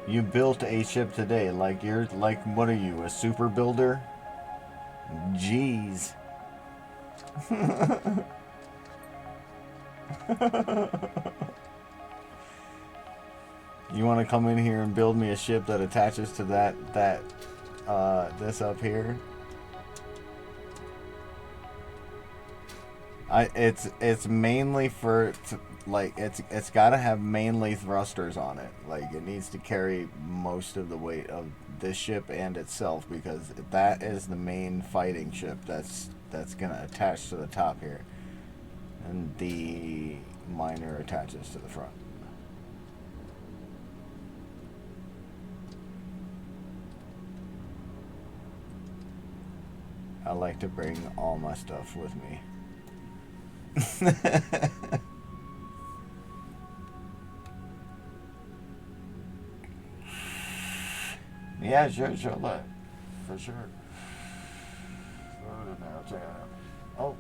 You built a ship today. Like you're like, what are you, a super builder? Jeez. You want to come in here and build me a ship that attaches to this up here? It's mainly for like it's got to have mainly thrusters on it. Like it needs to carry most of the weight of this ship and itself because that is the main fighting ship that's gonna attach to the top here, and the miner attaches to the front. I like to bring all my stuff with me. Yeah, sure, sure, look. For sure. Throw it in there, I'll check it out. Oh,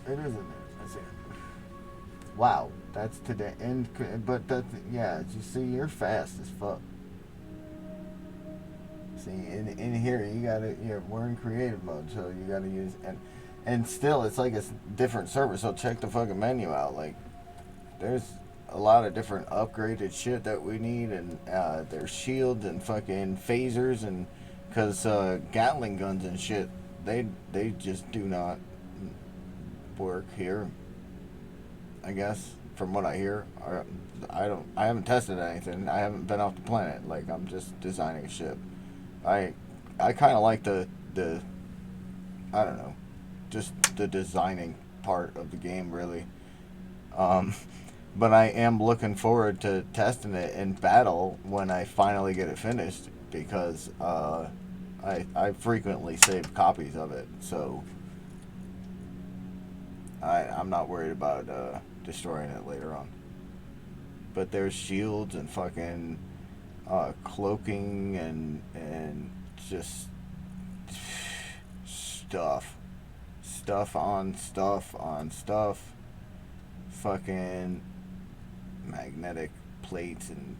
it is in there. I see it. Wow, that's today. And but that, yeah, you see, you're fast as fuck. See, in here you gotta, we're in creative mode, so you gotta use and still it's like a different server. So check the fucking menu out. Like, there's a lot of different upgraded shit that we need, and there's shields and fucking phasers, and because Gatling guns and shit, they just do not work here. I guess from what I hear, I haven't tested anything. I haven't been off the planet. Like I'm just designing a ship. I I kind of like the I don't know, just the designing part of the game really. Um, but I am looking forward to testing it in battle when I finally get it finished because I frequently save copies of it, so I'm not worried about destroying it later on. But there's shields and fucking cloaking and just stuff, stuff on stuff, fucking magnetic plates and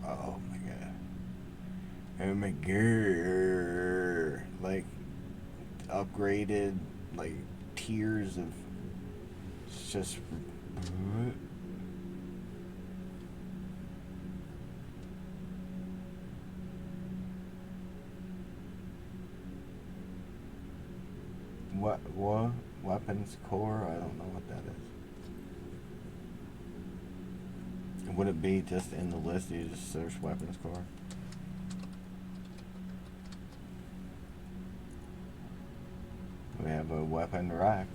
oh my god, oh my god, like upgraded like tiers of just what weapons core? I don't know what that is. Would it be just in the list? You just search weapons core. We have a weapon rack.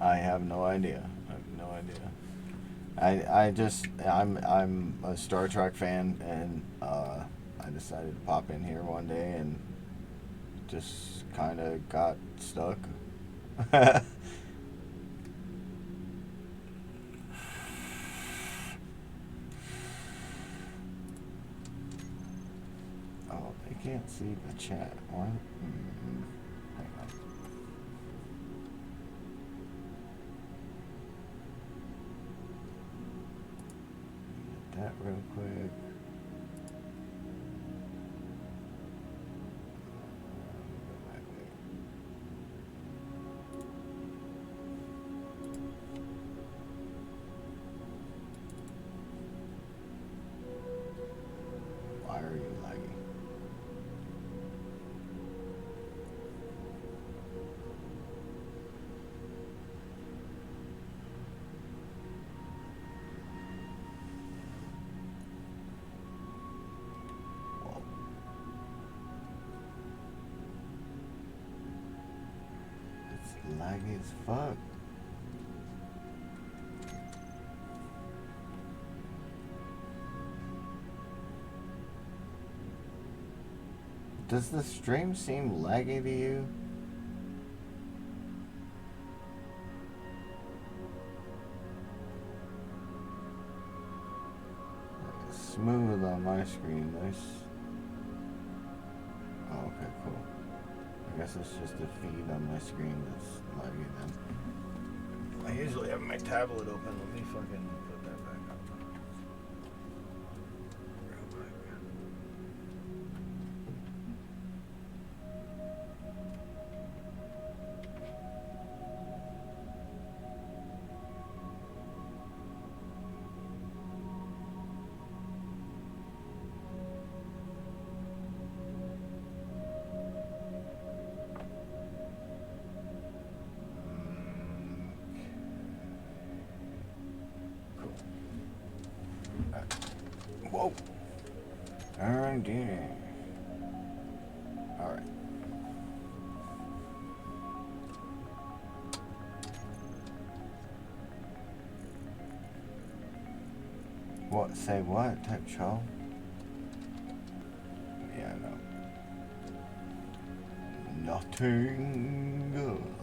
I have no idea. I have no idea. I'm a Star Trek fan, and I decided to pop in here one day and just kind of got stuck. Oh, they can't see the chat. What? Hang on. Get that real quick. Why are you lagging? Whoa. It's laggy as fuck. Does the stream seem laggy to you? It's smooth on my screen. Nice. Oh, okay, cool. I guess it's just the feed on my screen that's laggy then. I usually have my tablet open. Let me fucking put that back up. Real quick. Whoa. Alright, dear. Alright. What? Say what? Type show? Yeah, no. Nothing.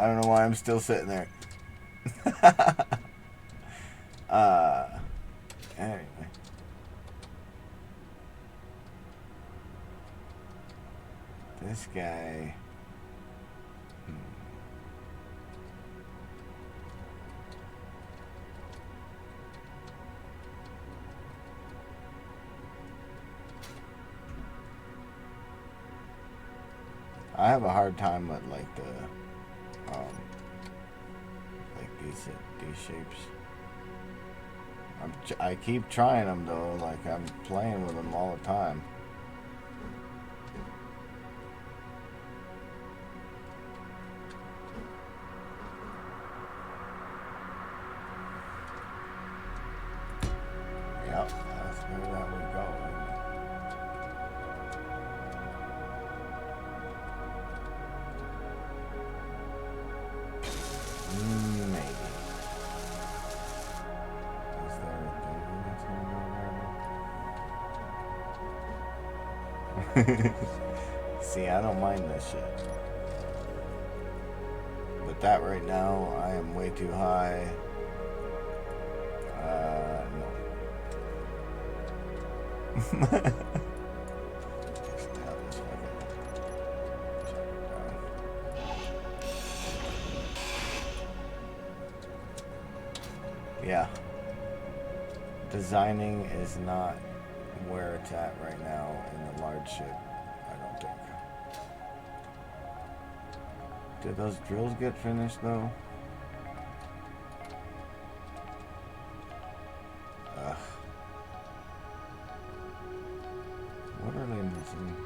I don't know why I'm still sitting there. Anyway. This guy. I have a hard time with like the like these shapes. I keep trying them though. Like I'm playing with them all the time. Yep, that's where that would go. Maybe. Is there a thing that's going on? See, I don't mind this shit. But that right now, I am way too high. No. Yeah. Designing is not where it's at right now in the large ship, I don't think. Did those drills get finished though? Ugh. What are they missing?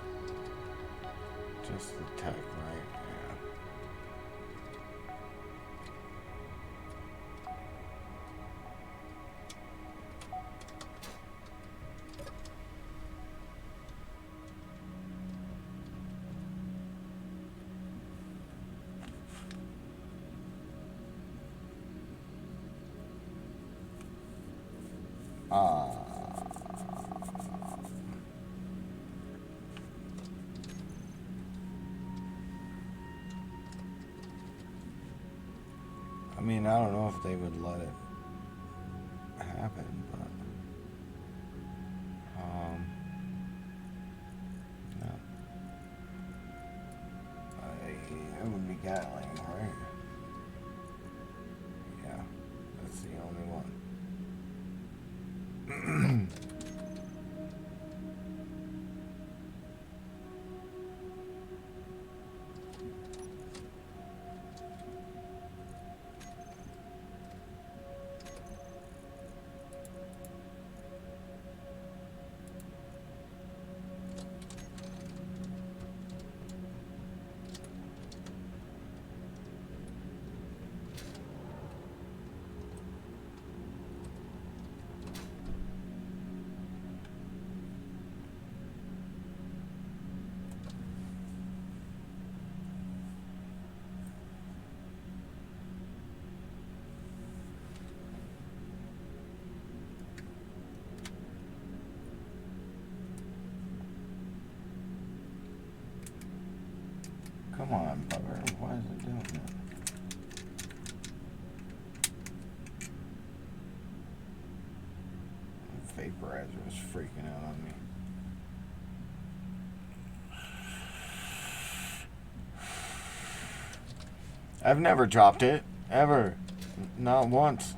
Just the tech, right? Yeah. I mean, I don't know if they would let it happen, but no. It would be Gatling, right? Yeah, that's the only one. Come on, bugger. Why is it doing that? The vaporizer is freaking out on me. I've never dropped it. Ever. Not once.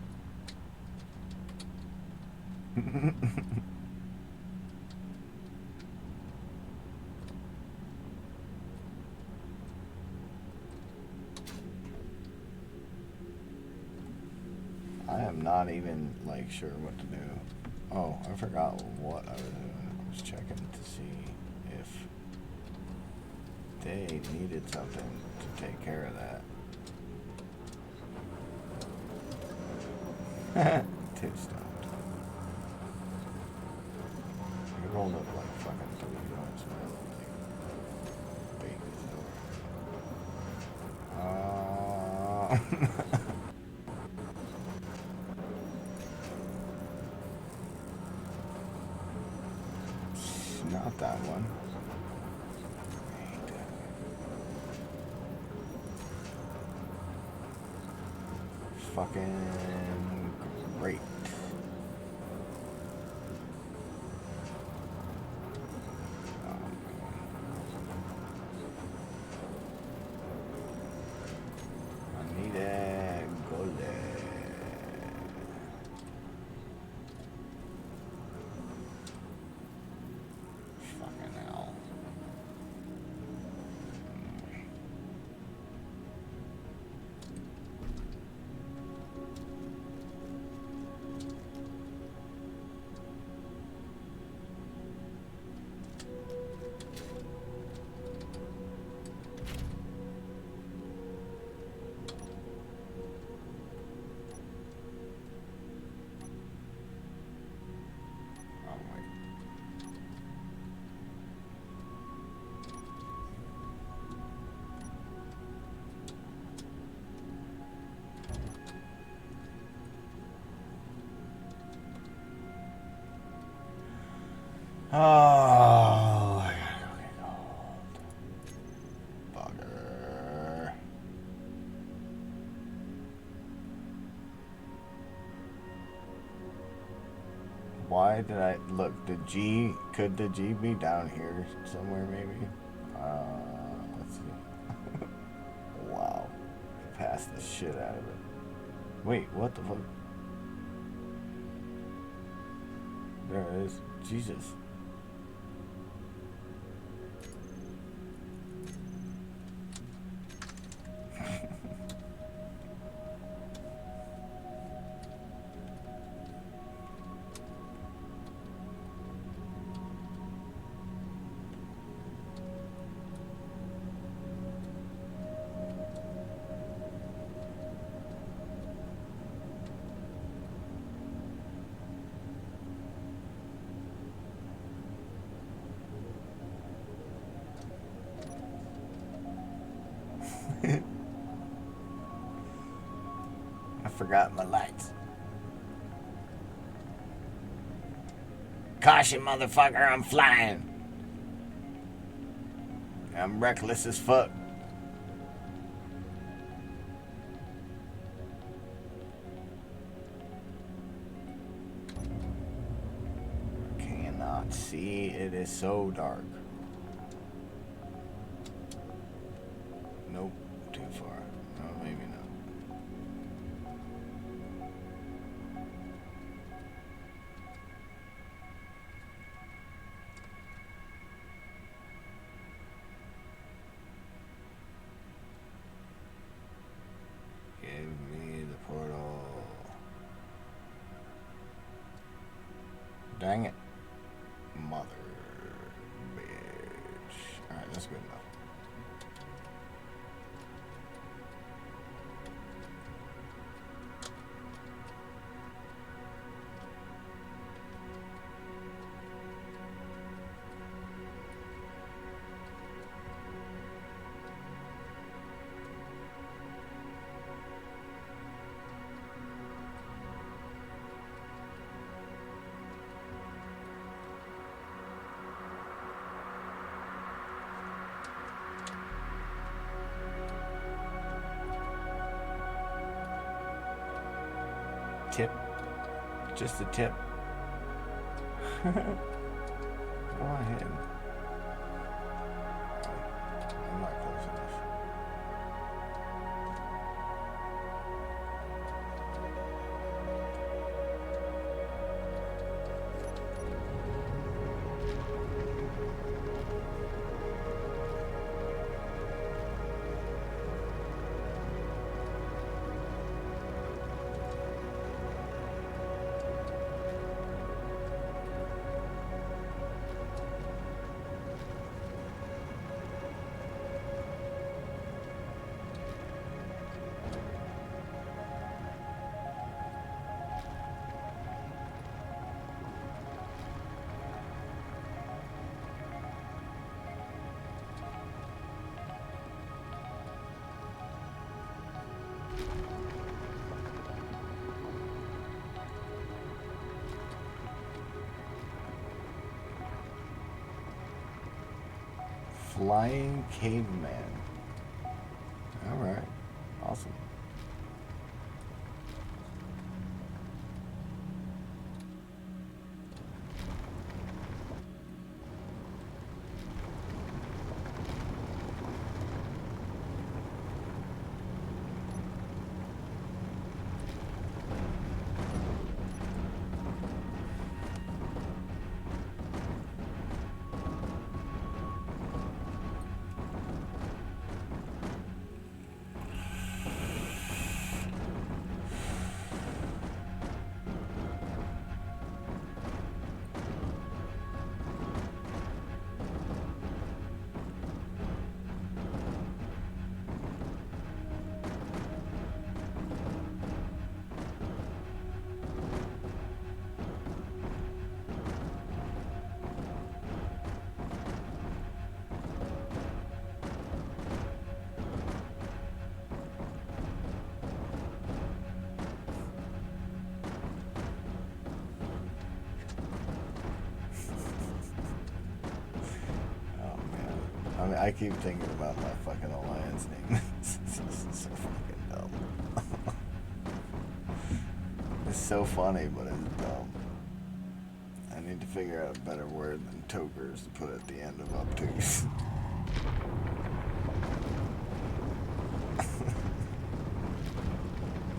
I am not even, like, sure what to do. Oh, I forgot what I was doing. I was checking to see if they needed something to take care of that. Two stones. You rolled up like fucking 3 joints, man. Like, big as hell. Not that one. Fucking great. I need a gold. Fucking hell. Oh, I gotta go get gold. Bugger. Why did I look? Could the G be down here somewhere maybe? Let's see. Wow. I passed the shit out of it. Wait, what the fuck? There it is. Jesus. I forgot my lights. Caution, motherfucker, I'm flying. I'm reckless as fuck. I cannot see. It is so dark. Nope, too far. Oh, maybe not. Give me the portal. Dang it. Mother bitch. Alright, that's good enough. Just a tip. Go ahead. I'm not close enough. Flying caveman. Alright. Awesome. I mean, I keep thinking about my fucking alliance name. This is so fucking dumb. It's so funny, but it's dumb. I need to figure out a better word than tokers to put at the end of obtuse.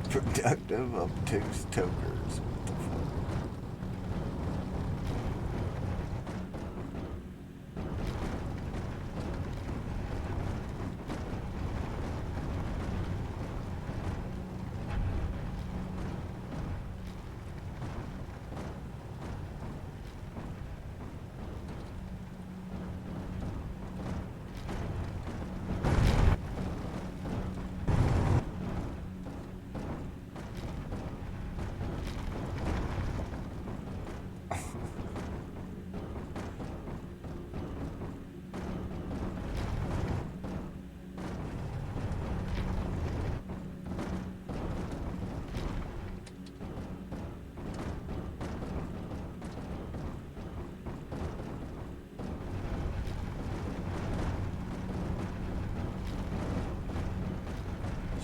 Productive obtuse tokers. What the fuck?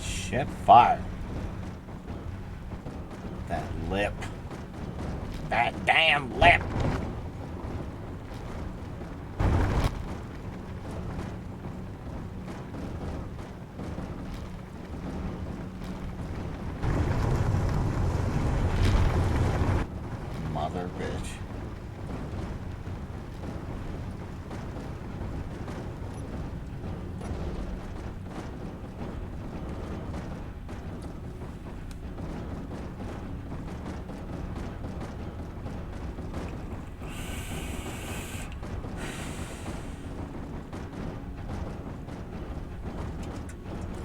Shit, fire. That lip. That damn lip. Mother bitch.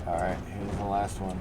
Alright, here's the last one.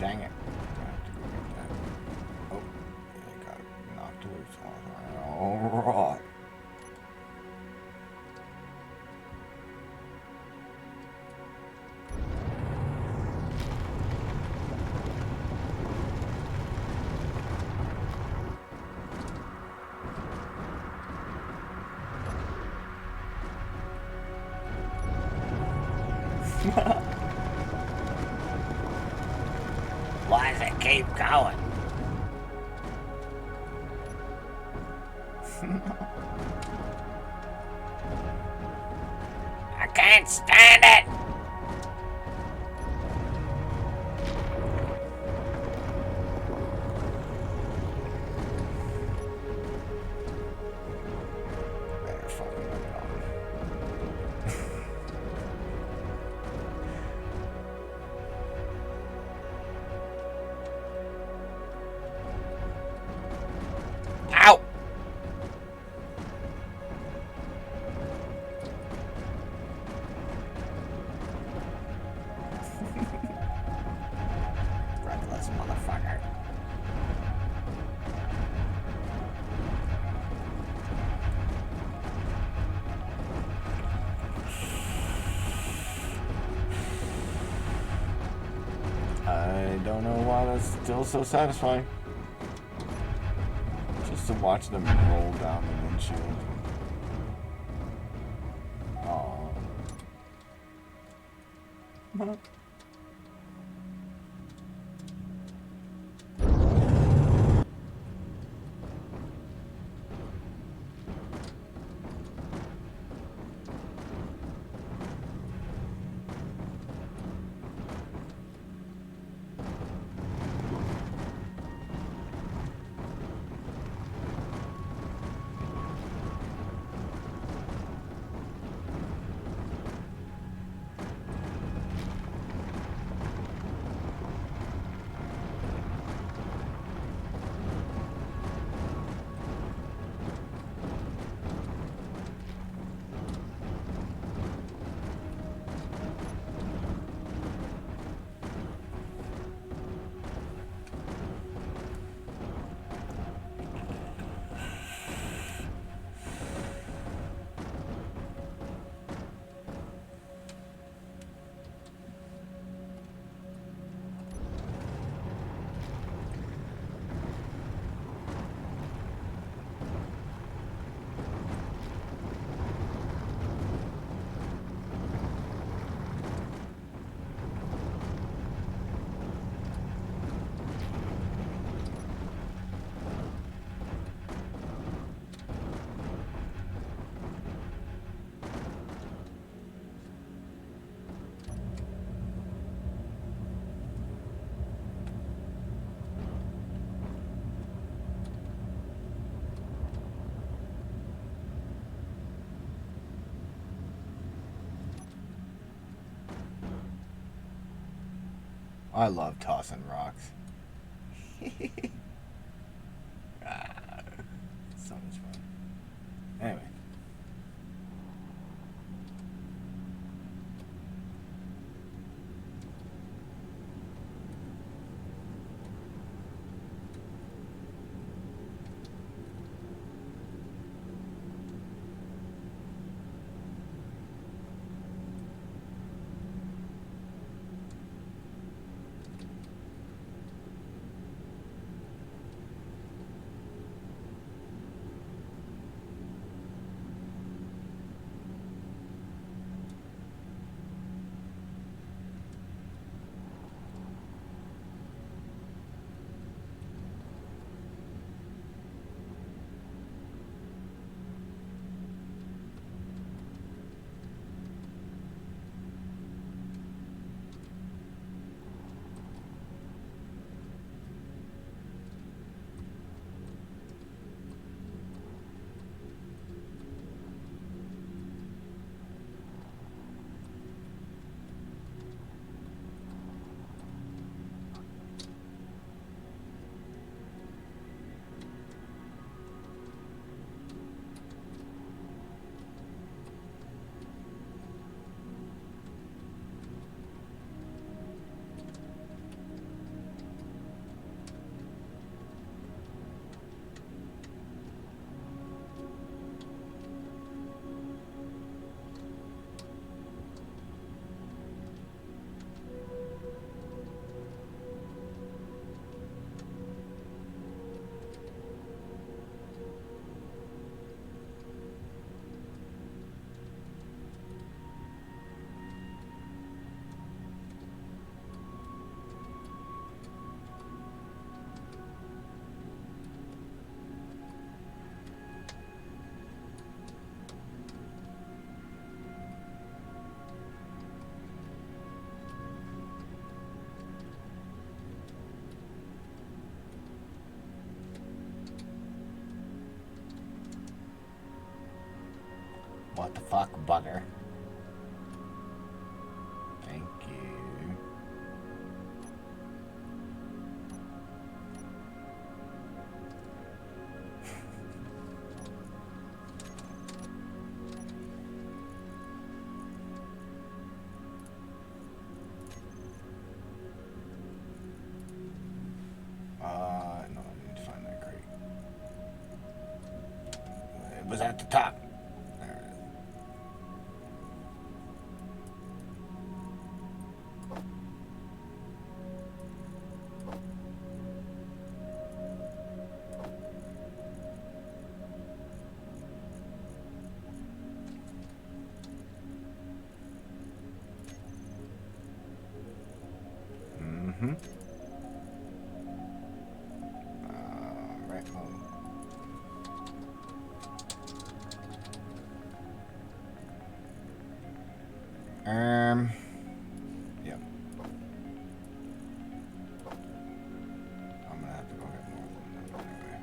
Dang it. I have to go get that. Oh, it got knocked loose. Alright. Why does it keep going? I can't stand it! Better fucking let it on. Ow! Reckless motherfucker. I don't know why that's still so satisfying. Just to watch them roll down the windshield. Aww. I love tossing rocks. So much fun. Anyway. What the fuck, bugger? Thank you. No, I need to find that crate. It was at the top. There it is. Mm-hmm. Right home. Yep. I'm gonna have to go get more of them anyway.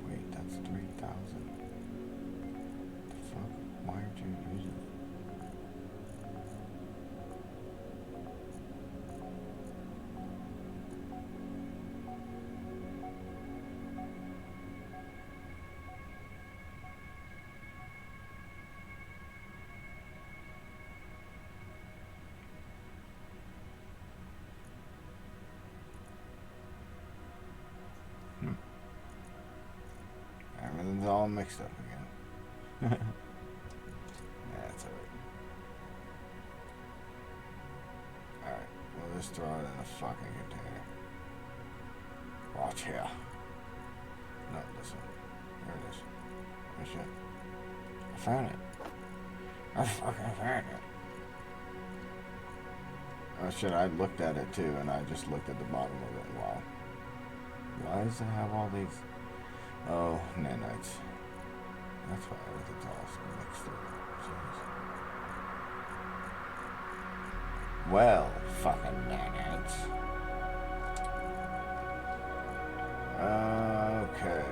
Wait, that's 3,000. The fuck? Why aren't you using it? Everything's all mixed up again. That's alright. Alright, we'll just throw it in a fucking container. Watch here. No, this one. There it is. Oh shit. I found it. I fucking found it. Oh shit, I looked at it too, and I just looked at the bottom of it. Wow. Why does it have all these? Oh, nanites. That's why everything's all mixed up. Jeez. Well, fucking nanites. Okay.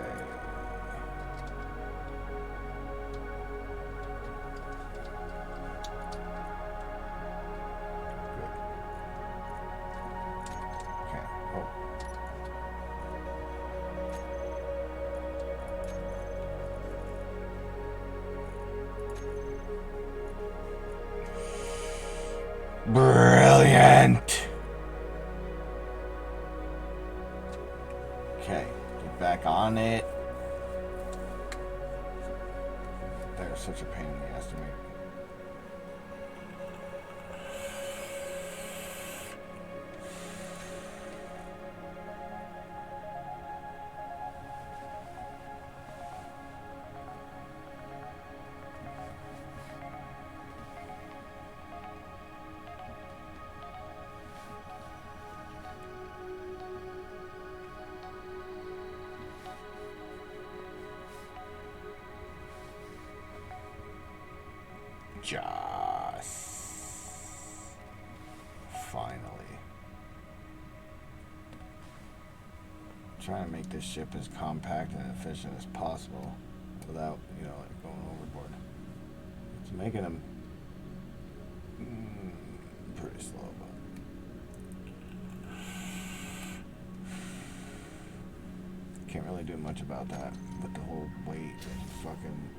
Brilliant! Okay, get back on it. They're such a pain in the ass to make. Just finally. Trying to make this ship as compact and efficient as possible without, like going overboard. It's making them pretty slow, but can't really do much about that with the whole weight and fucking.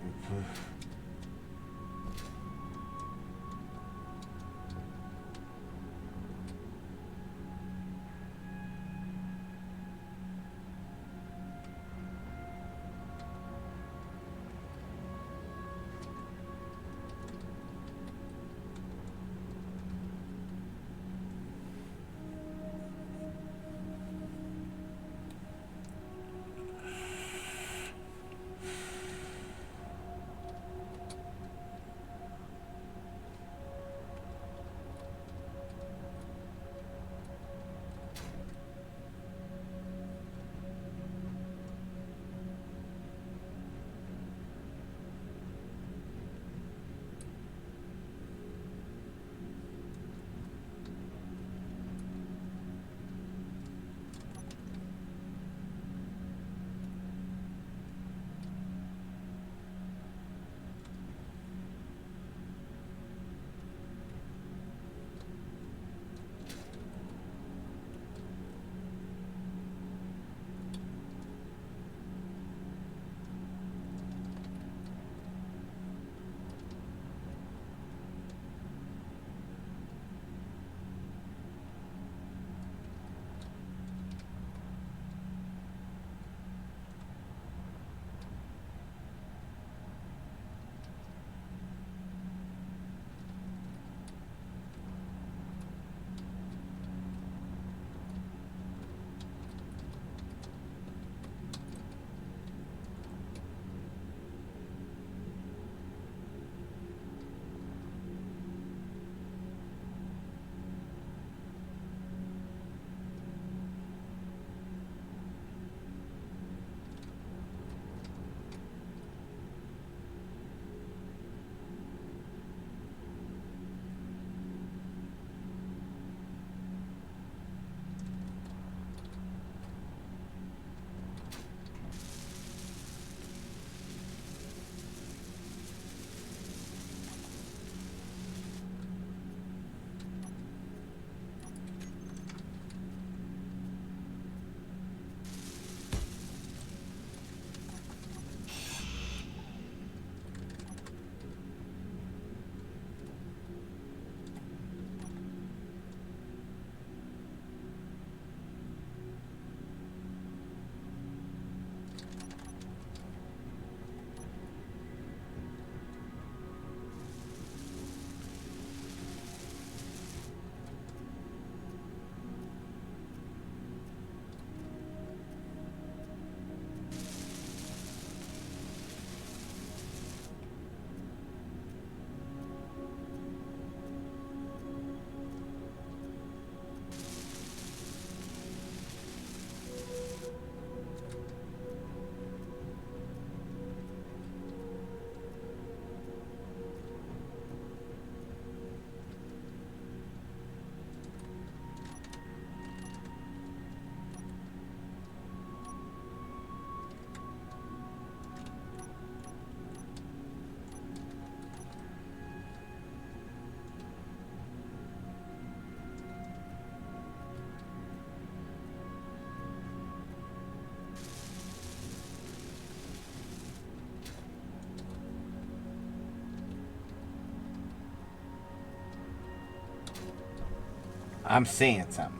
I'm seeing something.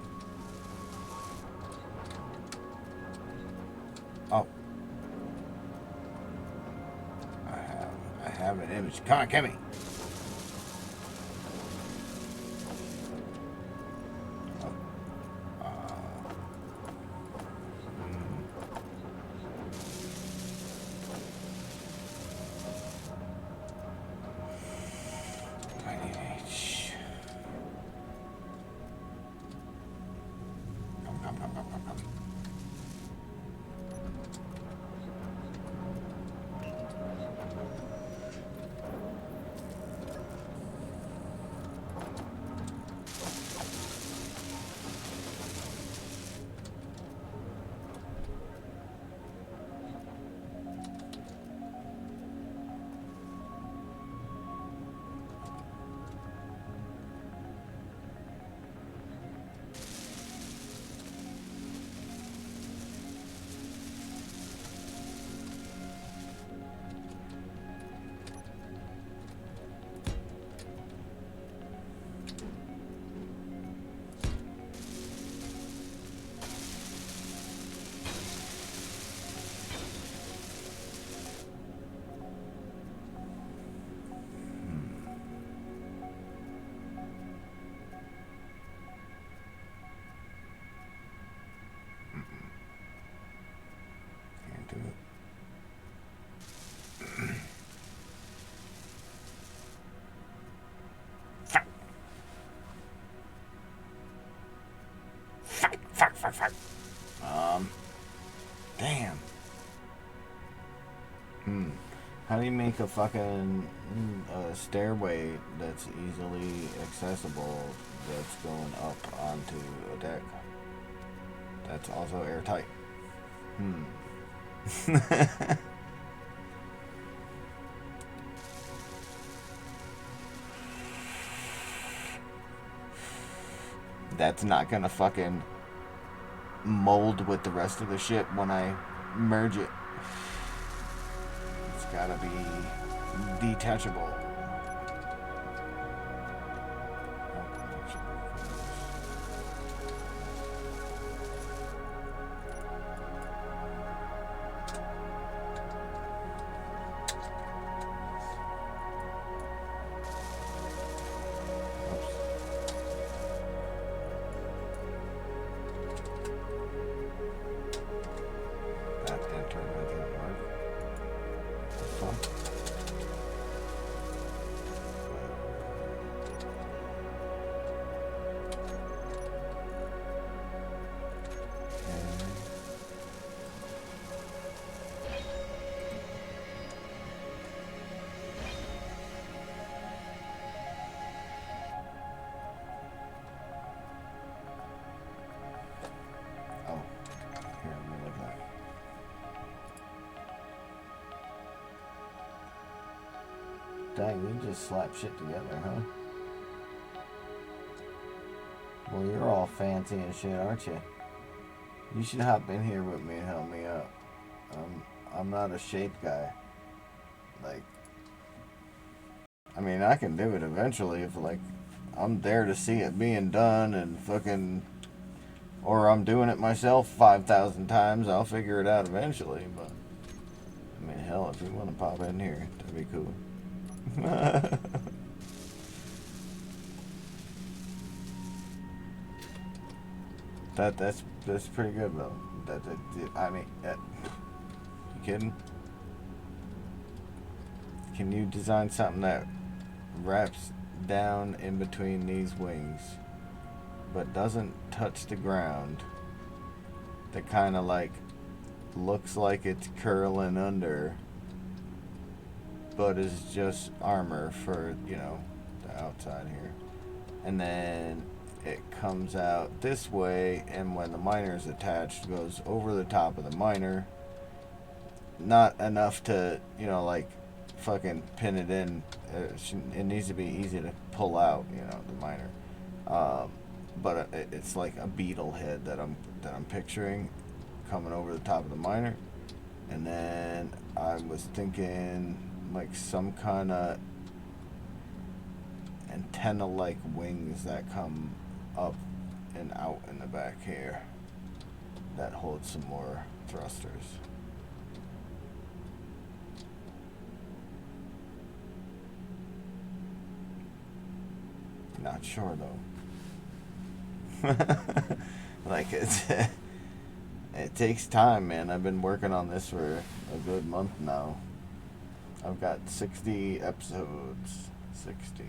Oh. I have an image. Come on, Kimmy. Can't do it. Fuck. Damn. How do you make a fucking stairway that's easily accessible that's going up onto a deck that's also airtight? That's not gonna fucking mold with the rest of the shit when I merge it. It's gotta be detachable. Dang, you just slap shit together, huh? Well, you're all fancy and shit, aren't you? You should hop in here with me and help me out. I'm not a shape guy. Like, I mean, I can do it eventually if, like, I'm there to see it being done and fucking... Or I'm doing it myself 5,000 times, I'll figure it out eventually, but... I mean, hell, if you want to pop in here, that'd be cool. That's pretty good though. I mean, you kidding? Can you design something that wraps down in between these wings, but doesn't touch the ground? That kind of like looks like it's curling under, but is just armor for, you know, the outside here. And then it comes out this way, and when the miner is attached, goes over the top of the miner. Not enough to, you know, like fucking pin it in. It needs to be easy to pull out, you know, the miner. But it's like a beetle head that I'm picturing coming over the top of the miner. And then I was thinking like some kind of antenna-like wings that come up an out in the back here that holds some more thrusters. Not sure though. Like it takes time, man. I've been working on this for a good month now. I've got 60 episodes. 60.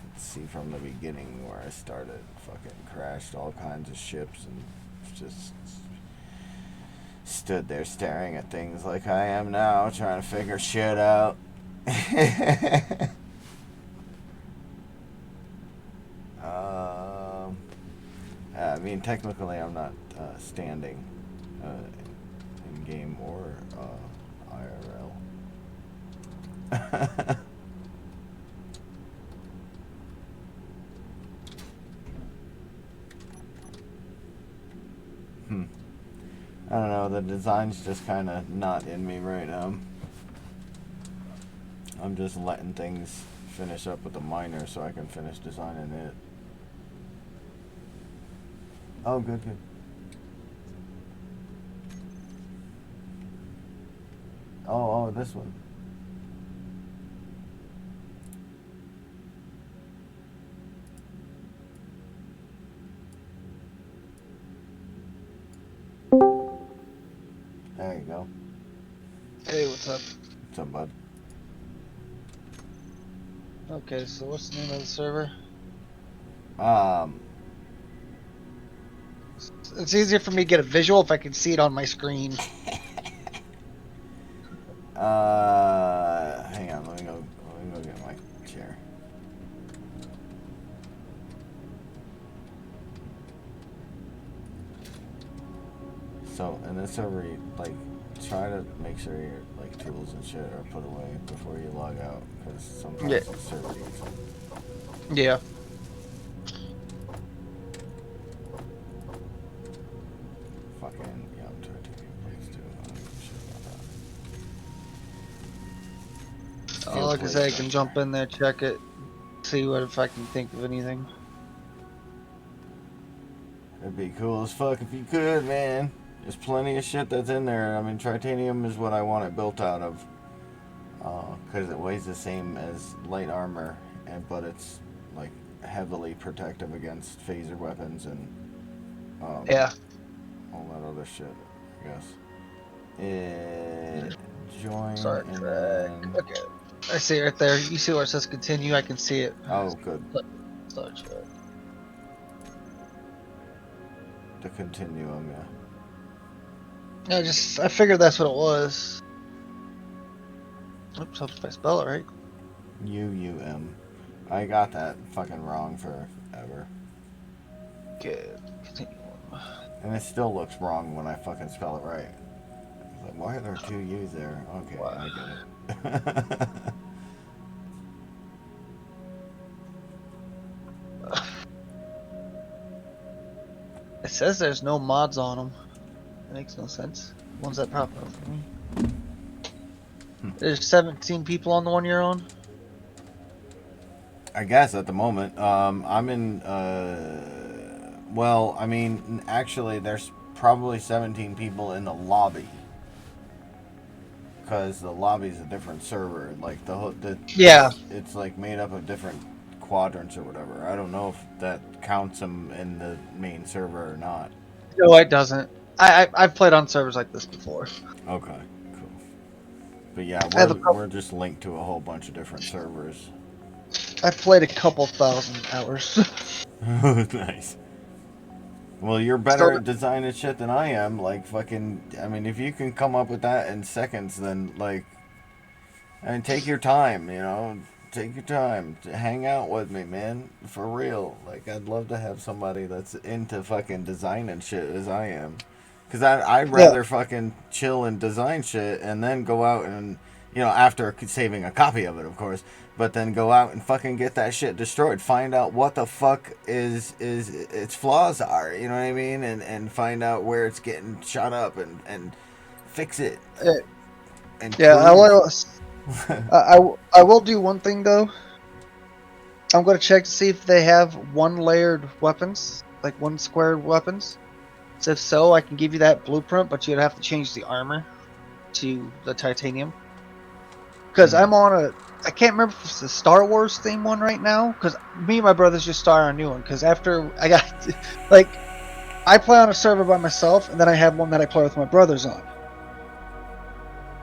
Let's see from the beginning where I started. Fucking crashed all kinds of ships and just stood there staring at things like I am now, trying to figure shit out. I mean, technically, I'm not standing in game or IRL. I don't know, the design's just kind of not in me right now. I'm just letting things finish up with the miner so I can finish designing it. Oh, good. Oh, this one. There you go. Hey, what's up? What's up, bud? Okay, so what's the name of the server? It's easier for me to get a visual if I can see it on my screen. Hang on, let me go get my chair. So, in this server, like, try to make sure your, like, tools and shit are put away before you log out, because sometimes the server needs them. Yeah. Fucking, yeah, I'm trying to take your place, too. I don't give a shit about that. Like I say, I can jump in there, check it, see what if I can think of anything. It'd be cool as fuck if you could, man. There's plenty of shit that's in there. I mean, titanium is what I want it built out of. Because it weighs the same as light armor, but it's, like, heavily protective against phaser weapons and Yeah. all that other shit, I guess. Join Star and Trek. then... Okay. I see it right there. You see where it says continue? I can see it. Oh, good. Star Trek. The Continuum, yeah. I figured that's what it was. Oops, hope if I spell it right. UUM. I got that fucking wrong forever. Good. Continuum. And it still looks wrong when I fucking spell it right. It's like, why are there two U's there? Okay, wow. I get it. It says there's no mods on them. That makes no sense. Ones that pop up for me. There's 17 people on the one you're on? I guess at the moment. I'm in, well, I mean, actually, there's probably 17 people in the lobby. Because the lobby's a different server. Like, yeah. It's like made up of different quadrants or whatever. I don't know if that counts them in the main server or not. No, it doesn't. I've played on servers like this before. Okay, cool. But yeah, we're just linked to a whole bunch of different servers. I've played a couple thousand hours. Nice. Well, you're better at designing shit than I am. Like, fucking, I mean, if you can come up with that in seconds, then, like, I mean, take your time, you know? Take your time. Hang out with me, man. For real. Like, I'd love to have somebody that's into fucking designing shit as I am. Because I'd rather fucking chill and design shit and then go out and, you know, after saving a copy of it, of course, but then go out and fucking get that shit destroyed. Find out what the fuck is its flaws are, you know what I mean? And find out where it's getting shot up and fix it. And yeah, I will do one thing though. I'm gonna check to see if they have one layered weapons, like one squared weapons. So if so, I can give you that blueprint, but you'd have to change the armor to the titanium. Because I'm on a, I can't remember if it's the Star Wars theme one right now. Because me and my brothers just started a new one. Because after I got, like, I play on a server by myself, and then I have one that I play with my brothers on.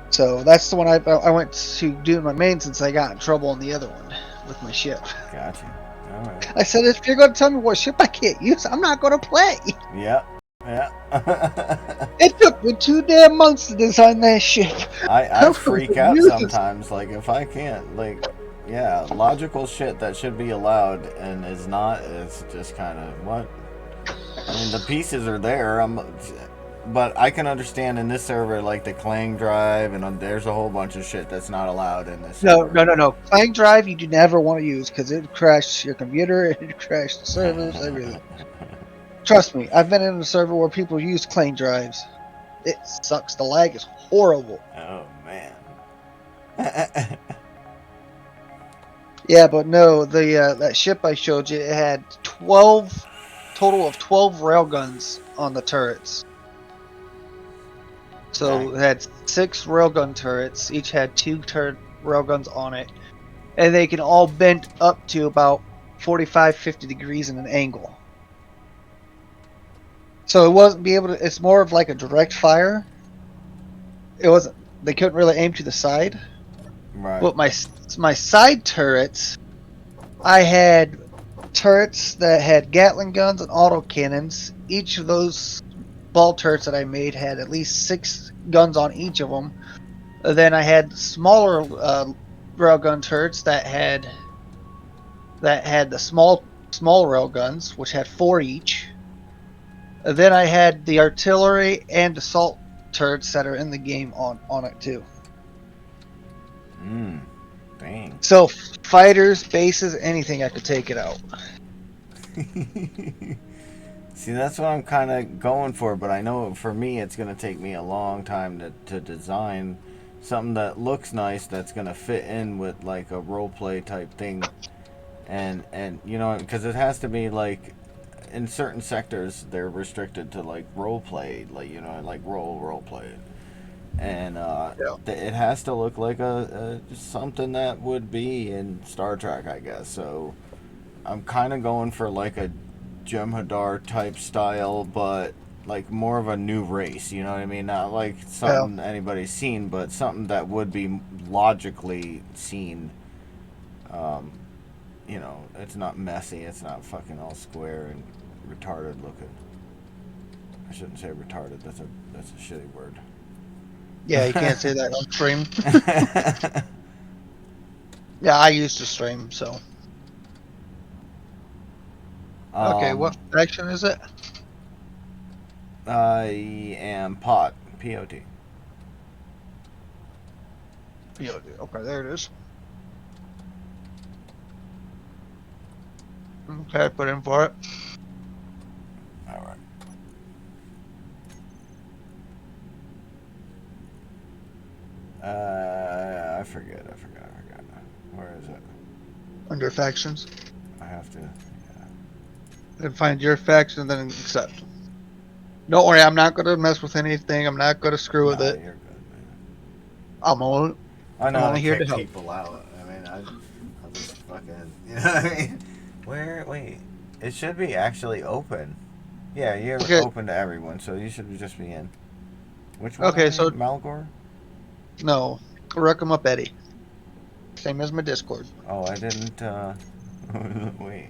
So that's the one I went to do my main since I got in trouble on the other one with my ship. Gotcha. All right. I said, if you're going to tell me what ship I can't use, I'm not going to play. Yeah. Yeah. It took me 2 damn months to design that ship. I freak out sometimes. Like if I can't, like, yeah, logical shit that should be allowed and is not. It's just kind of what. I mean, the pieces are there. But I can understand in this server, like the Clang drive, and there's a whole bunch of shit that's not allowed in this server. No. Clang drive you do never want to use because it crashes your computer, it crashes the servers, everything. Trust me, I've been in a server where people use Clang drives. It sucks. The lag is horrible. Oh man. Yeah, but no, the that ship I showed you, it had 12 total of 12 railguns on the turrets. So Dang. it had 6 railgun turrets. Each had 2 railguns on it, and they can all bend up to about 45-50 degrees in an angle. So it wasn't be able to. It's more of like a direct fire. It wasn't. They couldn't really aim to the side. Right. But my side turrets, I had turrets that had Gatling guns and autocannons. Each of those ball turrets that I made had at least 6 guns on each of them. Then I had smaller railgun turrets that had the small railguns, which had 4 each. Then I had the artillery and assault turrets that are in the game on it too. Dang. So fighters, bases, anything I could take it out. See, that's what I'm kind of going for, but I know for me it's going to take me a long time to design something that looks nice that's going to fit in with like a role play type thing. And you know, because it has to be like in certain sectors they're restricted to like role play, like, you know, like role play. And it has to look like a something that would be in Star Trek, I guess. So I'm kind of going for like a Jem'Hadar type style, but like more of a new race. You know what I mean? Not like something anybody's seen, but something that would be logically seen. You know, it's not messy. It's not fucking all square and retarded looking. I shouldn't say retarded. That's a shitty word. Yeah, you can't say that on stream. Yeah, I used to stream, so. Okay, what faction is it? I am pot. P-O-T. Okay, there it is. Okay, put in for it. All right. I forget. Where is it? Under factions. I have to. Then find your faction, then accept. Don't worry, I'm not gonna mess with anything. I'm not gonna screw with it. You're good, man. I'm only here to help. People out. I mean, I'll just fucking. You know what I mean? Wait. It should be actually open. Yeah, you're open to everyone, so you should just be in. Which one? Okay, so Malgor? No, Rook 'em up, Eddie. Same as my Discord. Oh, I didn't. Wait.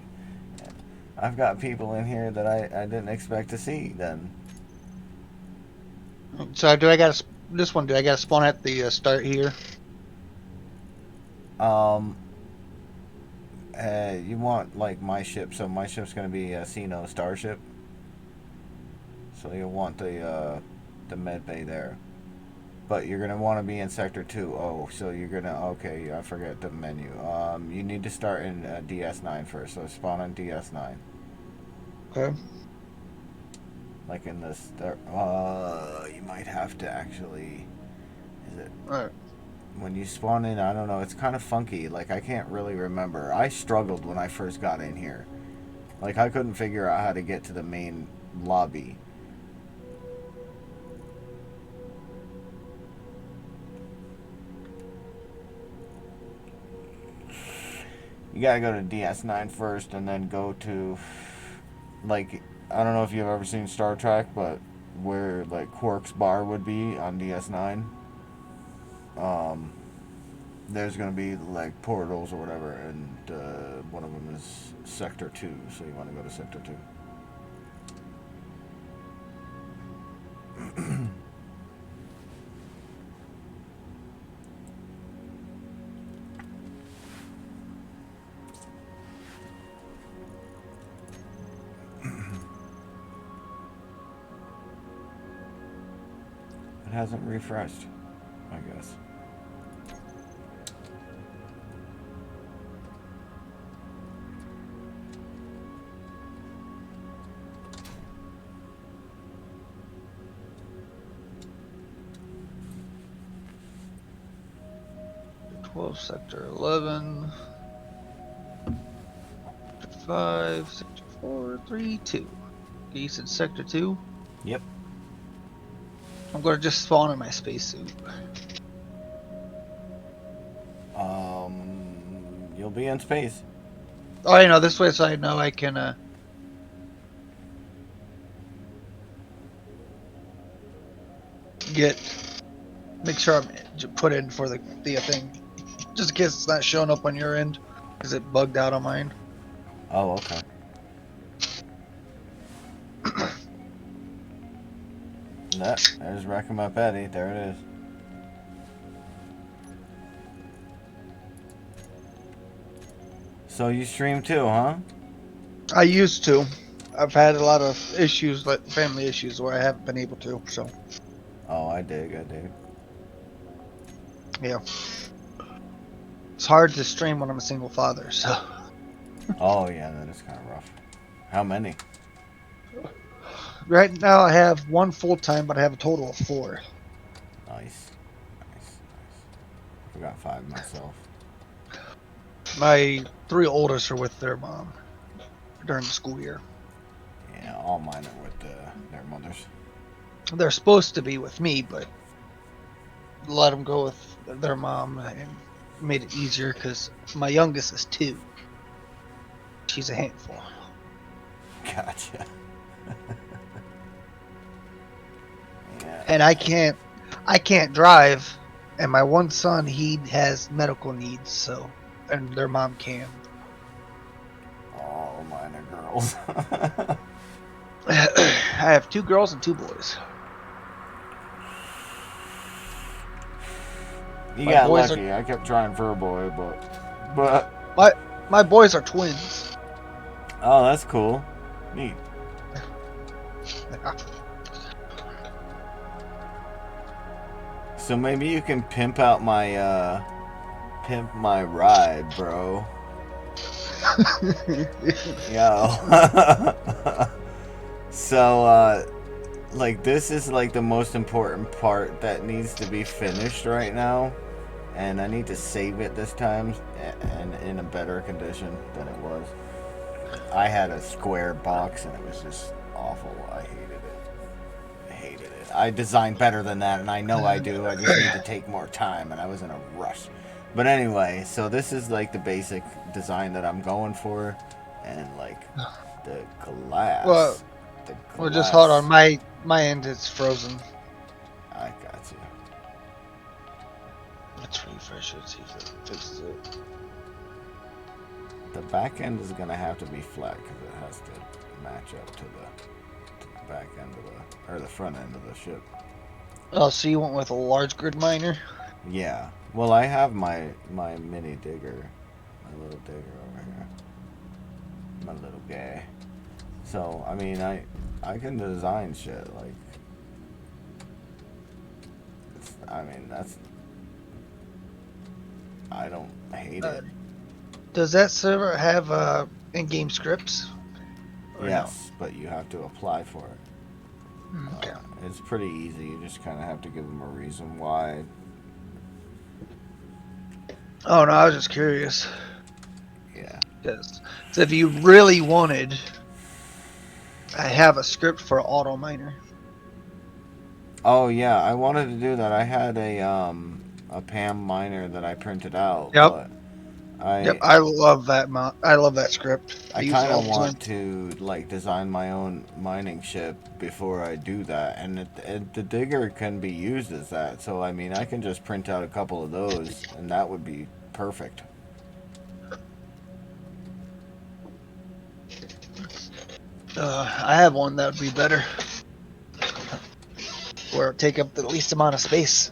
I've got people in here that I didn't expect to see. Then. So do I got this one? Do I got to spawn at the start here? You want like my ship? So my ship's gonna be a Sino starship. So you'll want the med bay there. But you're gonna want to be in sector 2. Oh, so you're gonna I forget the menu. You need to start in DS9 first. So spawn on DS9. Okay. Like in this, you might have to actually. Is it? All right. when you spawn in, I don't know, it's kind of funky. Like, I can't really remember. I struggled when I first got in here. Like, I couldn't figure out how to get to the main lobby. You gotta go to DS9 first and then go to, like, I don't know if you've ever seen Star Trek, but where, like, Quark's bar would be on DS9. Um, there's gonna be, like, portals or whatever, and one of them is Sector 2, so you wanna go to Sector 2. It hasn't refreshed, I guess. Sector 11, Sector 5, Sector 4, 3, 2. You said Sector 2? Yep. I'm going to just spawn in my spacesuit. You'll be in space. Oh, I know. This way, so I know I can make sure I'm put in for the thing. Just in case it's not showing up on your end, because it bugged out on mine. Oh, okay. There's Wrecking My Betty. There it is. So you stream too, huh? I used to. I've had a lot of issues, like family issues, where I haven't been able to. So. Oh, I dig. Yeah. It's hard to stream when I'm a single father. So. Oh yeah, that is kind of rough. How many? Right now I have one full time, but I have a total of 4. Nice. I got 5 myself. My 3 oldest are with their mom during the school year. Yeah, all mine are with their mothers. They're supposed to be with me, but let them go with their mom and made it easier because my youngest is 2. She's a handful. Gotcha. Yeah. And I can't drive, and my one son, he has medical needs, so, and their mom can. All mine are girls. I have 2 girls and 2 boys. You got lucky. I kept trying for a boy, but my boys are twins. Oh, that's cool. Neat. So maybe you can pimp my ride, bro. Yo. So, like, this is, like, the most important part that needs to be finished right now. And I need to save it this time and in a better condition than it was. I had a square box and it was just awful. I hated it. I designed better than that, and I know I do. I just need to take more time, and I was in a rush. But anyway, so this is like the basic design that I'm going for, and like the glass. Well, just hold on. My end is frozen. I got you. Let's refresh it, see if it fixes it. The back end is gonna have to be flat because it has to match up to the back end of the front end of the ship. Oh, so you went with a large grid miner? Yeah. Well, I have my mini digger, my little digger over here, my little guy. So I mean, I can design shit like. I don't hate it. Does that server have in-game scripts? Yes, no? But you have to apply for it. Okay. It's pretty easy. You just kind of have to give them a reason why. Oh no, I was just curious. Yeah. Yes. So if you really wanted, I have a script for auto miner. Oh yeah, I wanted to do that. I had a PAM miner that I printed out, Yep. but Yep. I I love that. I love that script. I I use it kind all of the time. want to like design my own mining ship before I do that, and the digger can be used as that. So I mean, I can just print out a couple of those, and that would be perfect. I have one that would be better, where it take up the least amount of space.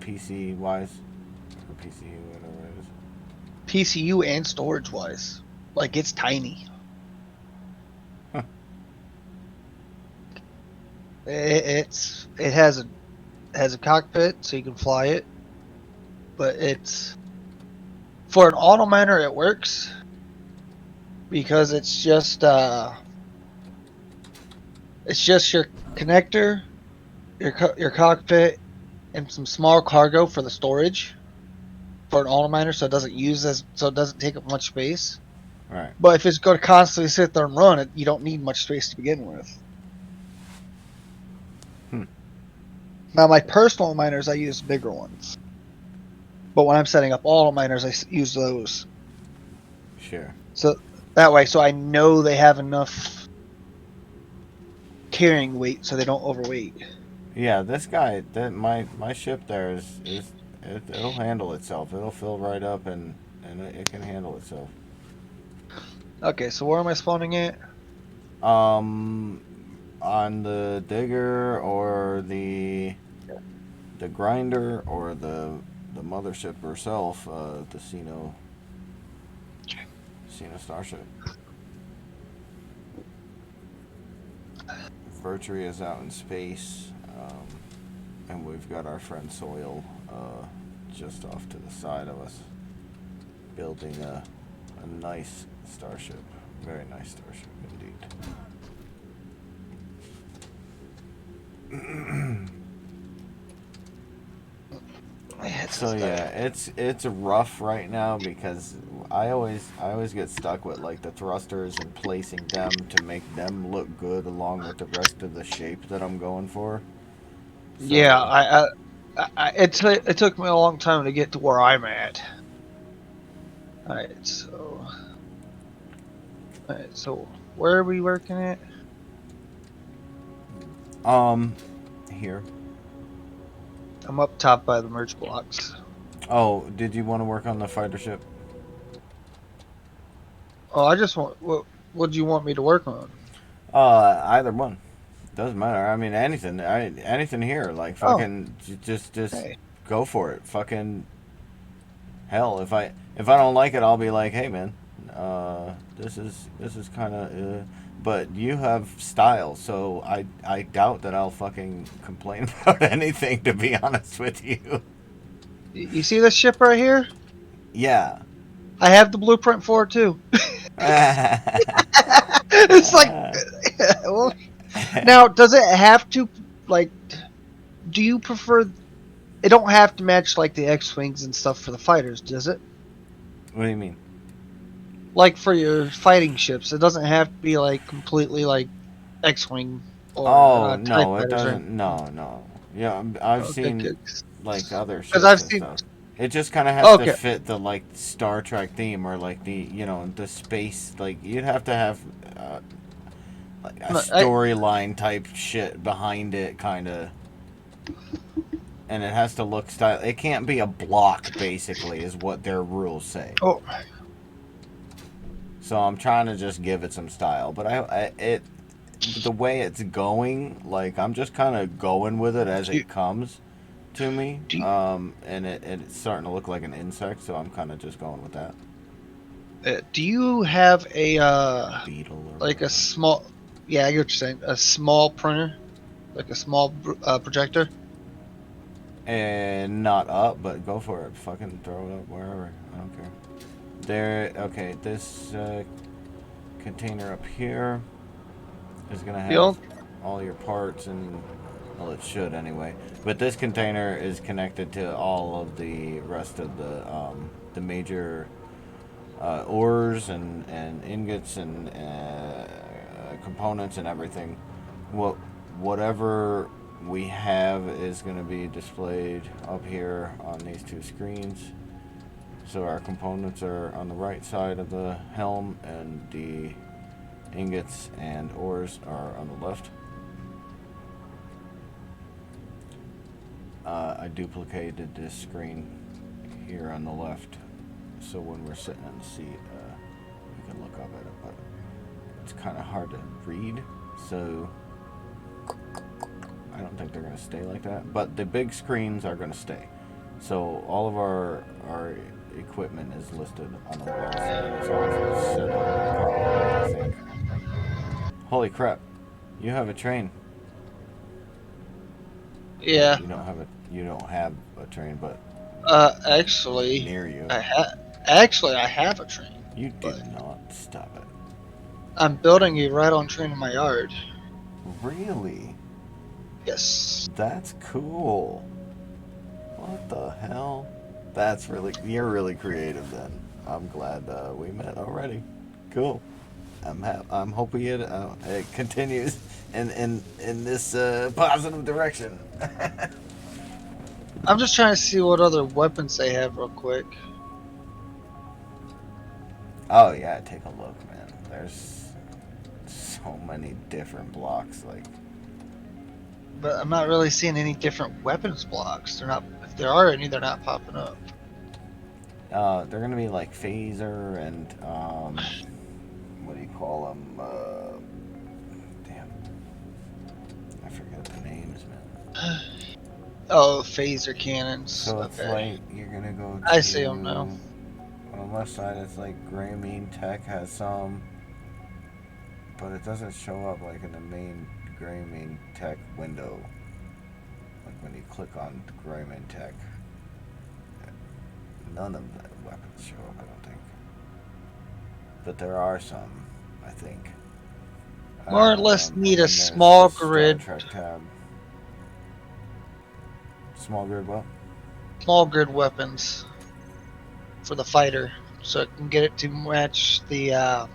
PC wise, or PC whatever it is. PCU and storage wise, like it's tiny. Huh. It has a cockpit so you can fly it, but it's for an auto miner it works because it's just your connector, your cockpit, and some small cargo for the storage for an auto miner, so it doesn't take up much space. Right. But if it's going to constantly sit there and run it, you don't need much space to begin with. Hmm. Now my personal miners, I use bigger ones, but when I'm setting up auto miners, I use those. Sure. So that way, so I know they have enough carrying weight, so they don't overweight. Yeah, this guy, that my ship there is it'll handle itself. It'll fill right up and it can handle itself. Okay, so where am I spawning at? Um, on the digger or the grinder or the mothership herself, the Sino Starship. Virtue is out in space, and we've got our friend Soil just off to the side of us, building a nice starship. Very nice starship indeed. So yeah, it's rough right now because I always get stuck with like the thrusters and placing them to make them look good along with the rest of the shape that I'm going for. Yeah, So it took me a long time to get to where I'm at. All right, so where are we working at? um here. I'm up top by the merge blocks. Oh, did you want to work on the fighter ship? Oh, I just want what do you want me to work on? Either one. Doesn't matter. I mean anything. Anything here. Like Oh, fucking just hey, go for it. Fucking hell, if I don't like it, I'll be like, hey man, this is kind of. But you have style, so I doubt that I'll fucking complain about anything. To be honest with you. you see this ship right here? Yeah. I have the blueprint for it too. It's like, well, now does it have to like? Do you prefer? It don't have to match like the X-wings and stuff for the fighters, does it? What do you mean? Like for your fighting ships, it doesn't have to be like completely like X-wing or Oh Tie no, it fighters or doesn't. anything. No, no. Yeah, I've Okay, seen good. like other Because ships I've and seen. stuff. It just kind of has to Okay, fit the like Star Trek theme or like the space. Like you'd have to have like a no, I storyline type shit behind it, kind of, and it has to look style. It can't be a block, basically, is what their rules say. oh So I'm trying to just give it some style, but the way it's going, like I'm just kind of going with it as do you, it comes to me, do you, and it's starting to look like an insect, so I'm kind of just going with that. do you have a Beetle or like a whatever. small? Yeah, I get what you're saying. A small printer, like a small projector. And not up, but go for it. Fucking throw it up wherever. I don't care. There. Okay, this container up here is gonna The have only all your parts and Well, it should anyway. But this container is connected to all of the rest of the major ores and ingots and components and everything. Whatever we have is going to be displayed up here on these two screens. So our components are on the right side of the helm, and the ingots and ores are on the left. I duplicated this screen here on the left, so when we're sitting in the seat, we can look up at it, but it's kind of hard to read, so I don't think they're going to stay like that. But the big screens are going to stay. So all of our equipment is listed on the walls, and it's all set up properly, I think. Holy crap! You have a train. Well, Yeah. you don't have a train, but Actually, near you. I have a train, You do but not. Stop it. I'm building a ride-on train in my yard. Really? Yes. That's cool. What the hell? You're really creative then. I'm glad we met already. Cool. I'm hoping it continues in this positive direction. I'm just trying to see what other weapons they have real quick. Oh yeah, take a look, man. There's so many different blocks. Like, But I'm not really seeing any different weapons blocks. They're not. If there are any, they're not popping up. they're gonna be like phaser and what do you call them? Damn, I forget the names, man. Oh, phaser cannons. So it's Okay. like you're gonna go I see them to now. on the left side. It's like Grameen Tech has some, but it doesn't show up like in the main Grameen Tech window. Like when you click on Grameen Tech, none of the weapons show up. I don't think, but there are some. I think. More or less And need a then there's small the Star grid. Trek tab. Small grid, what? Small grid weapons for the fighter, so it can get it to match the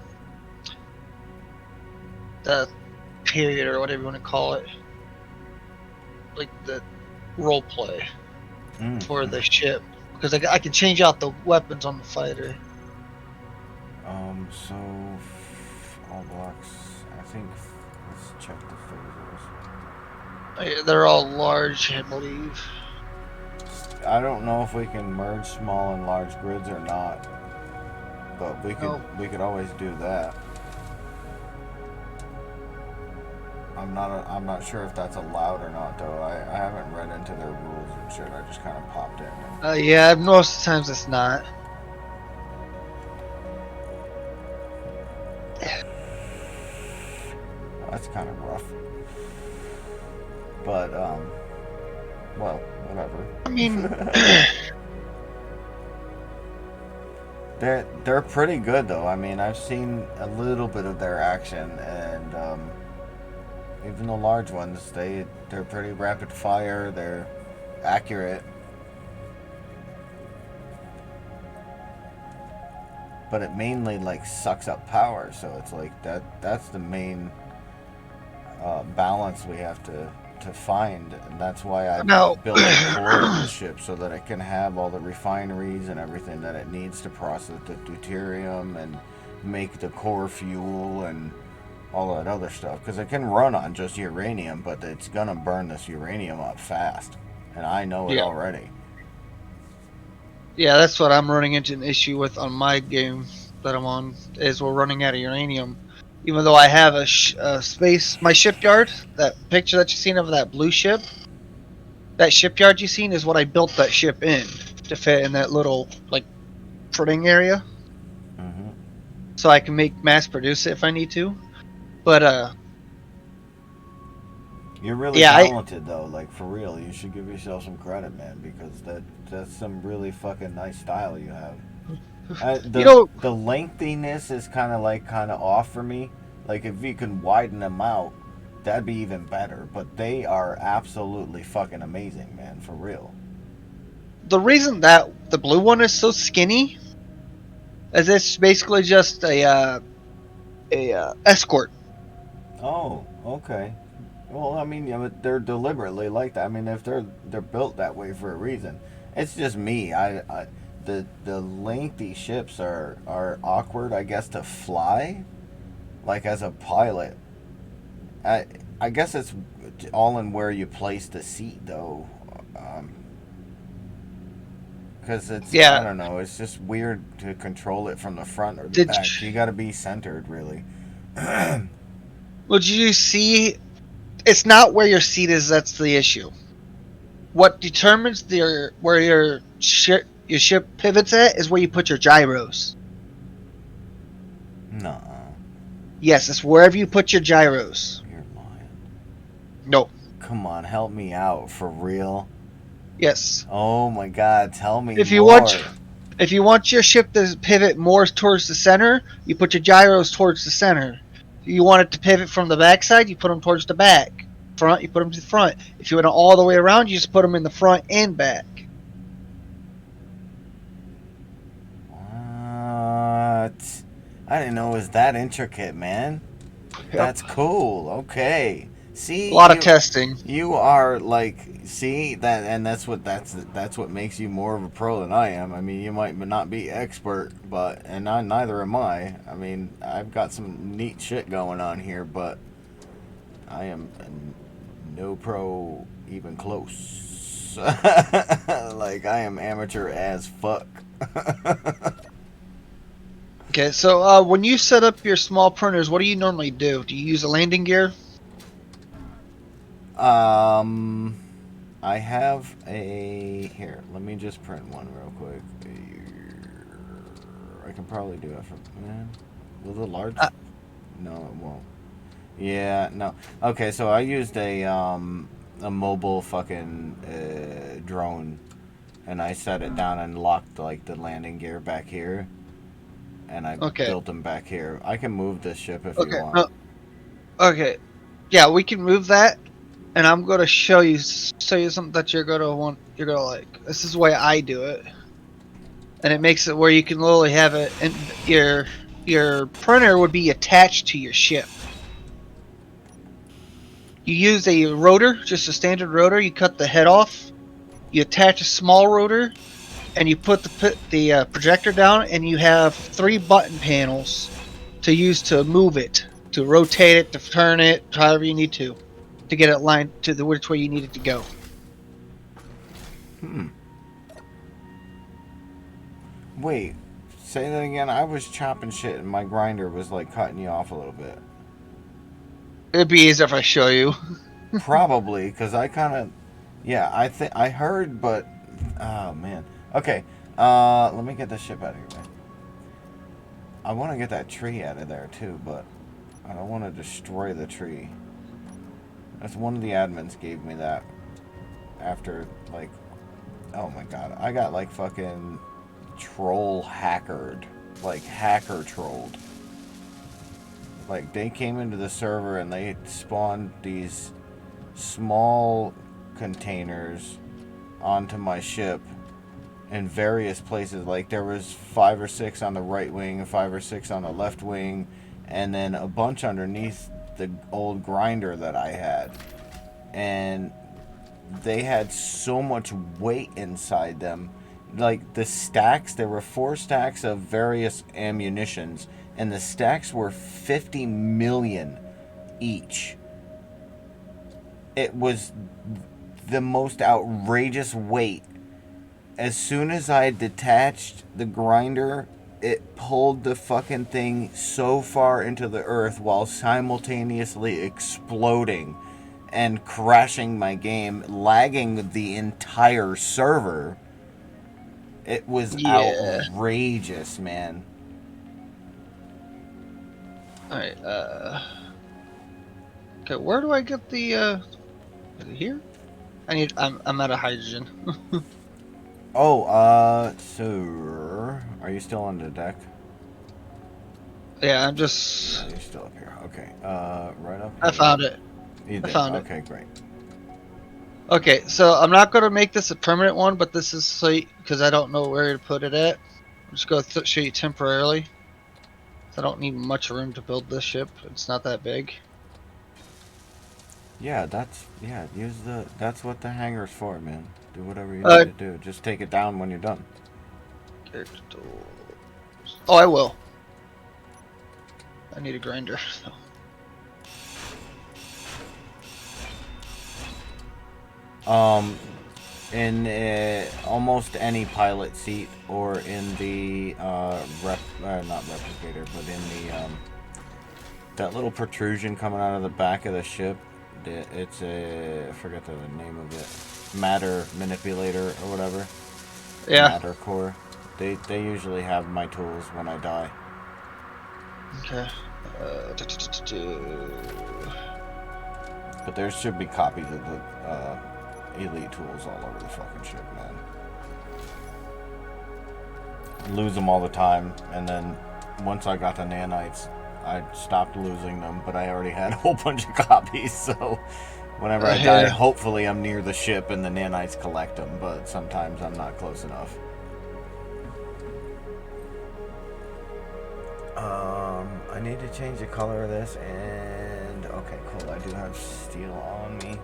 period or whatever you want to call it, like the role play for the ship. Because I can change out the weapons on the fighter. So all blocks. I think let's check the phasers. They're all large, I believe. I don't know if we can merge small and large grids or not, but Oh. we could always do that. I'm not sure if that's allowed or not though. I haven't read into their rules and shit. I just kind of popped in. And, Yeah, most of the times it's not. that's kind of rough. But well, whatever. I mean, They're pretty good though. I mean, I've seen a little bit of their action, and even the large ones, they're pretty rapid fire. They're accurate, but it mainly like sucks up power. So it's like that's the main balance we have to find, and that's why I no. built the core of the ship so that it can have all the refineries and everything that it needs to process the deuterium and make the core fuel and all that other stuff, because it can run on just uranium, but it's gonna burn this uranium up fast, and I know it Yeah. already. Yeah, that's what I'm running into an issue with on my game that I'm on, is we're running out of uranium. Even though I have a space, my shipyard, that picture that you've seen of that blue ship, that shipyard you've seen is what I built that ship in to fit in that little, like, printing area. Mm-hmm. So I can mass produce it if I need to. But, You're really yeah, talented though, like for real. You should give yourself some credit, man, because that's some really fucking nice style you have. The lengthiness is kind of off for me. Like if you can widen them out, that'd be even better. But they are absolutely fucking amazing, man, for real. The reason that the blue one is so skinny is it's basically just a escort. Oh, okay. Well, I mean, they're deliberately like that. I mean, if they're built that way for a reason. It's just me. The lengthy ships are awkward, I guess, to fly. Like as a pilot, I I guess it's all in where you place the seat, though. Because I Yeah. don't know, it's just weird to control it from the front or the Did back. You got to be centered, really. Would you see? It's not where your seat is. That's the issue. What determines where your ship pivots at is where you put your gyros. No, Yes, it's wherever you put your gyros. you're lying. No. Come on, help me out for real. Yes. Oh my God, tell me If you want more. if you want your ship to pivot more towards the center, you put your gyros towards the center. If you want it to pivot from the backside, you put them towards the back. Front, you put them to the front. If you want it all the way around, you just put them in the front and back. What? I didn't know it was that intricate, man. Yep. That's cool. Okay. A See, lot of testing. you are like, see that, and that's what makes you more of a pro than I am. I mean, you might not be expert, but neither am I. I mean, I've got some neat shit going on here, but I am no pro even close. Like I am amateur as fuck. Okay, so when you set up your small printers, what do you normally do? Do you use a landing gear? um, I have a here. Let me just print one real quick. I can probably do it from man. Will the large? Uh, No, it won't. Yeah, no. Okay, so I used a mobile fucking drone, and I set it down and locked like the landing gear back here, and I okay, built them back here. I can move this ship if you okay, want. okay. Yeah, we can move that, and I'm gonna show you something that you're gonna want. You're gonna like. This is the way I do it, and it makes it where you can literally have it, and your printer would be attached to your ship. You use a rotor, just a standard rotor. You cut the head off. You attach a small rotor, and you put the projector down, and you have 3 button panels to use to move it, to rotate it, to turn it, however you need to get it lined to the which way you need it to go. Hmm. Wait, say that again. I was chopping shit, and my grinder was like cutting you off a little bit. It'd be easier if I show you. Probably, because I kind of, yeah, I think I heard, but oh man. Okay, let me get this ship out of here, man. I want to get that tree out of there too, but I don't want to destroy the tree. That's one of the admins gave me that after like, oh my god, I got like fucking troll hackered, like hacker trolled. Like they came into the server and they spawned these small containers onto my ship in various places. Like there was 5 or 6 on the right wing, 5 or 6 on the left wing, and then a bunch underneath the old grinder that I had. And they had so much weight inside them. Like the stacks, there were 4 stacks of various ammunitions, and the stacks were 50 million each. It was the most outrageous weight. As soon as I detached the grinder, it pulled the fucking thing so far into the earth while simultaneously exploding and crashing my game, lagging the entire server. It was Yeah. outrageous, man. All right. Okay. Where do I get the? Is it here? I'm out of hydrogen. Oh, so are you still on the deck? Yeah, I'm No, just. you're still up here. Okay. Right up I here. found it. You I did. found it. Okay, great. Okay, so I'm not going to make this a permanent one, but this is so because I don't know where to put it at. I'm just going to show you temporarily. I don't need much room to build this ship. It's not that big. Yeah, that's what the hangar's for, man. Do whatever you need Uh, to do. Just take it down when you're done. oh, I will. I need a grinder. Um, in almost any pilot seat or in the not replicator, but in the that little protrusion coming out of the back of the ship. It's a, I forget the name of it, matter manipulator or whatever, Yeah. matter core. They usually have my tools when I die. Okay. But there should be copies of the elite tools all over the fucking ship, man. Lose them all the time, and then once I got the nanites, I stopped losing them, but I already had a whole bunch of copies, so whenever I die, Yeah. hopefully I'm near the ship and the nanites collect them, but sometimes I'm not close enough. I need to change the color of this, and okay, cool. I do have steel on me.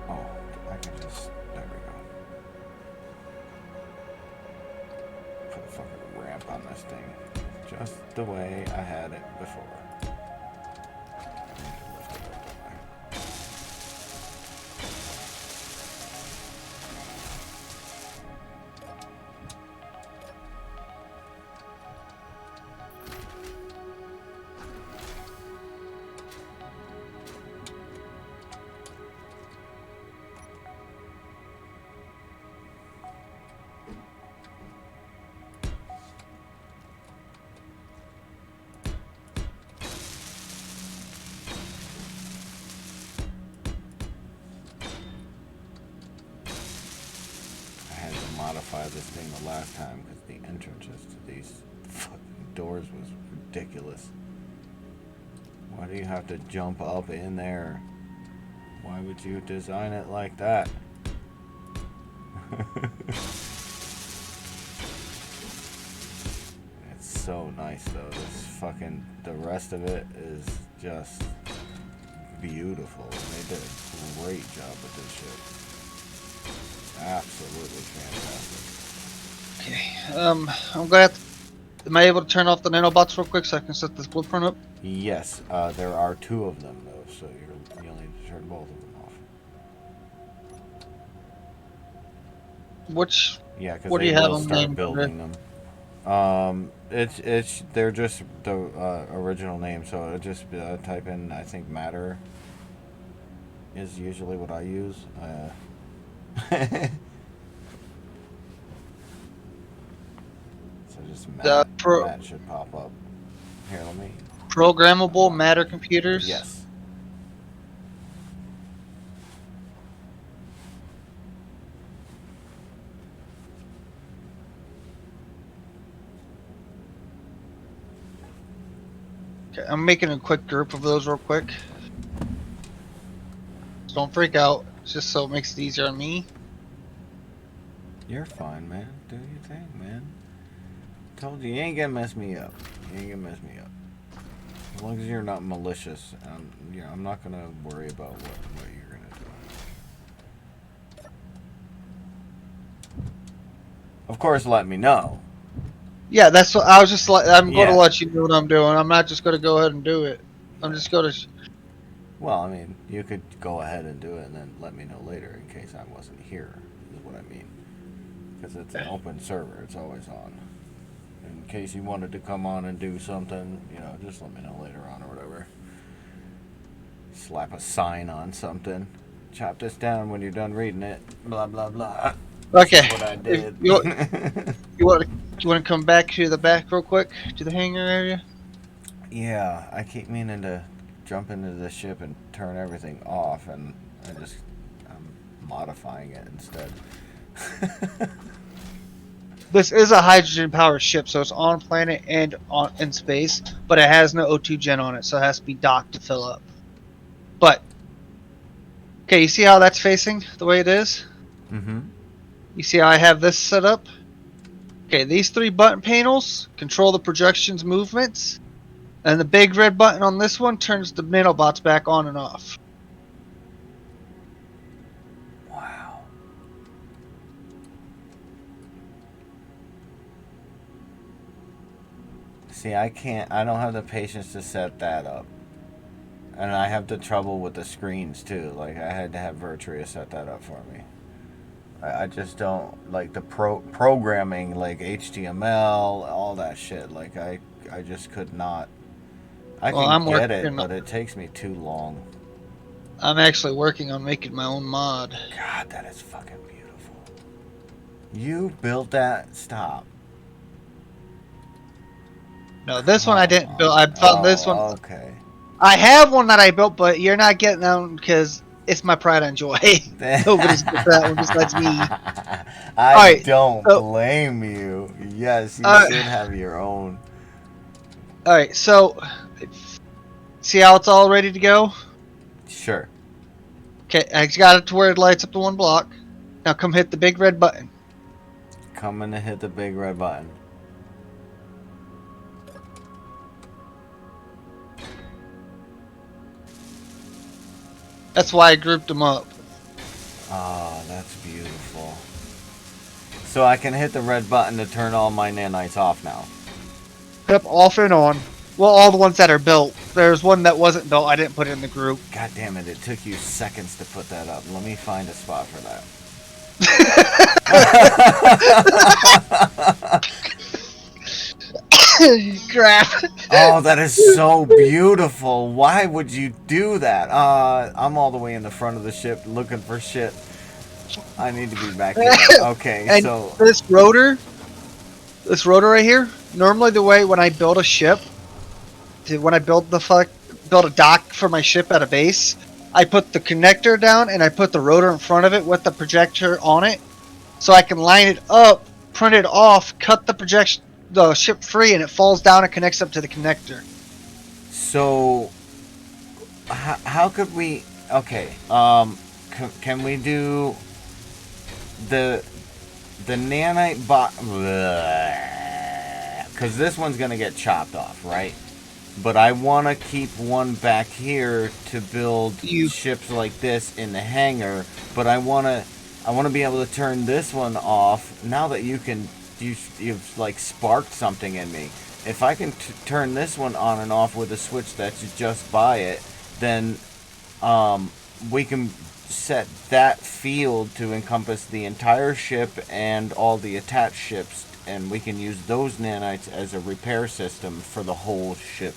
Oh, I can just, there we go. Put a fucking ramp on this thing, just the way I had it before. I need to lift it up there. I had to modify this thing the last time because the entrances to these fucking doors was ridiculous. Why do you have to jump up in there? Why would you design it like that? It's so nice though. This fucking, the rest of it is just beautiful. They did a great job with this shit. Absolutely fantastic. Okay. I'm gonna have to, am I able to turn off the nanobots real quick so I can set this blueprint up? Yes, there are two of them though, so you'll need to turn both of them off. Which, Yeah, because what do they you have will them start named under? building them. They're just the original name, so it'll just type in, I think matter is usually what I use. So just The Matt should pop up. Here, let me. programmable matter computers. Yes. Okay, I'm making a quick group of those real quick. So don't freak out. It's just so it makes it easier on me. You're fine, man. Do your thing, man. Told you ain't gonna mess me up. You ain't gonna mess me up. As long as you're not malicious, I'm not gonna worry about what you're gonna do. Of course, let me know. Yeah, that's what I was just like. I'm going to Yeah. let you know what I'm doing. I'm not just going to go ahead and do it. I'm just going to. Well, I mean, you could go ahead and do it and then let me know later in case I wasn't here, is what I mean. Because it's an open server, it's always on. In case you wanted to come on and do something, just let me know later on or whatever. Slap a sign on something. Chop this down when you're done reading it. Blah, blah, blah. Okay. This is what I did. You want to come back to the back real quick to the hangar area? Yeah, I keep meaning to jump into the ship and turn everything off, and I'm modifying it instead. This is a hydrogen powered ship, so it's on planet and in space, but it has no O2 gen on it, so it has to be docked to fill up. But okay, you see how that's facing the way it is? Mm-hmm. You see how I have this set up? Okay, these 3 button panels control the projection's movements, and the big red button on this one turns the nanobots back on and off. Wow. See, I don't have the patience to set that up. And I have the trouble with the screens too. Like, I had to have Virturia set that up for me. I just don't like the programming, like HTML, all that shit. Like, I just could not. I Well, can get it, but it takes me too long. I'm actually working on making my own mod. God, that is fucking beautiful. You built that? Stop. No, this one I didn't build. I found this one. Okay. I have one that I built, but you're not getting that one because it's my pride and joy. Nobody's got that one besides me. I don't blame you. Yes, you should have your own. Alright, so see how it's all ready to go? Sure. Okay, I got it to where it lights up the one block. Now come hit the big red button. Coming to hit the big red button. That's why I grouped them up. Oh, that's beautiful. So I can hit the red button to turn all my nanites off now. Yep, off and on. Well, all the ones that are built. There's one that wasn't built. I didn't put it in the group. God damn it, it took you seconds to put that up. Let me find a spot for that. Crap. Oh, that is so beautiful. Why would you do that? I'm all the way in the front of the ship looking for shit. I need to be back here. Okay, and so this rotor right here, normally the way when I build a ship, when I build a dock for my ship at a base, I put the connector down and I put the rotor in front of it with the projector on it, so I can line it up, print it off, cut the ship free, and it falls down and connects up to the connector. So, how could we? Okay, can we do the nanite bot? Because this one's gonna get chopped off, right? But I want to keep one back here to build ships like this in the hangar. But I want to be able to turn this one off now that you've like sparked something in me. If I can turn this one on and off with a switch that's just by it, then we can set that field to encompass the entire ship and all the attached ships, and we can use those nanites as a repair system for the whole ship.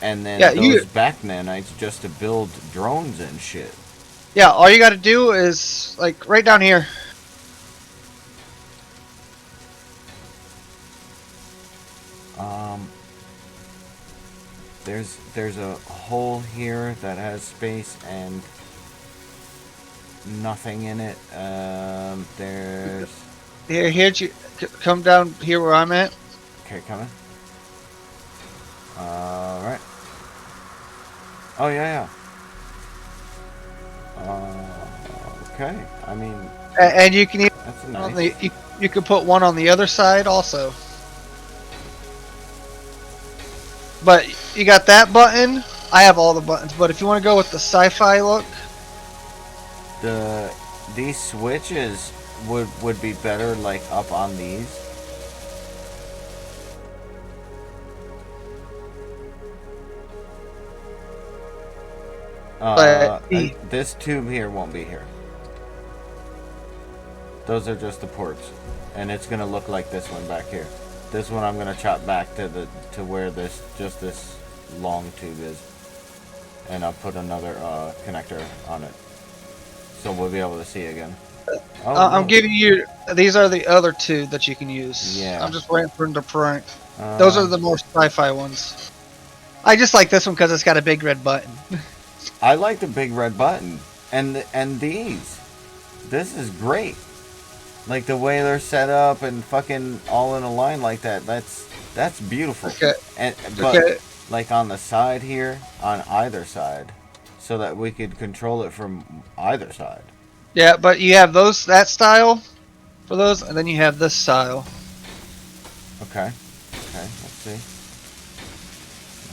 And then those back nanites just to build drones and shit. Yeah, all you gotta do is, like, right down here. There's a hole here that has space and nothing in it. There's... Here, come down here where I'm at. Okay, coming. Alright. Oh, yeah. Okay. I mean... And you can even... That's nice. You can put one on the other side also. But you got that button. I have all the buttons, but if you want to go with the sci-fi look... These switches would be better, like, up on these. This tube here won't be here. Those are just the ports, and it's gonna look like this one back here. This one I'm gonna chop back to where this long tube is, and I'll put another connector on it, so we'll be able to see again. I'm giving you. These are the other two that you can use. Yeah. I'm just waiting for them to print. Those are the more sci-fi ones. I just like this one because it's got a big red button. I like the big red button, and these. This is great. Like the way they're set up and fucking all in a line like that. That's beautiful. Okay. But Okay. like on the side here, on either side, so that we could control it from either side. Yeah, but you have that style for those, and then you have this style. Okay. Okay. Let's see.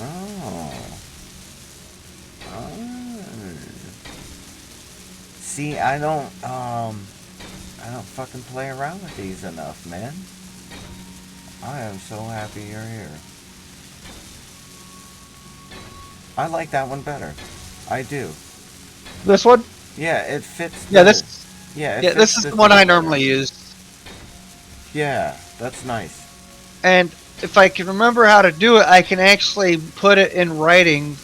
Oh. Oh. See, I don't fucking play around with these enough, man. I am so happy you're here. I like that one better. I do. This one? Yeah, it fits. Yeah, this Fits is the the one I theme better. normally use. Yeah, that's nice. And if I can remember how to do it, I can actually put it in writing.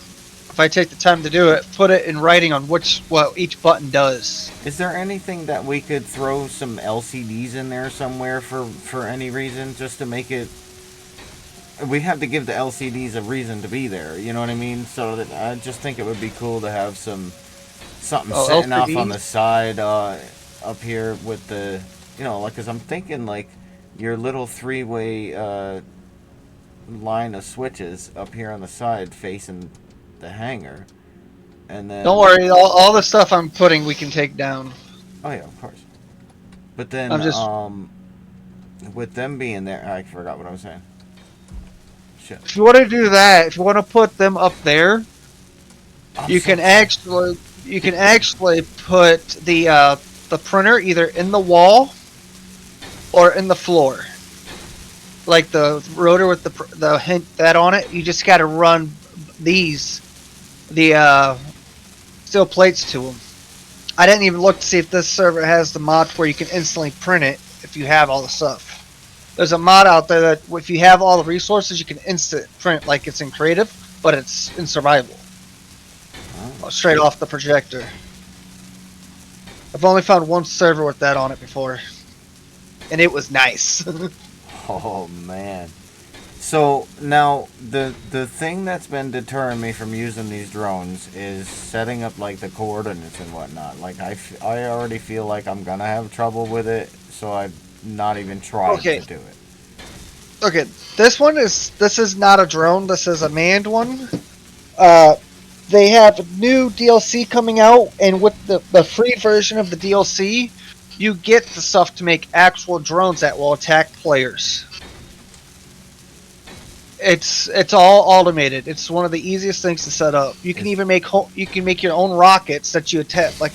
If I take the time to do it, put it in writing on what each button does. Is there anything that we could throw some LCDs in there somewhere for any reason, just to make it? We have to give the LCDs a reason to be there. You know what I mean? So that I just think it would be cool to have something sitting off on the side up here with the, like, because I'm thinking like your little three-way line of switches up here on the side facing the hangar, and then Don't worry, all the stuff I'm putting we can take down. oh yeah, of course. But then I'm just with them being there, I forgot what I was saying. Shit. if you want to do that, if you want to put them up there, you can actually put the printer either in the wall or in the floor. Like the rotor with the hint that on it, you just got to run the steel plates to them. I didn't even look to see if this server has the mod where you can instantly print it if you have all the stuff. There's a mod out there that if you have all the resources, you can instant print like it's in creative, but it's in survival. Straight off the projector. I've only found one server with that on it before, and it was nice. Oh man. So now the thing that's been deterring me from using these drones is setting up like the coordinates and whatnot. Like I already feel like I'm gonna have trouble with it, so I've not even tried to do it. Okay, this is not a drone. This is a manned one. They have new DLC coming out, and with the free version of the DLC, you get the stuff to make actual drones that will attack players. It's all automated. It's one of the easiest things to set up. You can even make your own rockets that you attack. Like,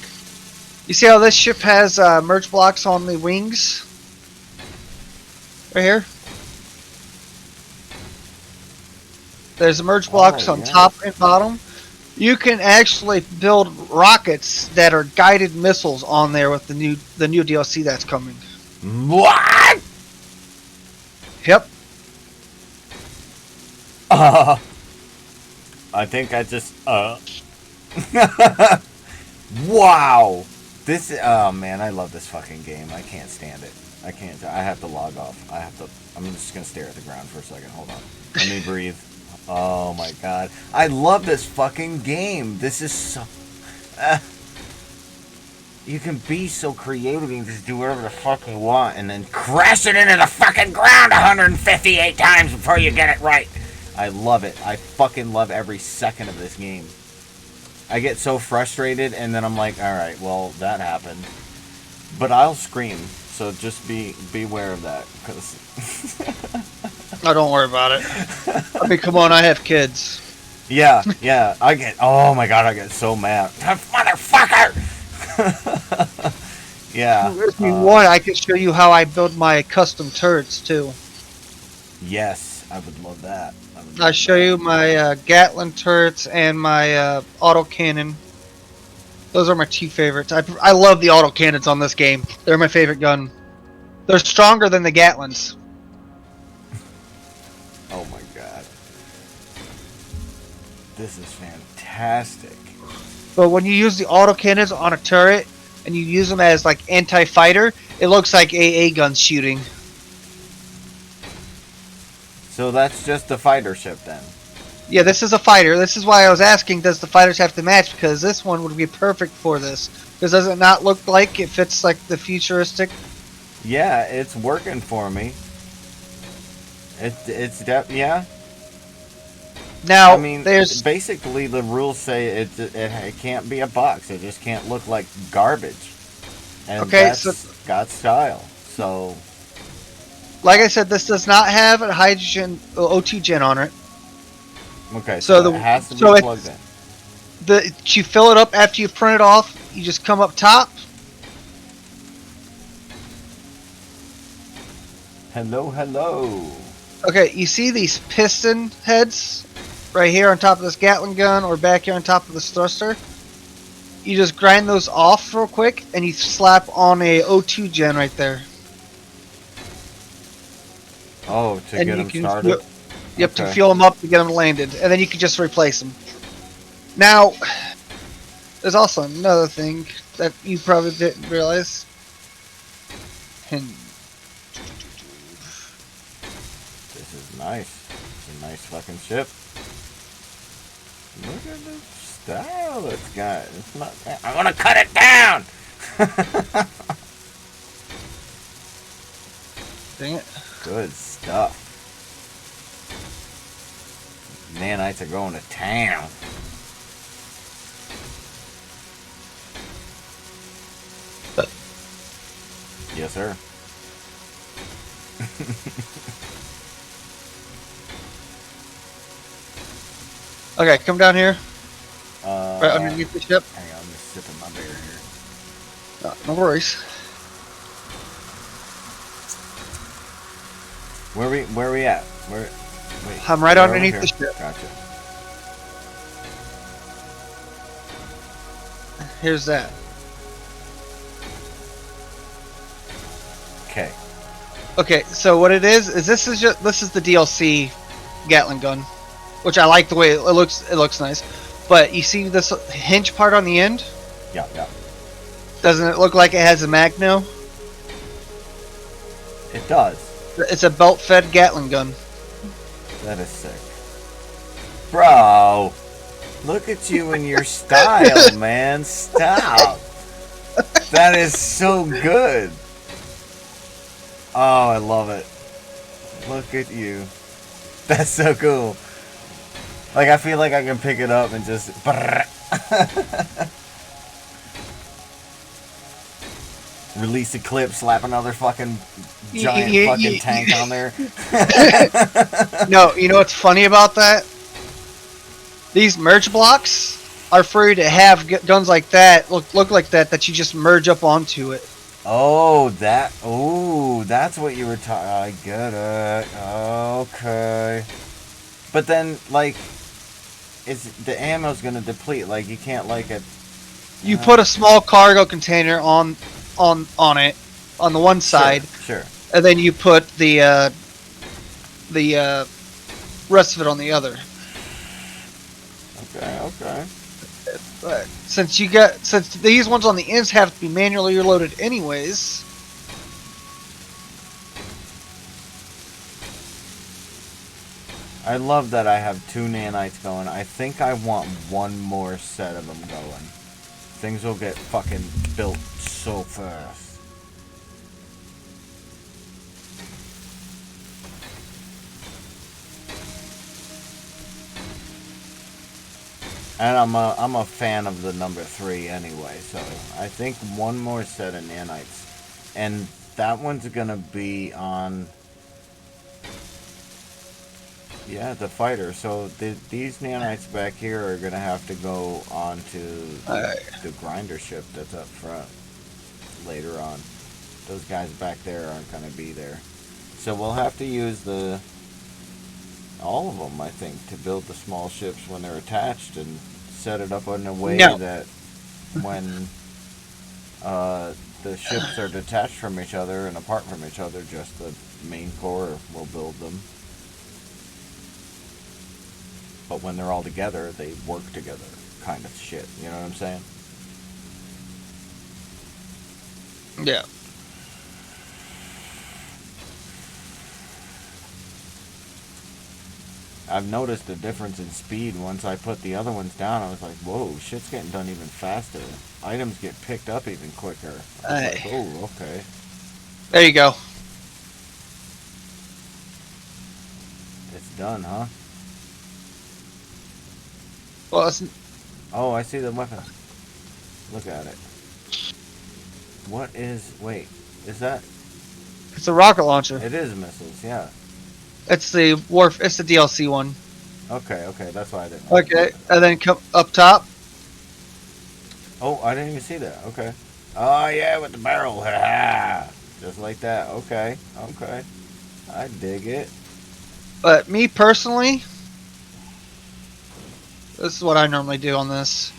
you see how this ship has merge blocks on the wings? Right here. There's merge blocks on top and bottom. You can actually build rockets that are guided missiles on there with the new DLC that's coming. What? Yep. I think I just wow. Oh man, I love this fucking game. I can't stand it. I have to log off. I'm just gonna stare at the ground for a second. Hold on. Let me breathe. Oh my god. I love this fucking game. This is so you can be so creative and just do whatever the fuck you want and then crash it into the fucking ground 158 times before you get it right. I love it. I fucking love every second of this game. I get so frustrated and then I'm like, alright, well, that happened. But I'll scream, so just be aware of that. Cause Oh, don't worry about it. I mean, come on, I have kids. Yeah, oh my god, I get so mad. Motherfucker! Yeah. If you want, I can show you how I build my custom turrets, too. Yes, I would love that. I'll show you my Gatling turrets and my autocannon. Those are my two favorites. I love the autocannons on this game. They're my favorite gun. They're stronger than the Gatlings. Oh my god. This is fantastic. But when you use the autocannons on a turret and you use them as like anti-fighter, it looks like AA guns shooting. So that's just the fighter ship then? Yeah, this is a fighter. This is why I was asking, does the fighters have to match? Because this one would be perfect for this. Because does it not look like it fits like the futuristic Yeah, it's working for me. Yeah. I Now, mean, there's basically the rules say it can't be a box. It just can't look like garbage, and okay. So, that's got style. So like I said, this does not have a hydrogen O2 gen on it. okay, So so it the has to be so plugged it's in. you fill it up after you print it off. You just come up top. Hello, hello. Okay, you see these piston heads right here on top of this Gatling gun or back here on top of this thruster? You just grind those off real quick and you slap on a O2 gen right there. Oh, to And get you them can started. you have to Okay. fuel them up to get them landed, and then you can just replace them. Now, there's also another thing that you probably didn't realize. And This is nice. It's a nice fucking ship. Look at the style it's got. It's not. I want to cut it down. dang it. Good stuff. Nanites are going to town. Yes, sir. Okay, come down here, right Uh, underneath the ship. hang on, I'm just sipping my beer here. No worries. Where we at? Wait, I'm right we're over underneath the here. ship. Gotcha. Here's that. Okay. Okay, so what it is this is the DLC Gatling gun, which I like the way it looks. It looks nice, but you see this hinge part on the end? Yeah, yeah. Doesn't it look like it has a mag now? It does. It's a belt-fed Gatling gun. That is sick. Bro, look at you and your style, man. Stop. That is so good. Oh, I love it. Look at you. That's so cool. Like, I feel like I can pick it up and just... Release a clip, slap another fucking giant fucking tank on there. No, you know what's funny about that? These merge blocks are free to have guns like that, look like that you just merge up onto it. Oh, that's what you were talking. I get it. Okay. But then, like, the ammo's gonna deplete. Like, you can't, like, it. You put a small cargo container on it on the one side, Sure. and then you put the rest of it on the other. Okay. But since these ones on the ends have to be manually reloaded anyways. I love that I have 2 nanites going. I think I want one more set of them going. Things will get fucking built so fast. And I'm a fan of the number 3 anyway, so I think one more set of nanites. And that one's gonna be on... Yeah, the fighter. So these nanites back here are gonna have to go onto the grinder ship that's up front later on. Those guys back there aren't gonna be there. So we'll have to use all of them, I think, to build the small ships when they're attached and set it up in a way that when the ships are detached from each other and apart from each other, just the main core will build them. But when they're all together, they work together, kind of shit. You know what I'm saying? Yeah. I've noticed a difference in speed once I put the other ones down. I was like, whoa, shit's getting done even faster. Items get picked up even quicker. I was like, oh, okay. There you go. It's done, huh? Well, it's, Oh, I see the weapon. Look at it. What is... Wait. Is that... it's a rocket launcher. It is missiles, yeah. It's the Warf. It's the DLC one. Okay, okay. That's why I didn't Okay, recognize it. and then come up top. Oh, I didn't even see that. Okay. Oh, yeah, with the barrel. Just like that. Okay, okay. I dig it. But me personally, this is what I normally do on this.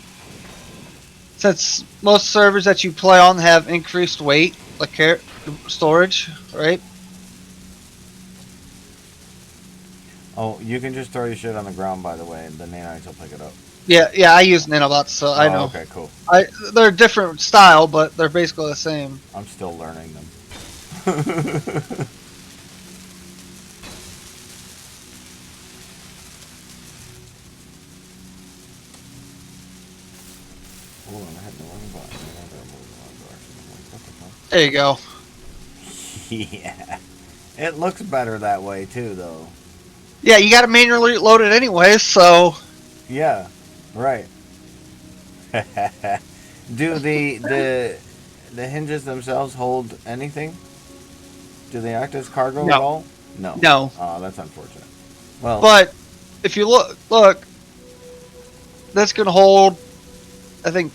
Since most servers that you play on have increased weight, like storage, right? Oh, you can just throw your shit on the ground, by the way, and the nanites will pick it up. Yeah, yeah. I use nanobots, so I Oh, know. okay, cool. They're different style, but they're basically the same. I'm still learning them. Oh, I'm hitting the wrong button. I gotta move the wrong direction. What the fuck? There you go. Yeah. It looks better that way, too, though. Yeah, you got to manually load it anyway, so Yeah, right. Do the hinges themselves hold anything? Do they act as cargo at no, all? No. no. Oh, that's unfortunate. Well, But if you look, that's gonna hold, I think,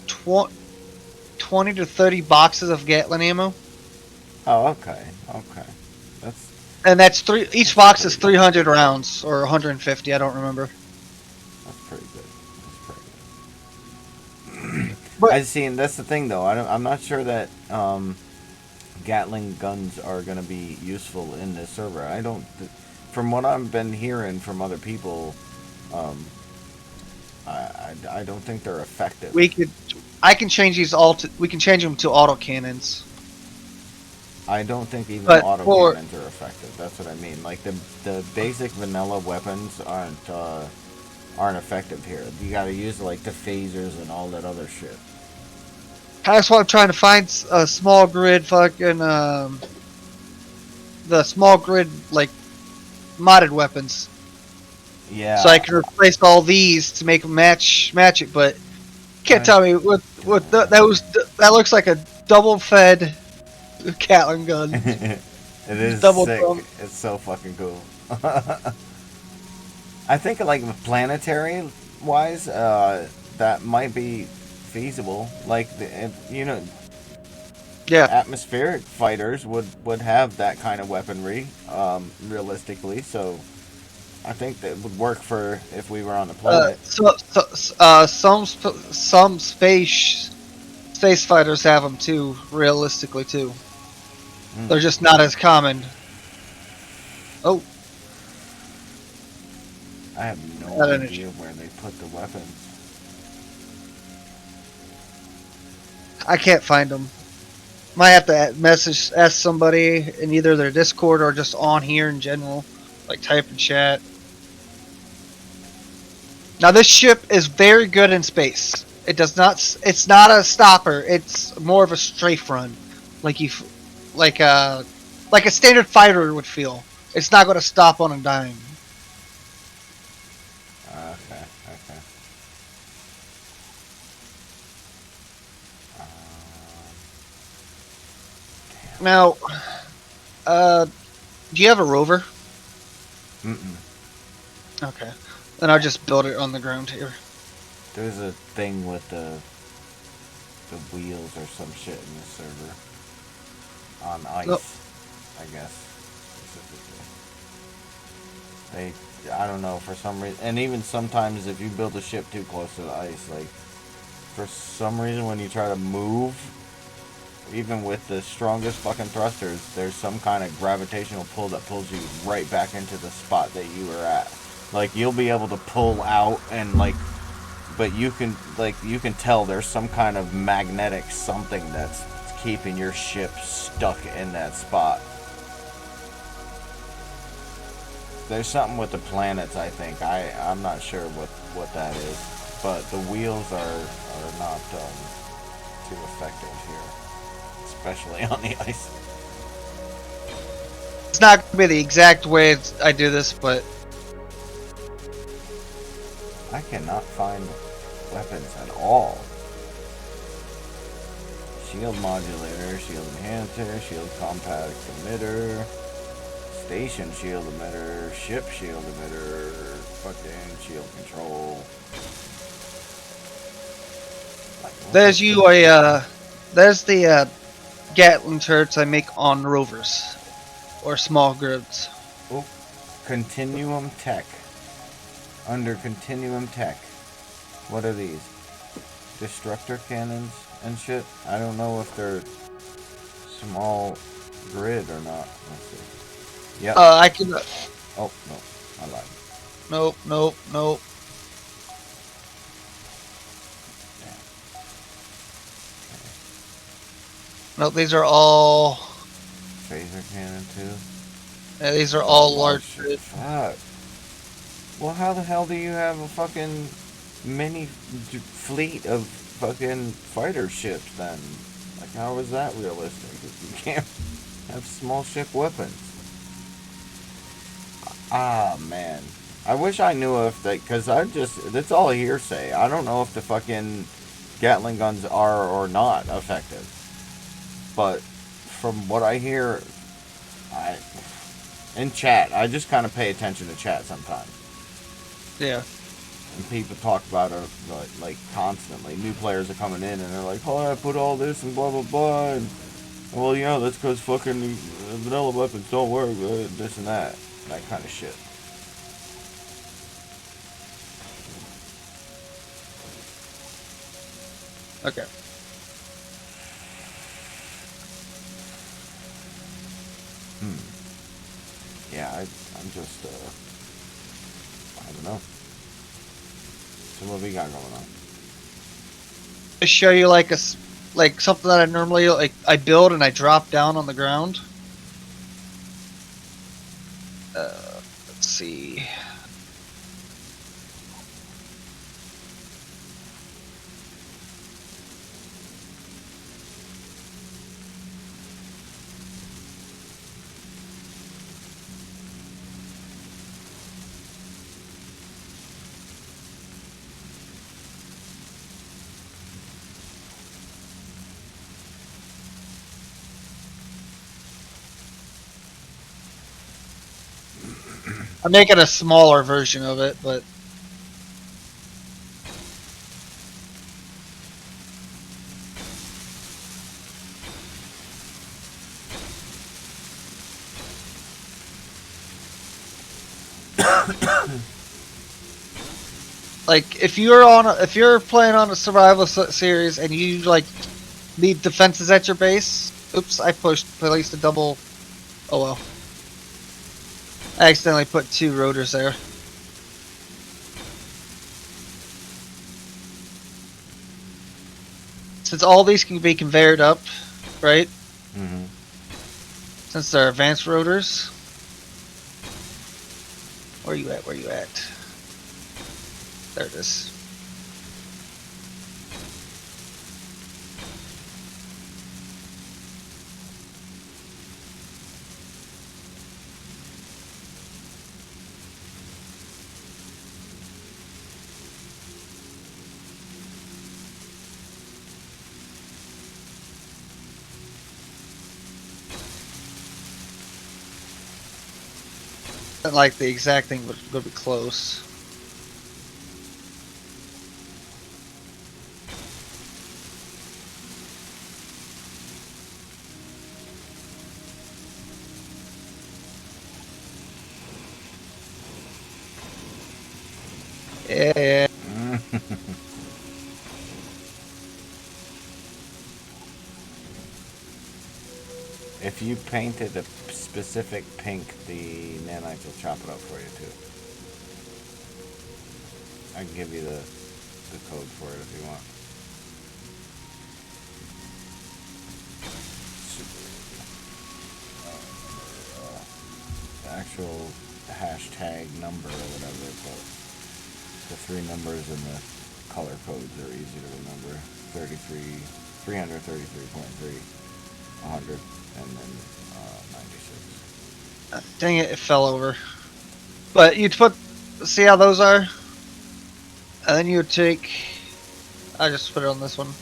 20 to 30 boxes of Gatling ammo, oh, okay, okay. That's and that's three. Each that's box is pretty good. 300 rounds or 150. I don't remember. That's pretty good. That's pretty good. But I see, and that's the thing, though. I'm not sure that Gatling guns are going to be useful in this server. I don't. From what I've been hearing from other people, um, I don't think they're effective. we could, I can change these all to. We can change them to auto cannons. I don't think even But for autocannons are effective. That's what I mean. Like the basic vanilla weapons aren't effective here. You got to use like the phasers and all that other shit. that's why I'm trying to find a small grid fucking the small grid like modded weapons. Yeah. So I can replace all these to make them match it, but you can't tell me what that looks like a double fed Gatling gun. It is Double sick. drum. It's so fucking cool. I think like planetary wise, that might be feasible. Like Yeah. atmospheric fighters would have that kind of weaponry, realistically. So I think that would work for if we were on the planet. Some space fighters have them too, realistically too. Mm. They're just not as common. Oh, I have no That idea energy. where they put the weapons. I can't find them. Might have to ask somebody in either their Discord or just on here in general, like type in chat. Now this ship is very good in space. It does not. It's not a stopper. It's more of a strafe run, like like a standard fighter would feel. It's not going to stop on a dime. Okay, okay. Now, do you have a rover? Mm-mm. Okay, then I'll just build it on the ground here. There's a thing with the wheels or some shit in this server on ice, Nope. I guess specifically. I don't know, for some reason, and even sometimes if you build a ship too close to the ice, like for some reason when you try to move, even with the strongest fucking thrusters, there's some kind of gravitational pull that pulls you right back into the spot that you were at. Like you'll be able to pull out and like, but you can tell there's some kind of magnetic something that's keeping your ship stuck in that spot. There's something with the planets, I think. I'm not sure what that is, but the wheels are not too effective here. especially on the ice. It's not going to be the exact way I do this, but I cannot find weapons at all. Shield modulator, shield enhancer, shield compact emitter, station shield emitter, ship shield emitter, fucking shield control. Like, there's there's the Gatling turrets I make on rovers or small grids. Oh, Continuum Tech. Under Continuum Tech. What are these? Destructor cannons and shit? I don't know if they're small grid or not. Let's see. Yep. I can. Oh, no. I lied. Nope, nope, nope. Nope, these are all. Phaser cannon, too. Yeah, these are all large. Fuck. Well, how the hell do you have a fucking mini fleet of fucking fighter ships then? Like, how is that realistic? You can't have small ship weapons. Ah, man. I wish I knew if they, because that's all hearsay. I don't know if the fucking Gatling guns are or not effective. But from what I hear, in chat, I just kind of pay attention to chat sometimes. Yeah. And people talk about it like constantly. New players are coming in and they're like, "Oh, I put all this and blah blah blah." And, well, yeah, that's because fucking vanilla weapons don't work. This and that kind of shit. Okay. Yeah, I'm just I don't know. So what we got going on? I show you like something that I normally I build and I drop down on the ground. Let's see. I'm making a smaller version of it, but like if you're playing on a survival series and you like need defenses at your base. Oops, I placed a double. Oh well. I accidentally put 2 rotors there. Since all these can be conveyed up, right? Mm-hmm. Since they're advanced rotors. Where you at? Where you at? There it is. Not like the exact thing would be close. Yeah. If you painted a specific pink, the nanites will chop it up for you too. I can give you the code for it if you want. The actual hashtag number or whatever, but the 3 numbers and the color codes are easy to remember. 333.3. 100, and then 96. Dang it, it fell over. But you'd put, see how those are? And then you would take, I just put it on this one.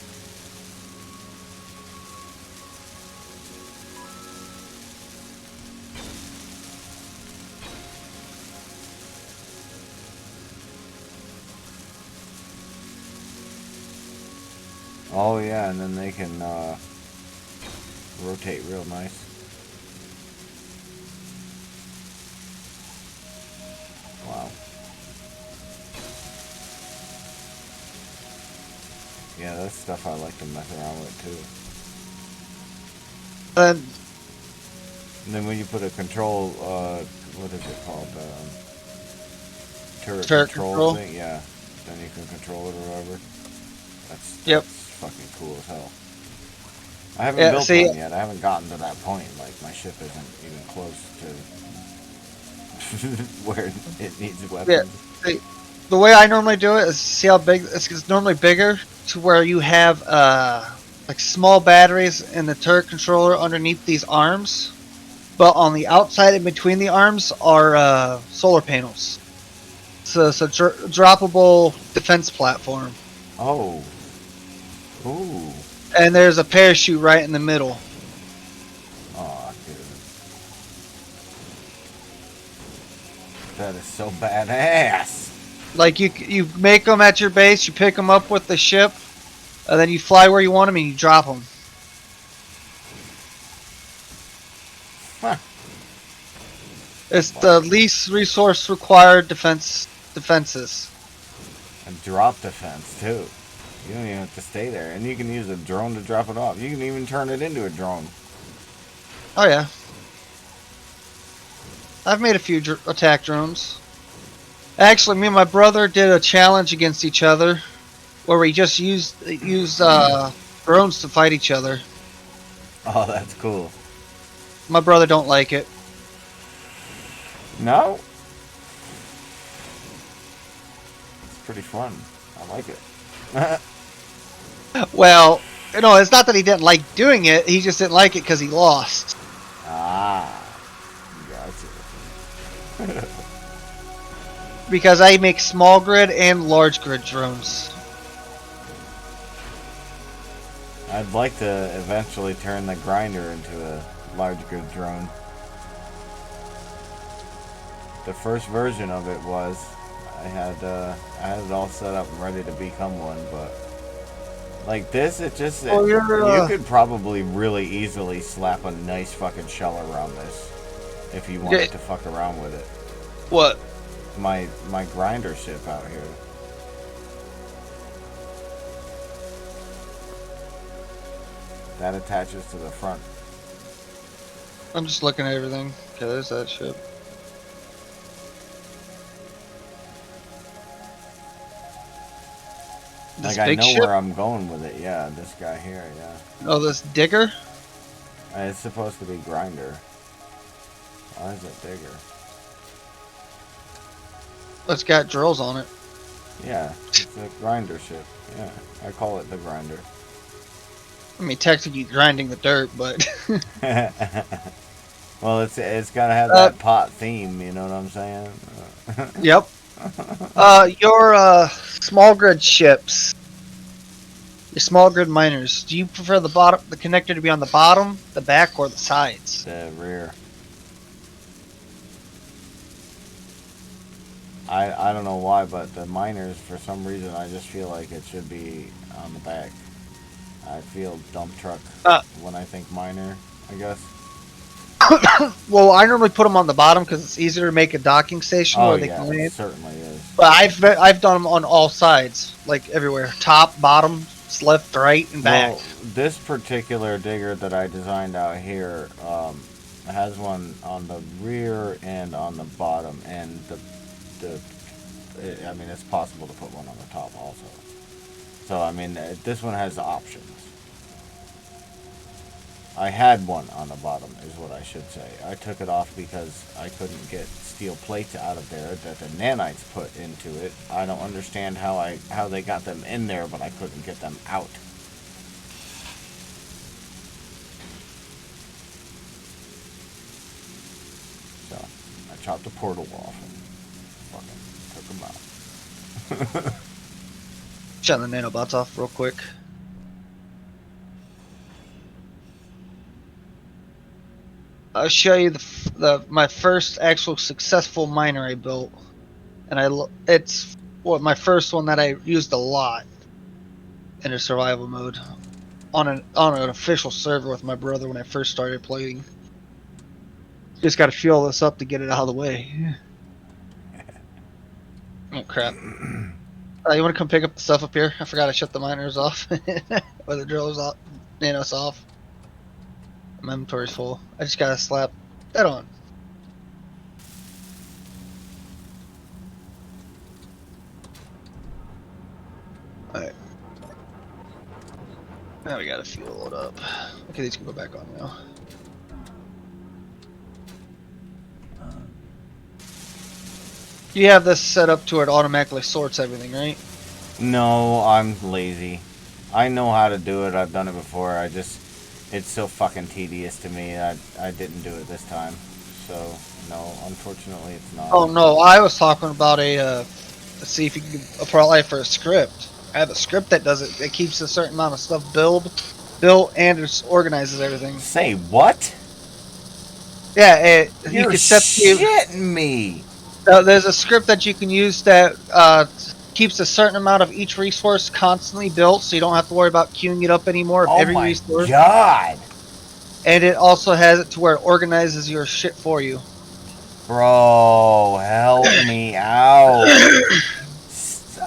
Oh yeah, and then they can rotate real nice. Wow. Yeah, that's stuff I like to mess around with too. Then And then when you put a control, what is it called? Turret turret control control. thing, yeah. Then you can control it or whatever. That's Yep. fucking cool as hell. I haven't Yeah, built see, one yet. I haven't gotten to that point. Like my ship isn't even close to where it needs yeah, weapons. see, the way I normally do it is see how big, it's normally bigger to where you have, like small batteries in the turret controller underneath these arms. But on the outside in between the arms are solar panels. So it's a droppable defense platform. Oh, ooh, And there's a parachute right in the middle. oh, dude, that is so badass. Like you make them at your base, you pick them up with the ship, and then you fly where you want them and you drop them. Huh. It's the least resource required defenses. And drop defense too. You don't even have to stay there, and you can use a drone to drop it off. You can even turn it into a drone. Oh yeah, I've made a few attack drones. Actually, me and my brother did a challenge against each other, where we just used drones to fight each other. Oh, that's cool. My brother don't like it. No, it's pretty fun. I like it. Well, no, it's not that he didn't like doing it. He just didn't like it because he lost. Ah, gotcha. Because I make small grid and large grid drones. I'd like to eventually turn the grinder into a large grid drone. The first version of it was I had it all set up and ready to become one, but like this, Oh, you could probably really easily slap a nice fucking shell around this if you wanted to fuck around with it. What? My grinder ship out here. That attaches to the front. I'm just looking at everything. Okay, there's that ship. This Like I big know ship? where I'm going with it. Yeah, this guy here. Yeah. Oh, this digger? It's supposed to be grinder. Why is it bigger? It's got drills on it. Yeah, it's a grinder ship. Yeah, I call it the grinder. I mean, technically grinding the dirt, but Well, it's gotta have that pot theme. You know what I'm saying? yep. Your small grid ships, your small grid miners. Do you prefer the connector to be on the bottom, the back, or the sides? The rear. I don't know why, but the miners, for some reason, I just feel like it should be on the back. I feel dump truck when I think miner, I guess. Well, I normally put them on the bottom because it's easier to make a docking station Oh where they yeah, can it land. certainly is. But I've done them on all sides, like everywhere, top, bottom, left, right, and back. Well, this particular digger that I designed out here has one on the rear and on the bottom, and I mean, it's possible to put one on the top also. So I mean, this one has options. I had one on the bottom, is what I should say. I took it off because I couldn't get steel plates out of there that the nanites put into it. I don't understand how they got them in there, but I couldn't get them out. So I chopped the portal off and fucking took them out. Shut the nanobots off real quick. I'll show you my first actual successful miner I built, and it's my first one that I used a lot in a survival mode on an official server with my brother when I first started playing. Just got to fuel this up to get it out of the way. Oh crap! You want to come pick up the stuff up here? I forgot I shut the miners off, or the drillers off, nanos off. My inventory's full. I just gotta slap that on. Alright. Now we gotta fuel it up. Okay, these can go back on now. You have this set up to where it automatically sorts everything, right? No, I'm lazy. I know how to do it. I've done it before. It's so fucking tedious to me. I didn't do it this time. So, no, unfortunately it's not. Oh no, I was talking about let's see if you can apply for a script. I have a script that does it. It keeps a certain amount of stuff built, and it organizes everything. Say what? Yeah, you You're can set shitting me. there's a script that you can use that keeps a certain amount of each resource constantly built, so you don't have to worry about queuing it up anymore of every resource. Oh my god! And it also has it to where it organizes your shit for you. Bro, help me out.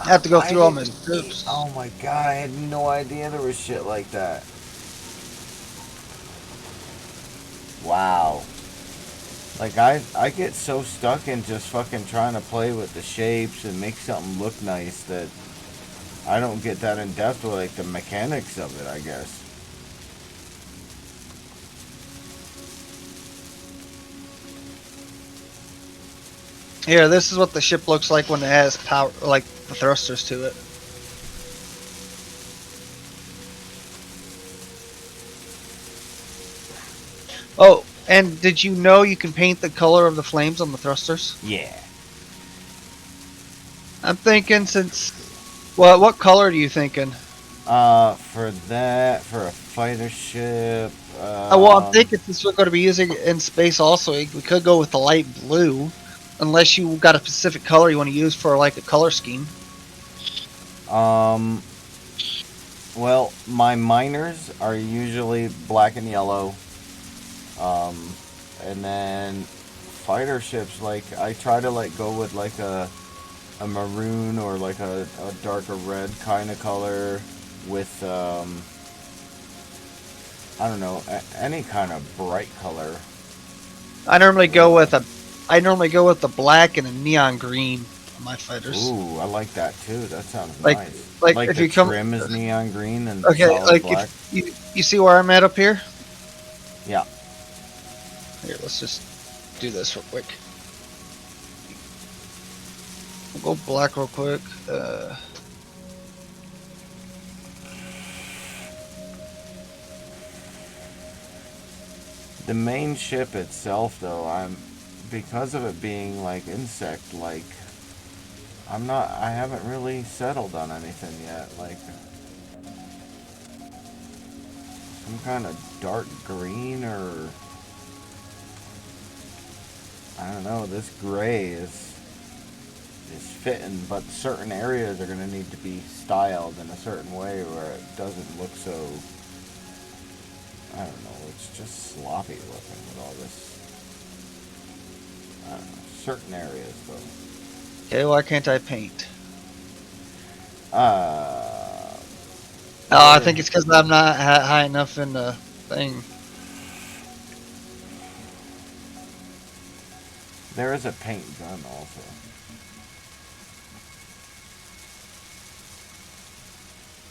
I have to go through all my scripts. Oh my god, I had no idea there was shit like that. Wow. Like, I get so stuck in just fucking trying to play with the shapes and make something look nice that I don't get that in depth with, like, the mechanics of it, I guess. Here, this is what the ship looks like when it has power, like the thrusters to it. Oh, and did you know you can paint the color of the flames on the thrusters? Yeah. I'm thinking well, what color are you thinking? For a fighter ship, Well, I'm thinking since we're going to be using it in space also, we could go with the light blue. Unless you got a specific color you want to use for like a color scheme. Well, my miners are usually black and yellow. And then fighter ships, like, I try to, like, go with, like, a maroon or, like, a darker red kind of color with, I don't know, any kind of bright color. I normally go with the black and a neon green on my fighters. Ooh, I like that too. That sounds like, nice. Like if the trim is neon green and okay, solid like black. if you see where I'm at up here? Yeah. Here, let's just do this real quick. We'll go black real quick. The main ship itself, though, because of it being like insect-like, I haven't really settled on anything yet. Like some kind of dark green, or I don't know. This gray is fitting, but certain areas are gonna need to be styled in a certain way where it doesn't look so, I don't know, it's just sloppy looking with all this. I don't know, certain areas though. Okay, why can't I paint? I think it's because I'm not high enough in the thing. There is a paint gun also.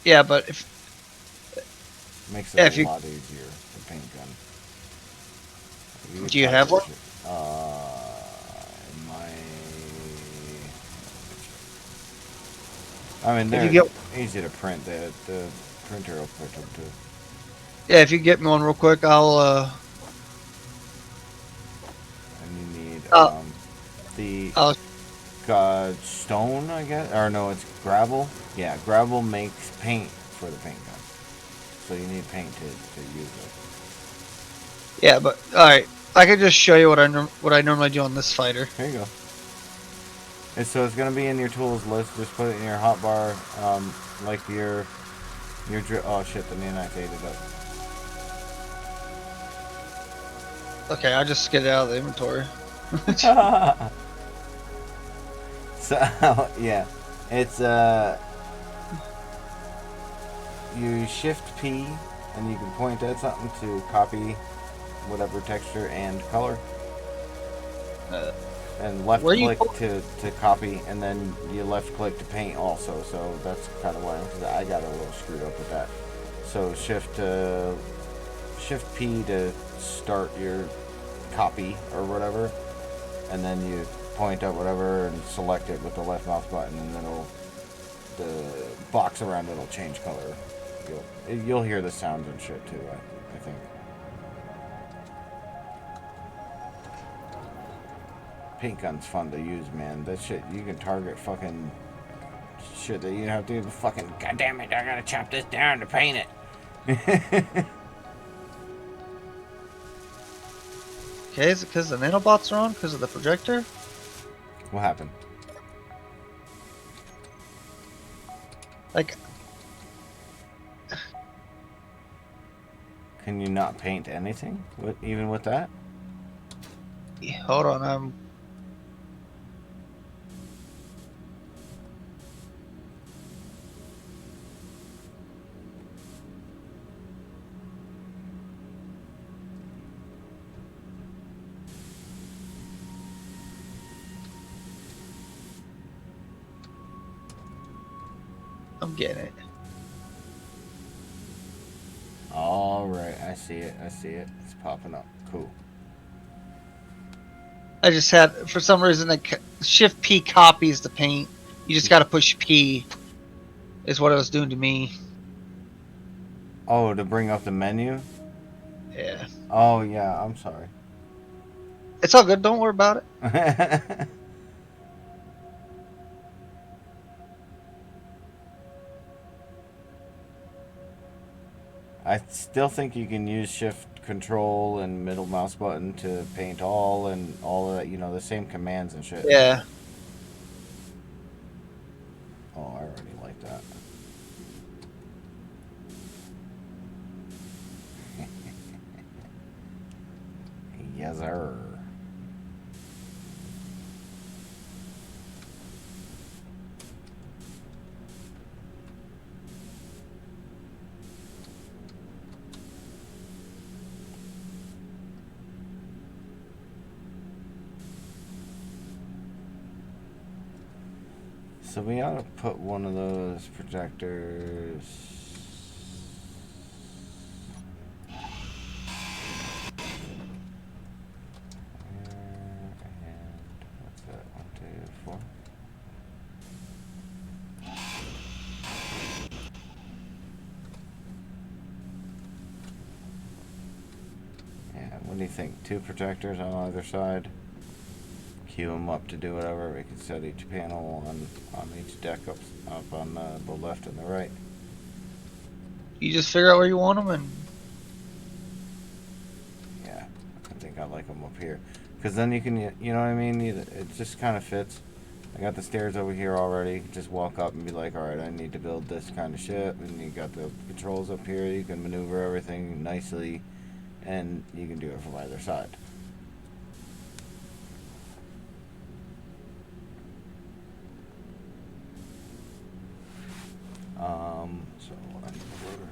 Yeah, but if Makes it a lot easier, the paint gun. Do you have one? I mean, they're easy to print. The printer will print them too. Yeah, if you get me one real quick, I'll. And you need Oh, The oh, stone, I guess, or no, it's gravel. Yeah, gravel makes paint for the paint gun, so you need paint to use it. yeah, but all right. I can just show you what I normally do on this fighter. Here you go. And so it's gonna be in your tools list. Just put it in your hotbar, like your drill. Oh shit, the nanites ate it Okay, I just get it out of the inventory. up. So yeah, it's you shift P and you can point at something to copy whatever texture and color, Uh, and left where you? click to copy, and then you left click to paint also. So that's kind of why I got a little screwed up with that. So shift P to start your copy or whatever, and then you point at whatever and select it with the left mouse button, and then the box around it will change color. You'll hear the sounds and shit too. I think. Paint gun's fun to use, man. That shit you can target fucking shit that you don't have to even fucking. God damn it! I gotta chop this down to paint it. Okay, is it because the nanobots are on? Because of the projector? What happened? Like, Can you not paint anything? Even with that? hold on, I'm getting it. All right, I see it. I see it. It's popping up. Cool. I just had, for some reason, like Shift P copies the paint. You just got to push P. Is what it was doing to me. Oh, to bring up the menu? Yeah, Oh, yeah, I'm sorry. it's all good. Don't worry about it. I still think you can use shift control and middle mouse button to paint all and all of that, the same commands and shit. Yeah. Oh, I already like that. Yes, sir. So we ought to put one of those projectors. And what's that? 1, 2, 4. Yeah, what do you think? 2 projectors on either side. Queue them up to do whatever. We can set each panel on each deck up on the left and the right. You just figure out where you want them, and Yeah, I think I like them up here, because then you can, you know what I mean. It just kind of fits. I got the stairs over here already. Just walk up and be like, all right, I need to build this kind of shit. And you got the controls up here. You can maneuver everything nicely, and you can do it from either side. So I need the rotor.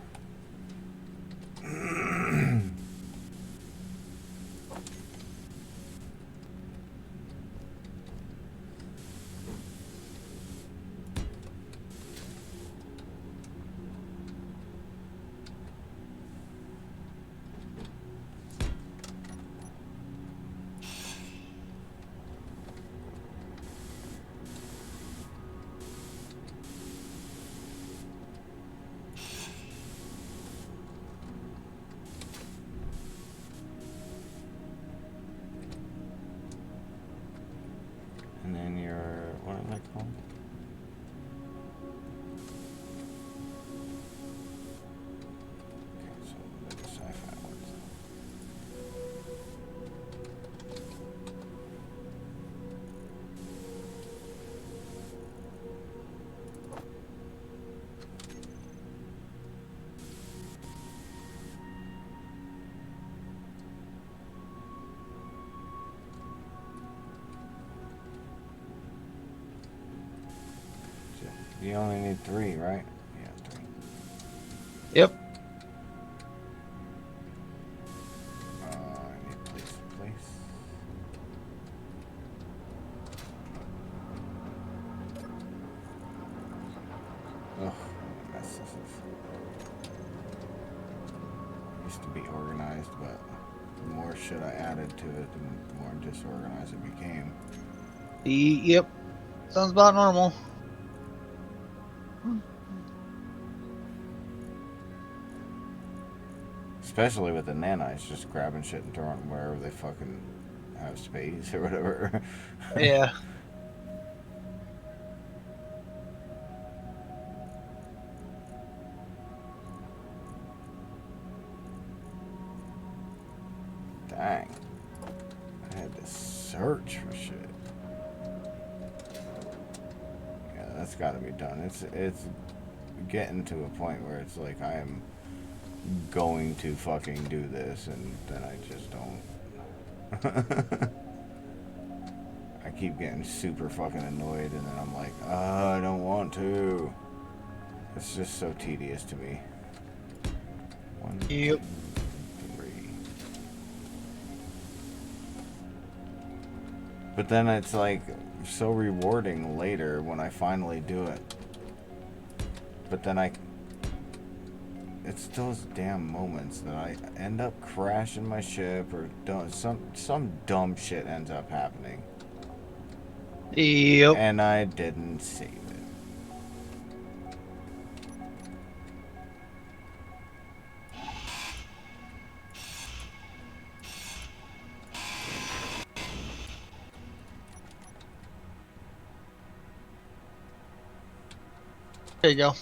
And then your, what are they called? Okay, so the sci-fi ones. You only need 3, right? Yeah, 3. Yep. I need place. Ugh, what a mess this is. Used to be organized, but the more shit I added to it, the more disorganized it became. Yep. Sounds about normal. Especially with the nanites, just grabbing shit and throwing it wherever they fucking have space or whatever. Yeah. Dang. I had to search for shit. Yeah, that's gotta be done. It's getting to a point where it's like I am going to fucking do this and then I just don't. I keep getting super fucking annoyed and then I'm like, I don't want to. It's just so tedious to me. 1, 2, Yep. 3. But then it's like so rewarding later when I finally do it. But then it's those damn moments that I end up crashing my ship or some dumb shit ends up happening. Yep. And I didn't save it. There you go.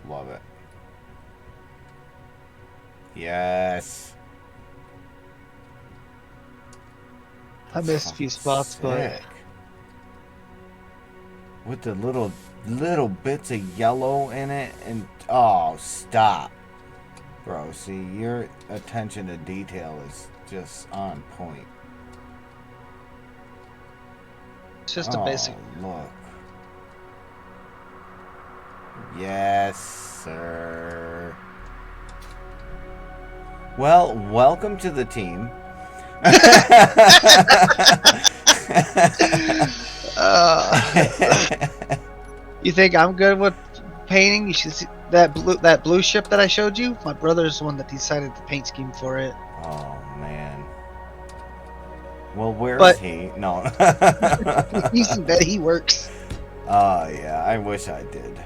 Love it. Yes. I missed a few spots, but Sick. With the little bits of yellow in it and oh, stop. Bro, see, your attention to detail is just on point. it's just a Oh, basic. look. Yes, sir. Well, welcome to the team. You think I'm good with painting? You should see that blue ship that I showed you. My brother's the one that decided the paint scheme for it. Oh, man. Well, where is But he? No. he's in bed. He works. Oh, yeah. I wish I did.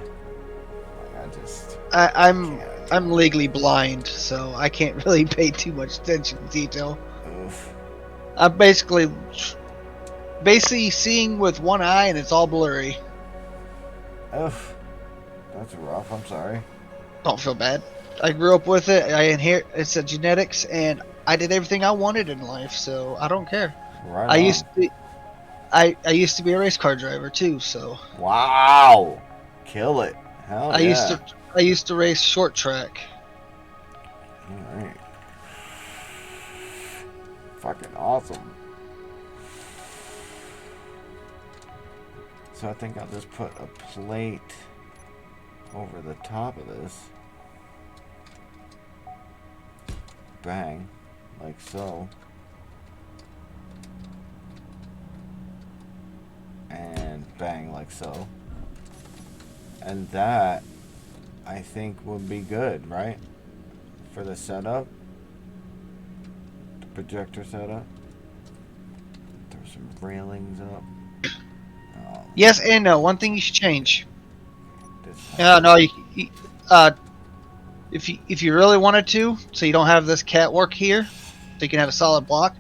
I just I'm can't. I'm legally blind, so I can't really pay too much attention to detail. Oof. I'm basically seeing with one eye, and it's all blurry. Oof. That's rough. I'm sorry. Don't feel bad. I grew up with it. I inherit it's a genetics, and I did everything I wanted in life, so I don't care. Right I on. used to be a race car driver too, so Wow. Kill it. Hell I used yeah. to I used to race short track. All right. Fucking awesome. So I think I'll just put a plate over the top of this. Bang. Like so. And bang like so. And that, I think, would be good, right? For the setup. The projector setup. Throw some railings up. Oh, Yes and no. One thing you should change. this No, you If you really wanted to, so you don't have this catwalk here, so you can have a solid block,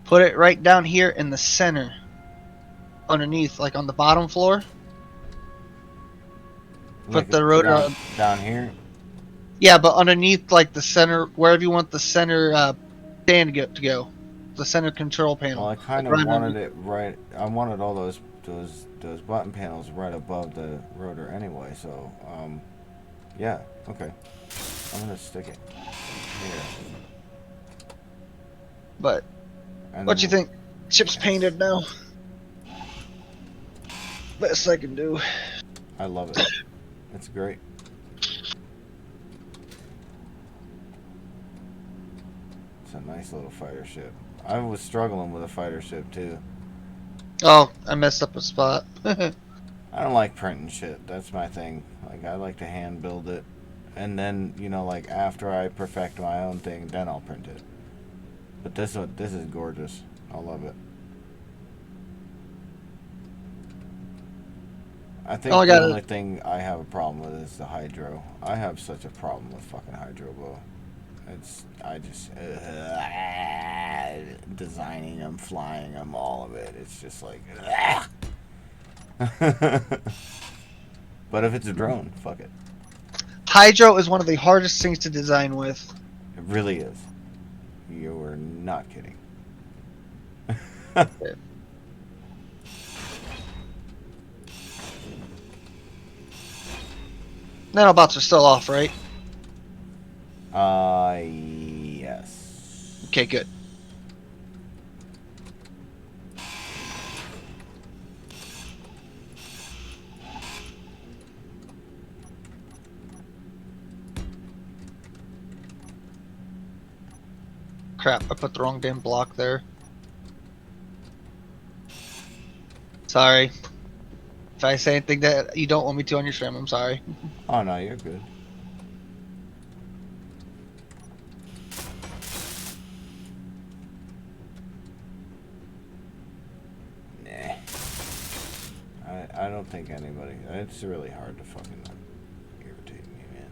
put it right down here in the center, underneath, like on the bottom floor. Put Like the rotor down here. yeah, but underneath, like the center, wherever you want the center stand to go, the center control Well, panel, I kind like of right wanted underneath. it right. I wanted all those button panels right above the rotor anyway. So yeah, okay. I'm gonna stick it here, But and what then you we'll. think? Ship's Yes, painted now. Best I can do. I love it. It's great. It's a nice little fighter ship. I was struggling with a fighter ship too. Oh, I messed up a spot. I don't like printing shit. That's my thing. Like I like to hand build it, and then like after I perfect my own thing, then I'll print it. But this is gorgeous. I love it. I Oh, think I the got only it. thing I have a problem with is the hydro. I have such a problem with fucking hydro bow. It's I just designing them, flying them, all of it. It's just like. But if it's a drone, fuck it. Hydro is one of the hardest things to design with. It really is. You are not kidding. Nanobots are still off, right? Yes. Okay, good. Crap, I put the wrong damn block there. Sorry. If I say anything that you don't want me to on your stream, I'm sorry. Oh no, you're good. Nah. I don't think anybody. It's really hard to fucking irritate me, man.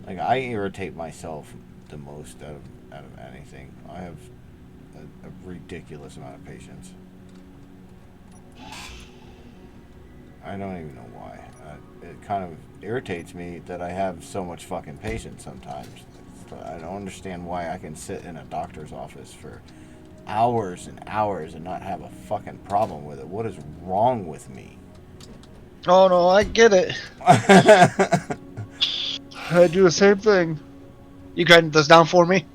Like I irritate myself the most out of anything. I have a ridiculous amount of patience. I don't even know why. It kind of irritates me that I have so much fucking patience sometimes. I don't understand why I can sit in a doctor's office for hours and hours and not have a fucking problem with it. What is wrong with me? Oh no, I get it. I do the same thing. You writing this down for me?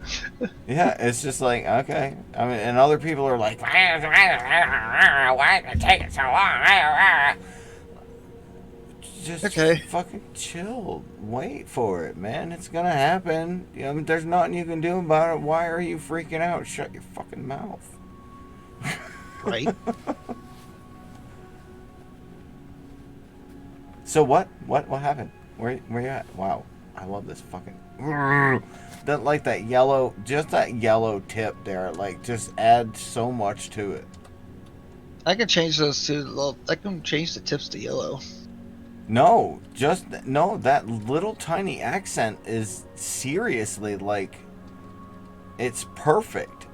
Yeah, it's just like, okay. I mean, and other people are like, why did it take it so long? Just Okay. fucking chill. Wait for it, man. It's gonna happen. I mean, there's nothing you can do about it. Why are you freaking out? Shut your fucking mouth. Right. So what? What happened? Where you at? Wow, I love this fucking. That like that yellow, just that yellow tip there, like just adds so much to it. I can change those to. I can change the tips to yellow. No, just no. That little tiny accent is seriously like, it's perfect.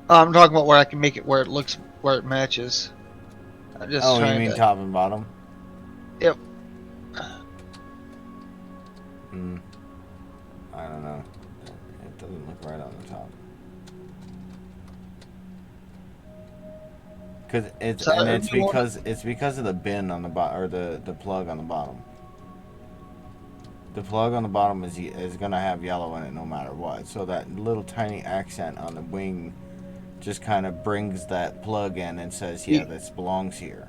I'm talking about where I can make it where it looks where it matches. I'm just Oh, you trying mean to. top and bottom? Yep. Hmm. I don't know. It doesn't look right on the top. Cause So it's because of the bin on the bottom, or the plug on the bottom. The plug on the bottom is gonna have yellow in it no matter what. So that little tiny accent on the wing just kind of brings that plug in and says, yeah, this belongs here.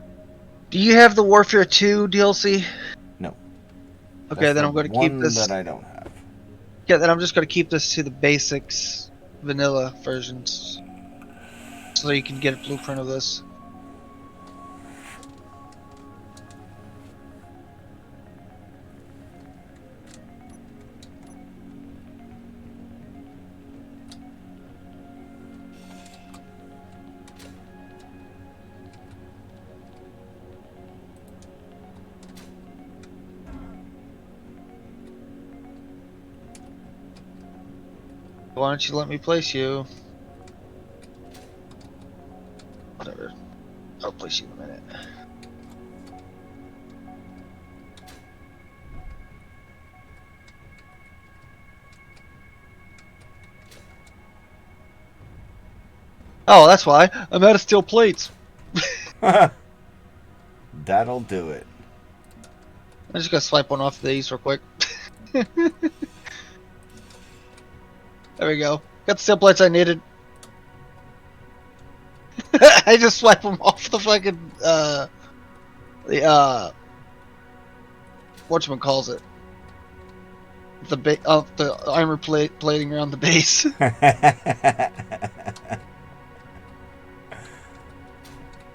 do you have the Warfare 2 DLC? No, Okay, that's then the I'm going to keep one this. that I don't have. Yeah, then I'm just going to keep this to the basics vanilla versions, so you can get a blueprint of this. Why don't you let me place you? Whatever. I'll place you in a minute. Oh, that's why. I'm out of steel plates. That'll do it. I'm just gonna swipe one off these real quick. There we go. Got the steel plates I needed. I just swipe them off the fucking whatchamacalls it? The armor plating around the base.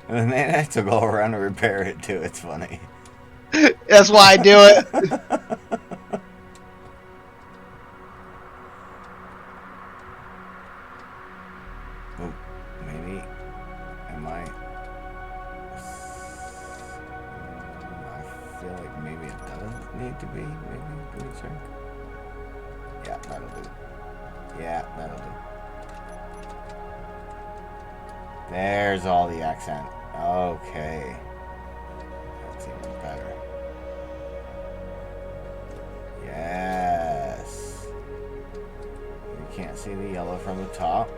And then they have to go around and repair it too. It's funny. That's why I do it. Oh, maybe. Am I? I feel like maybe it does need to be. Maybe. Let me check. Yeah, that'll do. Yeah, that'll do. There's all the accent. Okay. That's even better. Yes. You can't see the yellow from the top.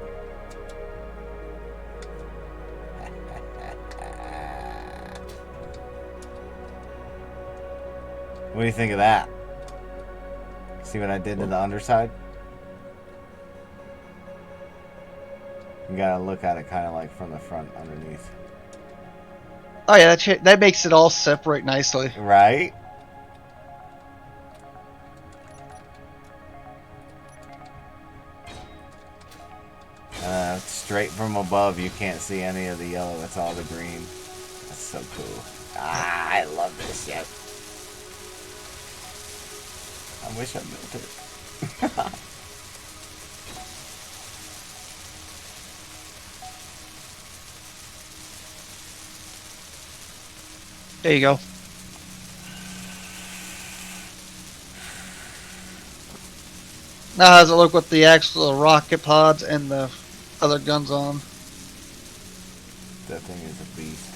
What do you think of that? See what I did to the underside? You gotta look at it kind of like from the front underneath. Oh yeah, that makes it all separate nicely. Right? Straight from above, you can't see any of the yellow. That's all the green. That's so cool. Ah, I love this shit. I wish I built it. There you go. Now how does it look with the actual rocket pods and the other guns on? That thing is a beast.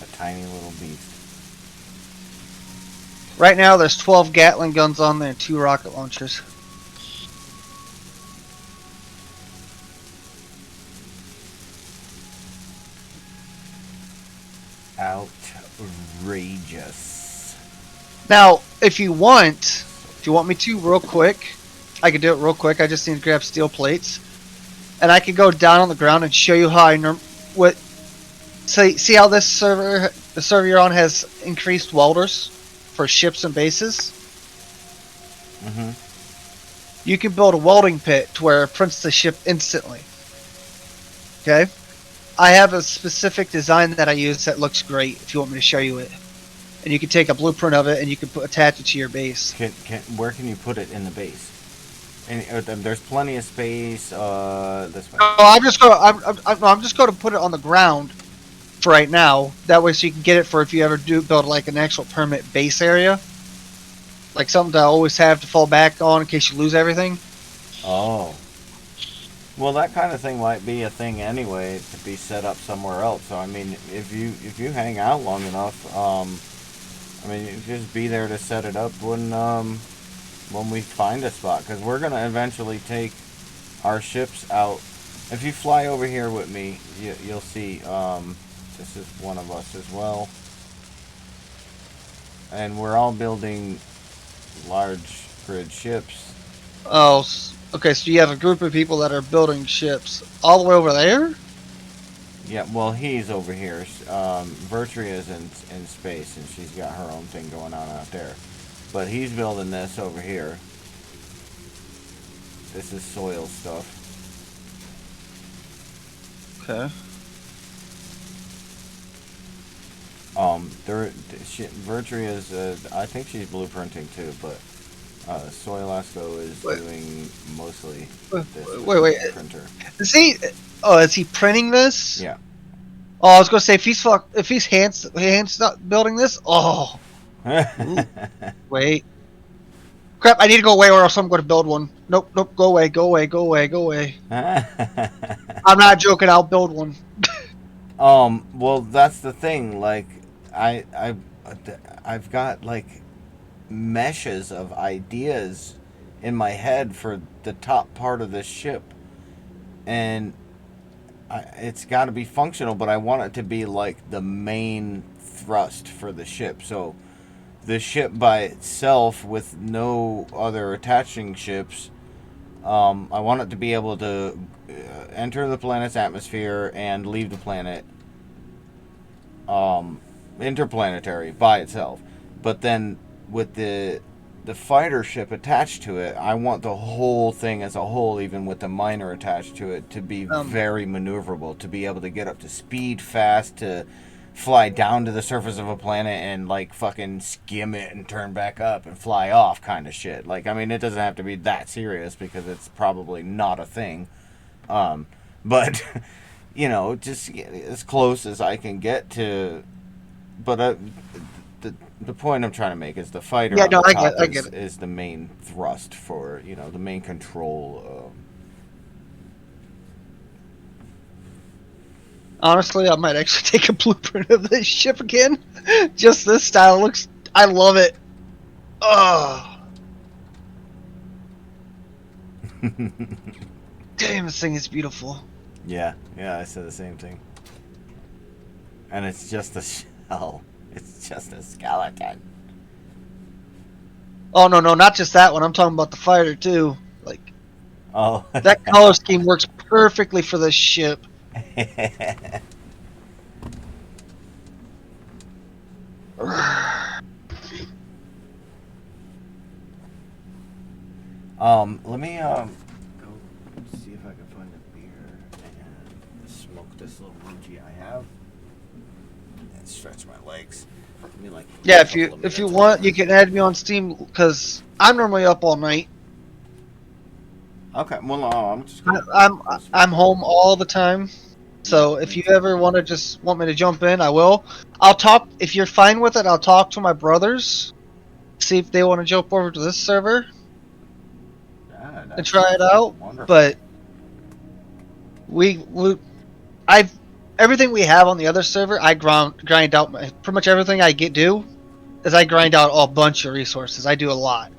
A tiny little beast. Right now there's 12 Gatling guns on there and 2 rocket launchers. Outrageous. Now, if you want me to real quick, I can do it real quick. I just need to grab steel plates. And I can go down on the ground and show you how see how this server, the server you're on, has increased welders for ships and bases? Mm-hmm. You can build a welding pit to where it prints the ship instantly. Okay? I have a specific design that I use that looks great if you want me to show you it. And you can take a blueprint of it and you can attach it to your base. Where can you put it in the base? And there's plenty of space. This way. Oh, I'm just going to put it on the ground for right now. That way, so you can get it for if you ever do build like an actual permanent base area, like something to always have to fall back on in case you lose everything. Oh. Well, that kind of thing might be a thing anyway to be set up somewhere else. So I mean, if you hang out long enough, I mean, you just be there to set it up when we find a spot, because we're gonna eventually take our ships out. If you fly over here with me, you'll see. This is one of us as well, and we're all building large grid ships. Oh, okay. So you have a group of people that are building ships all the way over there. Yeah, well, he's over here. Vertria's in space, and she's got her own thing going on out there. But he's building this over here. This is soil stuff. Okay. Vertria's, I think she's blueprinting too, but Soilasco is doing mostly this Wait. printer. Is he printing this? Yeah. Oh, I was gonna say if he's hands not building this. Oh. Ooh, wait. Crap, I need to go away or else I'm going to build one. Nope, nope, go away, go away, go away, go away. I'm not joking, I'll build one. Well, that's the thing. Like, I, I, I've got like meshes of ideas in my head for the top part of this ship, and it's got to be functional. But I want it to be like the main thrust for the ship. So the ship by itself, with no other attaching ships, I want it to be able to enter the planet's atmosphere and leave the planet interplanetary by itself. But then with the fighter ship attached to it, I want the whole thing as a whole, even with the miner attached to it, to be very maneuverable, to be able to get up to speed fast, to fly down to the surface of a planet and like fucking skim it and turn back up and fly off kind of shit. Like, I mean, it doesn't have to be that serious because it's probably not a thing. But you know, just as close as I can get to. But the point I'm trying to make is the fighter Yeah, on no, the I top get it. is the main thrust for, you know, the main control. Honestly, I might actually take a blueprint of this ship again. Just this style looks. I love it. Oh, damn, this thing is beautiful. Yeah, I said the same thing. And it's just a shell. It's just a skeleton. Oh no, no, not just that one. I'm talking about the fighter too. Like Oh. that color scheme works perfectly for this ship. Let me go see if I can find a beer and smoke this little Ruchi I have and stretch my legs. Give me like Yeah, a if couple of you minutes. want, you can add me on Steam because I'm normally up all night. Okay, well, no, I'm just gonna. I'm home all the time. So if you ever want me to jump in, I will. I'll talk if you're fine with it. I'll talk to my brothers, see if they want to jump over to this server Yeah, and that's try it out. wonderful. But we I've everything we have on the other server. I grind out pretty much everything I do is I grind out a bunch of resources. I do a lot.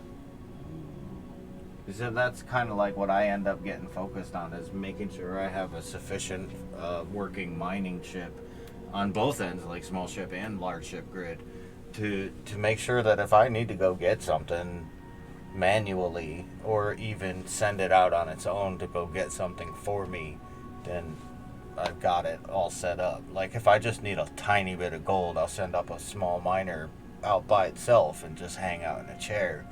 So that's kind of like what I end up getting focused on, is making sure I have a sufficient working mining ship on both ends, like small ship and large ship grid, to make sure that if I need to go get something manually or even send it out on its own to go get something for me, then I've got it all set up. Like if I just need a tiny bit of gold, I'll send up a small miner out by itself and just hang out in a chair.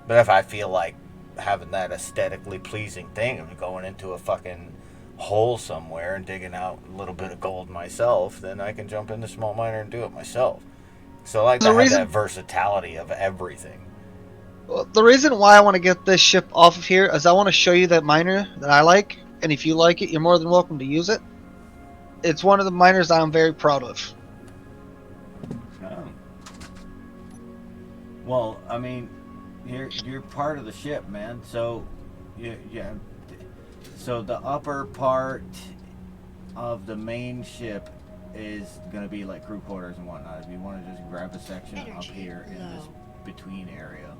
But if I feel like having that aesthetically pleasing thing of going into a fucking hole somewhere and digging out a little bit of gold myself, then I can jump into small miner and do it myself. So I like to have that versatility of everything. The reason why I want to get this ship off of here is I want to show you that miner that I like, and if you like it, you're more than welcome to use it. It's one of the miners I'm very proud of. Oh. Well, I mean, you're part of the ship, man. So, yeah. So the upper part of the main ship is gonna be like crew quarters and whatnot. If you want to just grab a section up here in this between area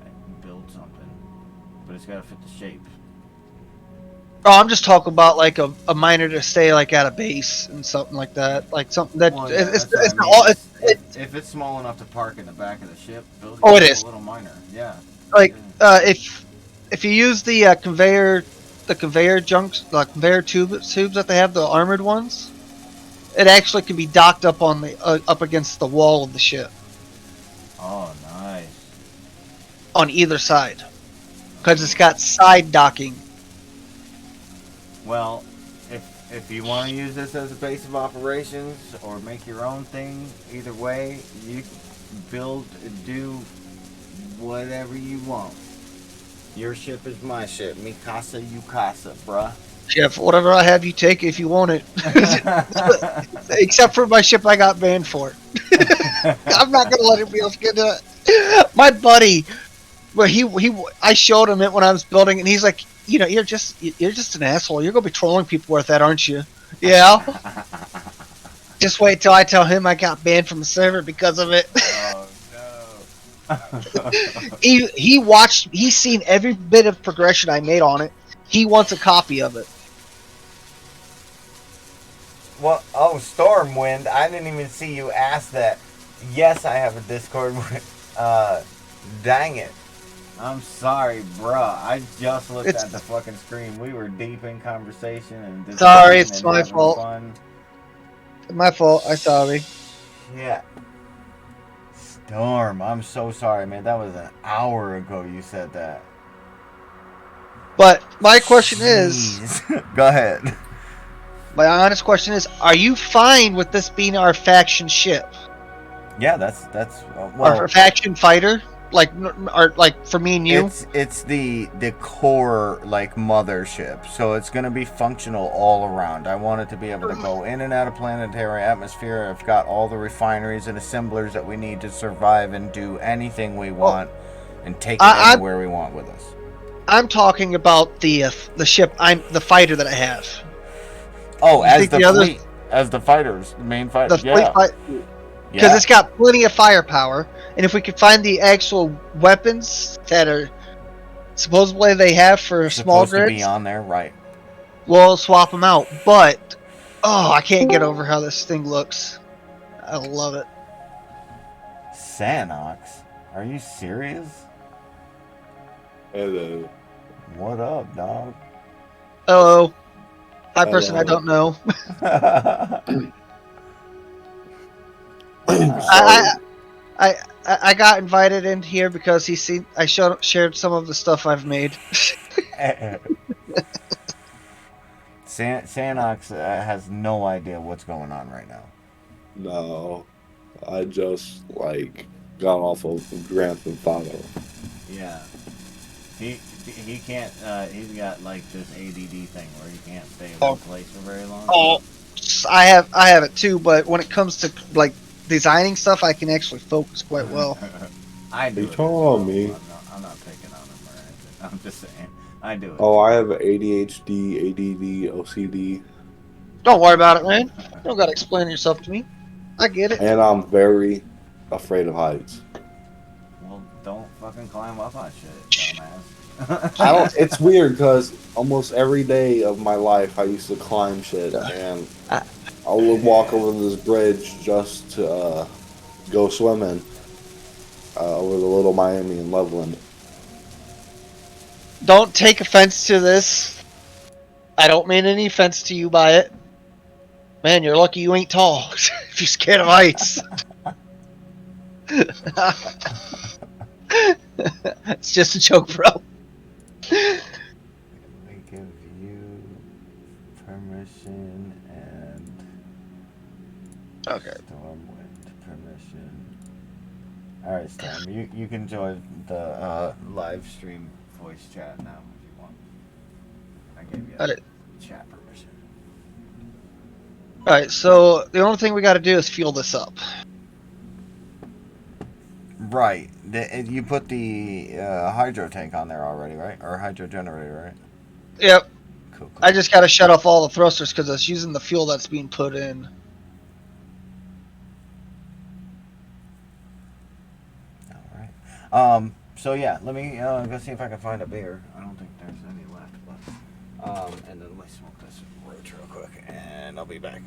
and build something, but it's gotta fit the shape. Oh, I'm just talking about like a miner to stay like at a base and something like that, like something that Well, yeah, if it's small enough to park in the back of the ship, build Oh, it yourself is. a little miner. Yeah. Like if you use the conveyor junks, the conveyor tubes that they have, the armored ones, it actually can be docked up on the up against the wall of the ship Oh, nice. on either side because it's got side docking. Well, if you want to use this as a base of operations or make your own thing, either way, you build, do whatever you want. Your ship is my ship. Mi casa, you casa, bruh. Jeff, whatever I have, you take if you want it. Except for my ship, I got banned for. I'm not gonna let anybody else get it. My buddy But I showed him it when I was building, and he's like, you're just an asshole. You're gonna be trolling people with that, aren't you? Yeah. Just wait till I tell him I got banned from the server because of it. Oh no. He's seen every bit of progression I made on it. He wants a copy of it. Well, oh, Stormwind. I didn't even see you ask that. Yes, I have a Discord. Dang it. I'm sorry, bruh. I just looked at the It's fucking screen. We were deep in conversation and sorry, discussion it's and my having fault. fun. My fault. I'm sorry. Yeah. Storm, I'm so sorry, man. That was an hour ago you said that. But my question is, Jeez. Go ahead. my honest question is, are you fine with this being our faction ship, Yeah, that's our well, faction fighter, like for me and you? it's the core like mothership, so it's gonna be functional all around. I want it to be able to go in and out of planetary atmosphere. I've got all the refineries and assemblers that we need to survive and do anything we Well, want, and take it I, anywhere we want with us. I'm talking about the ship. The fighter that I have. Oh, You as think the the others, fleet, as the fighters, the main fighter. the fleet Yeah, fight, because yeah. it's got plenty of firepower, and if we could find the actual weapons that are supposedly they have for small Supposed to be grids, on there, right? we'll swap them out. But I can't get over how this thing looks. I love it. Sanox, are you serious? Hello. What up, dog? Oh, hi person I Hello. don't know. Ah. I, Sorry. I I got invited in here because I shared some of the stuff I've made. Sanox has no idea what's going on right now. No, I just got off of Grand Theft Auto. Yeah, he can't. He's got like this ADD thing where he can't stay in one Oh, place for very long. oh, I have it too, but when it comes to like designing stuff, I can actually focus quite well. I Are do you it talking as about well. me? I'm not picking on him or anything. I'm just saying I do it Oh, too. I have ADHD, ADD, OCD, Don't worry about it, man. You don't gotta explain yourself to me. I get it. and I'm very afraid of heights. Well, don't fucking climb up on shit, I don't. dumbass. It's weird because almost every day of my life I used to climb shit, and Uh, I would walk over this bridge just to go swimming over the Little Miami in Loveland. don't take offense to this. I don't mean any offense to you by it. Man, you're lucky you ain't tall. If you're scared of heights. It's just a joke, bro. We give you permission and Okay. Stormwind permission. All right, Storm. You can join the live stream voice chat now if you want. I gave you Alright. chat permission. Alright, so the only thing we gotta do is fuel this up. Right. You put the hydro tank on there already, right? Or hydro generator, right? Yep. Cool, I cool. just gotta shut off all the thrusters because it's using the fuel that's being put in. All right. So yeah, let me go see if I can find a beer. I don't think there's any left, but and then let me smoke this roach real quick, and I'll be back.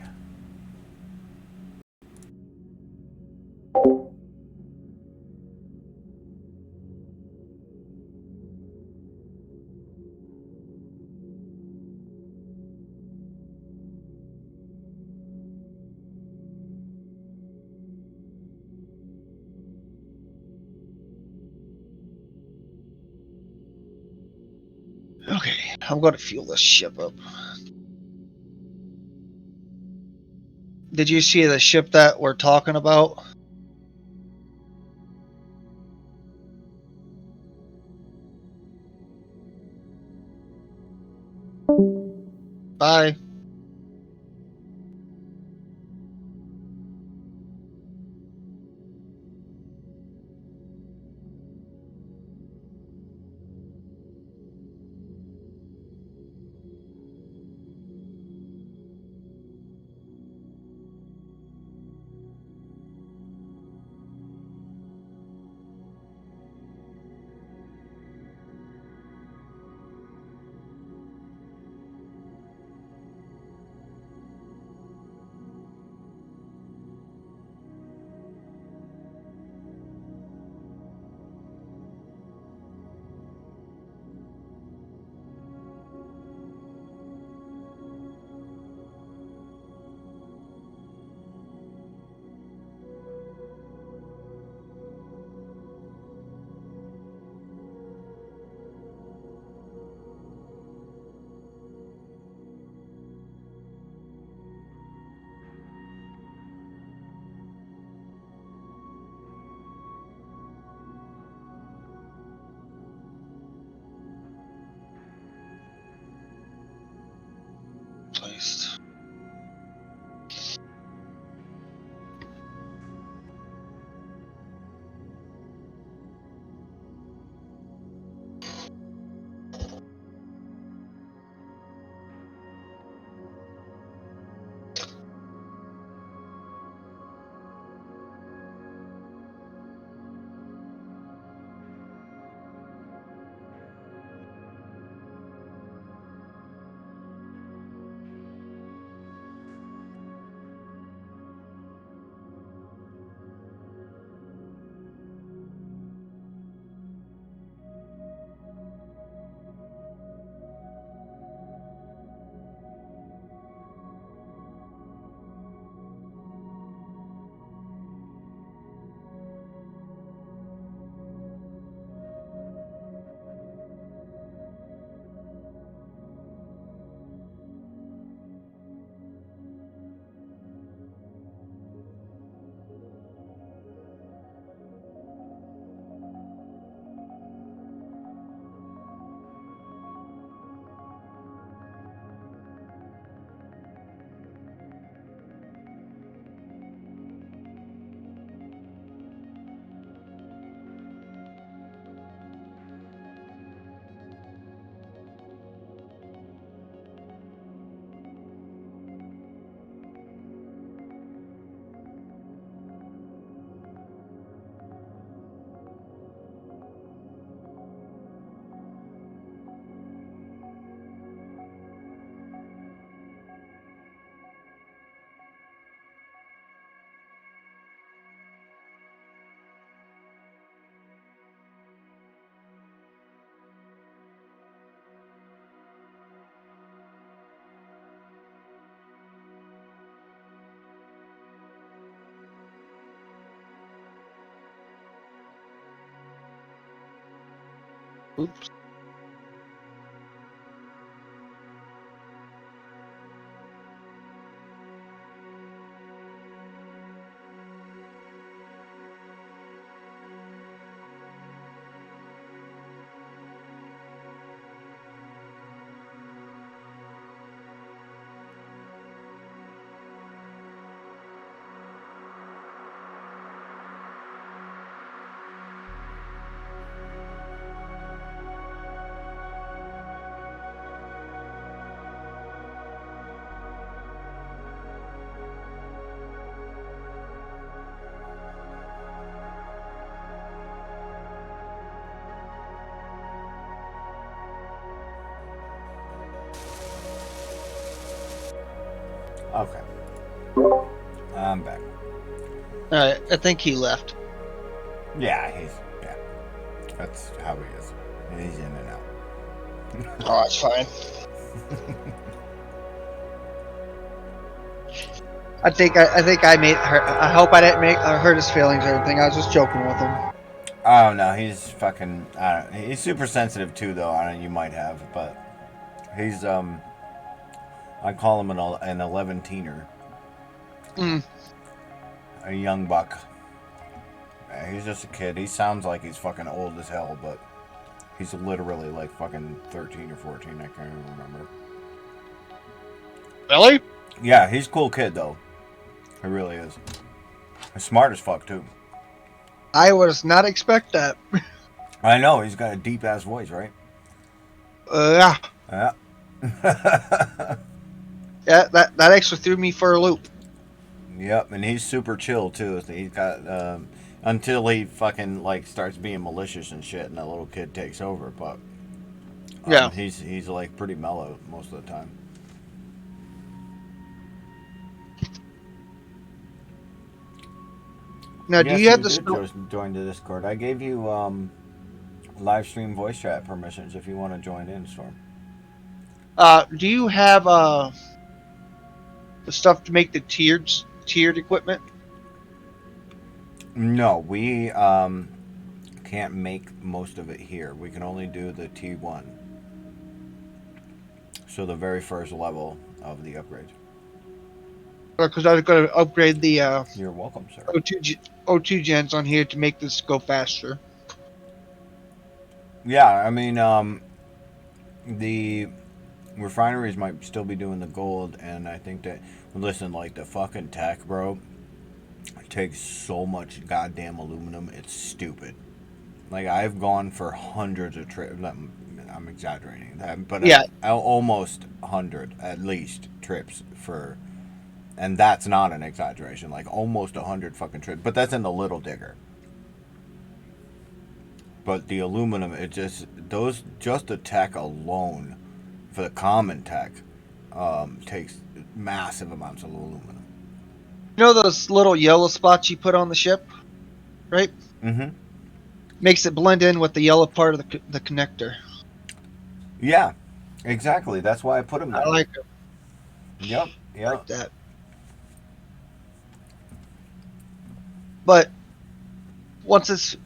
Okay, I'm gonna fuel this ship up. Did you see the ship that we're talking about? Bye. Oops. Okay. I'm back. All right, I think he left. Yeah. That's how he is. He's in and out. Oh, that's fine. I think I made her. I hope I didn't make hurt his feelings or anything. I was just joking with him. Oh no, he's fucking. He's super sensitive too, though. I don't know, you might have, but he's I call him an 11-teener, Mm. a young buck. He's just a kid. He sounds like he's fucking old as hell, but he's literally like fucking 13 or 14. I can't even remember. Really? Yeah, he's a cool kid though. He really is. He's smart as fuck too. I was not expect that. I know he's got a deep ass voice, right? Yeah. Yeah. Yeah, that actually threw me for a loop. Yep, and he's super chill too. He's got until he fucking like starts being malicious and shit, and that little kid takes over. But Yeah. he's like pretty mellow most of the time. Now, do Yes, you have the did skill? join the Discord. I gave you live stream voice chat permissions if you want to join in, Storm. Do you have the stuff to make the tiered equipment? No, we can't make most of it here. We can only do the T1. So the very first level of the upgrade. Because I was going to upgrade the You're welcome, sir. O2 gens on here to make this go faster. Yeah, I mean, the refineries might still be doing the gold, and I think that, listen, like the fucking tech, bro, it takes so much goddamn aluminum, it's stupid. Like, I've gone for hundreds of trips. I'm exaggerating that, but Yeah. almost 100 at least trips for, and that's not an exaggeration. Like almost 100 fucking trips, but that's in the little digger. But the aluminum, it just the tech alone, for the common tech, takes massive amounts of aluminum. You know those little yellow spots you put on the ship, right? Mm-hmm. Makes it blend in with the yellow part of the connector. Yeah, exactly. That's why I put them there. I like it. Yep. Yep. Like that. But once it's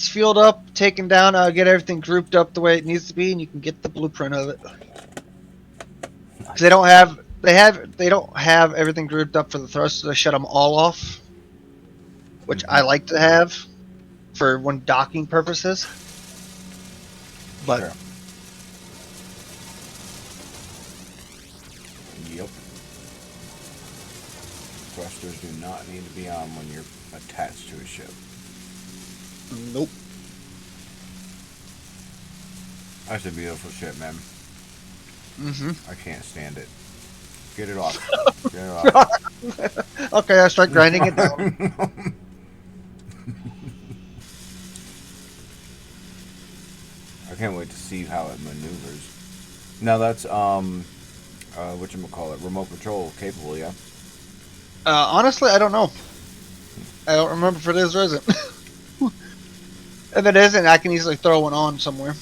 fueled up, taken down, I'll get everything grouped up the way it needs to be, and you can get the blueprint of it. Because they don't have everything grouped up for the thrusters. I shut them all off, which I like to have for when docking purposes. But sure. Yep. Thrusters do not need to be on when you're attached to a ship. nope. That's a beautiful ship, man. Mm-hmm. I can't stand it. Get it off. Get it off. Okay, I start grinding it down. I can't wait to see how it maneuvers. Now that's whatchamacallit, remote control capable, yeah? Honestly, I don't know. I don't remember if it is or isn't. If it isn't, I can easily throw one on somewhere.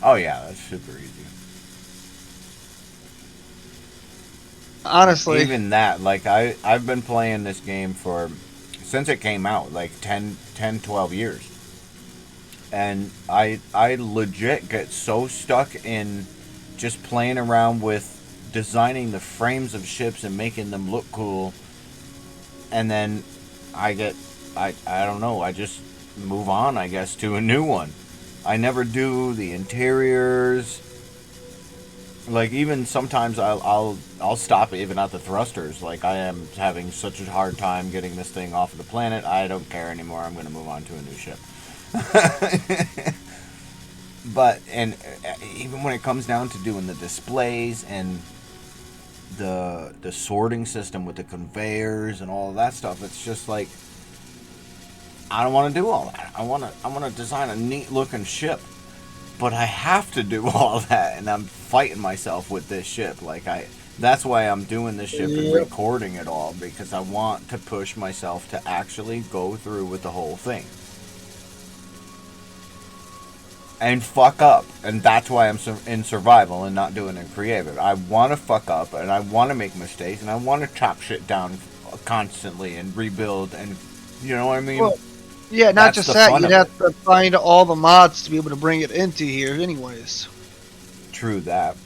Oh yeah, that's super easy. Honestly. Even that, like I've been playing this game since it came out, like 10, 12 years. and I legit get so stuck in just playing around with designing the frames of ships and making them look cool, and then I get I don't know, I just move on, I guess, to a new one. I never do the interiors. Like, even sometimes I'll stop even at the thrusters. Like, I am having such a hard time getting this thing off of the planet. I don't care anymore. I'm going to move on to a new ship. But even when it comes down to doing the displays and the sorting system with the conveyors and all of that stuff, it's just like, I don't want to do all that. I want to design a neat looking ship, but I have to do all that, and I'm fighting myself with this ship. Like, that's why I'm doing this ship and Yep. recording it all, because I want to push myself to actually go through with the whole thing and fuck up. And that's why I'm in survival and not doing it in creative. I want to fuck up, and I want to make mistakes, and I want to chop shit down constantly and rebuild, and you know what I mean? Well, yeah, not That's just the that. fun You'd of have it. to find all the mods to be able to bring it into here, anyways. True that.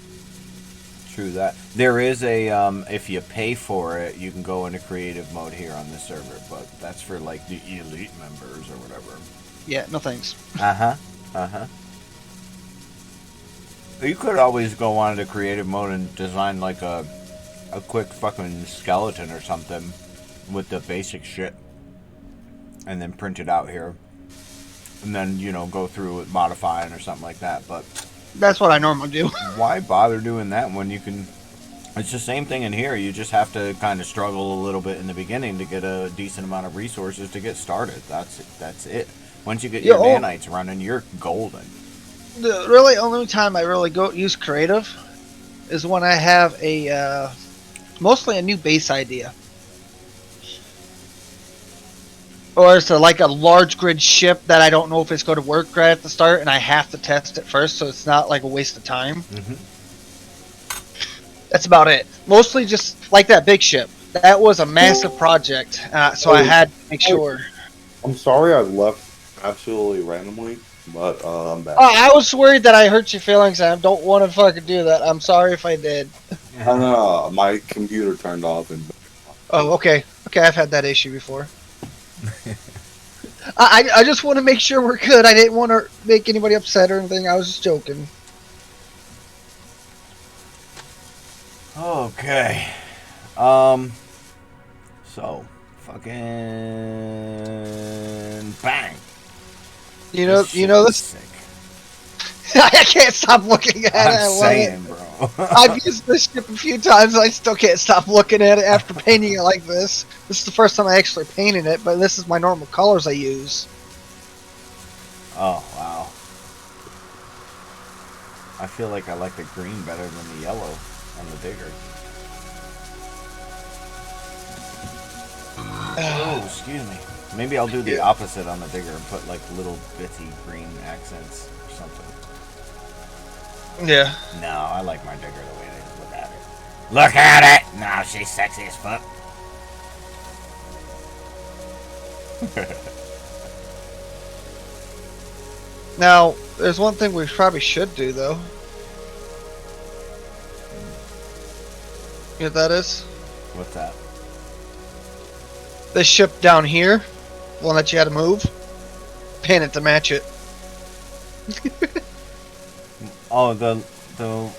True that. There is a if you pay for it, you can go into creative mode here on this server, but that's for like the elite members or whatever. Yeah, no thanks. Uh-huh. Uh-huh. You could always go on to creative mode and design like a quick fucking skeleton or something with the basic shit and then print it out here. And then, go through it modifying or something like that, but That's what I normally do. why bother doing that when you can? It's the same thing in here. You just have to kind of struggle a little bit in the beginning to get a decent amount of resources to get started. That's it. Once you get Yeah, your nanites running, you're golden. the really only time I really go use creative is when I have a mostly a new base idea. Or it's like a large grid ship that I don't know if it's going to work right at the start, and I have to test it first, so it's not like a waste of time. Mm-hmm. That's about it. Mostly just like that big ship. That was a massive project, so I had to make sure. I'm sorry I left absolutely randomly, but I'm back. I was worried that I hurt your feelings, and I don't want to fucking do that. I'm sorry if I did. My computer turned off and Oh, okay. Okay, I've had that issue before. I just want to make sure we're good. I didn't want to make anybody upset or anything. I was just joking. Okay. So fucking bang. This. Sick. I can't stop looking at it. I I'm love saying, it. bro. I've used this ship a few times. And I still can't stop looking at it after painting it like this. This is the first time I actually painted it, but this is my normal colors I use. Oh wow. I feel like I like the green better than the yellow on the digger. Oh, excuse me. Maybe I'll do the opposite on the digger and put like little bitty green accents or something. Yeah. No, I like my digger the way it is. Look at her. Look at it! No, she's sexy as fuck. Now, there's one thing we probably should do, though. You know what that is? What's that? This ship down here, the one that you had to move, paint it to match it. Oh, the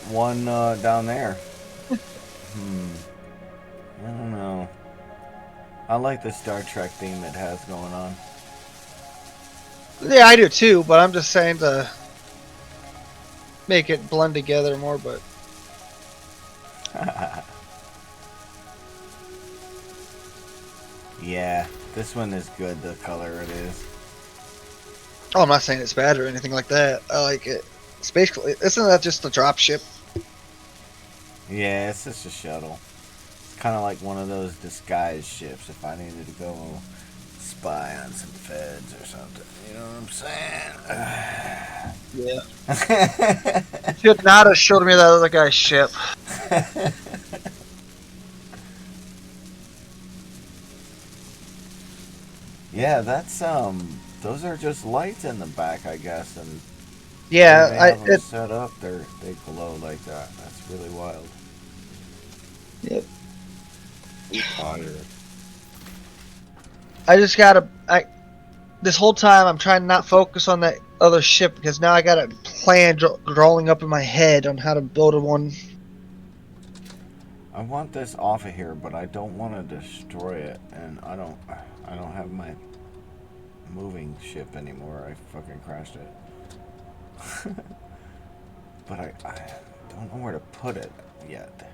one down there. I don't know. I like the Star Trek theme it has going on. Yeah, I do too, but I'm just saying to make it blend together more, but... Yeah, this one is good, the color it is. Oh, I'm not saying it's bad or anything like that. I like it. It's basically... Isn't that just a drop ship? Yeah, it's just a shuttle. It's kind of like one of those disguised ships if I needed to go spy on some feds or something. You know what I'm saying? Yeah. Should not have showed me that other guy's ship. Yeah, that's Those are just lights in the back, I guess, and the way Yeah, they I have them it, set up, they glow like that. That's really wild. yep. I'm tired. I just gotta. This whole time I'm trying to not focus on that other ship because now I got a plan drawing up in my head on how to build one. I want this off of here, but I don't want to destroy it, and I don't have my moving ship anymore. I fucking crashed it. But I don't know where to put it yet.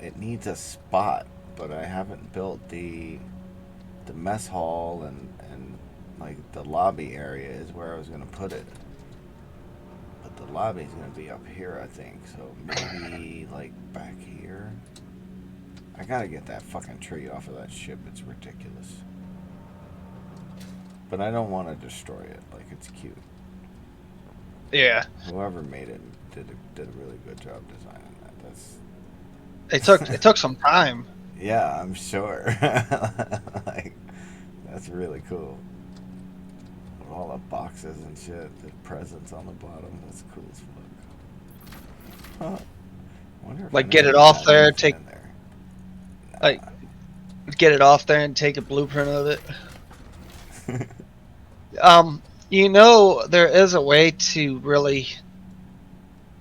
It needs a spot, but I haven't built the mess hall and like the lobby area is where I was gonna put it. But the lobby is gonna be up here, I think. So maybe like back here. I gotta get that fucking tree off of that ship. It's ridiculous. But I don't want to destroy it. Like, it's cute. Yeah, Whoever made it did a really good job designing that. it took some time. Yeah, I'm sure. Like, that's really cool. With all the boxes and shit, the presents on the bottom. That's cool as fuck. Huh. I wonder if Like get it anyone off had there, anything take in there. like get it off there and take a blueprint of it. There is a way to really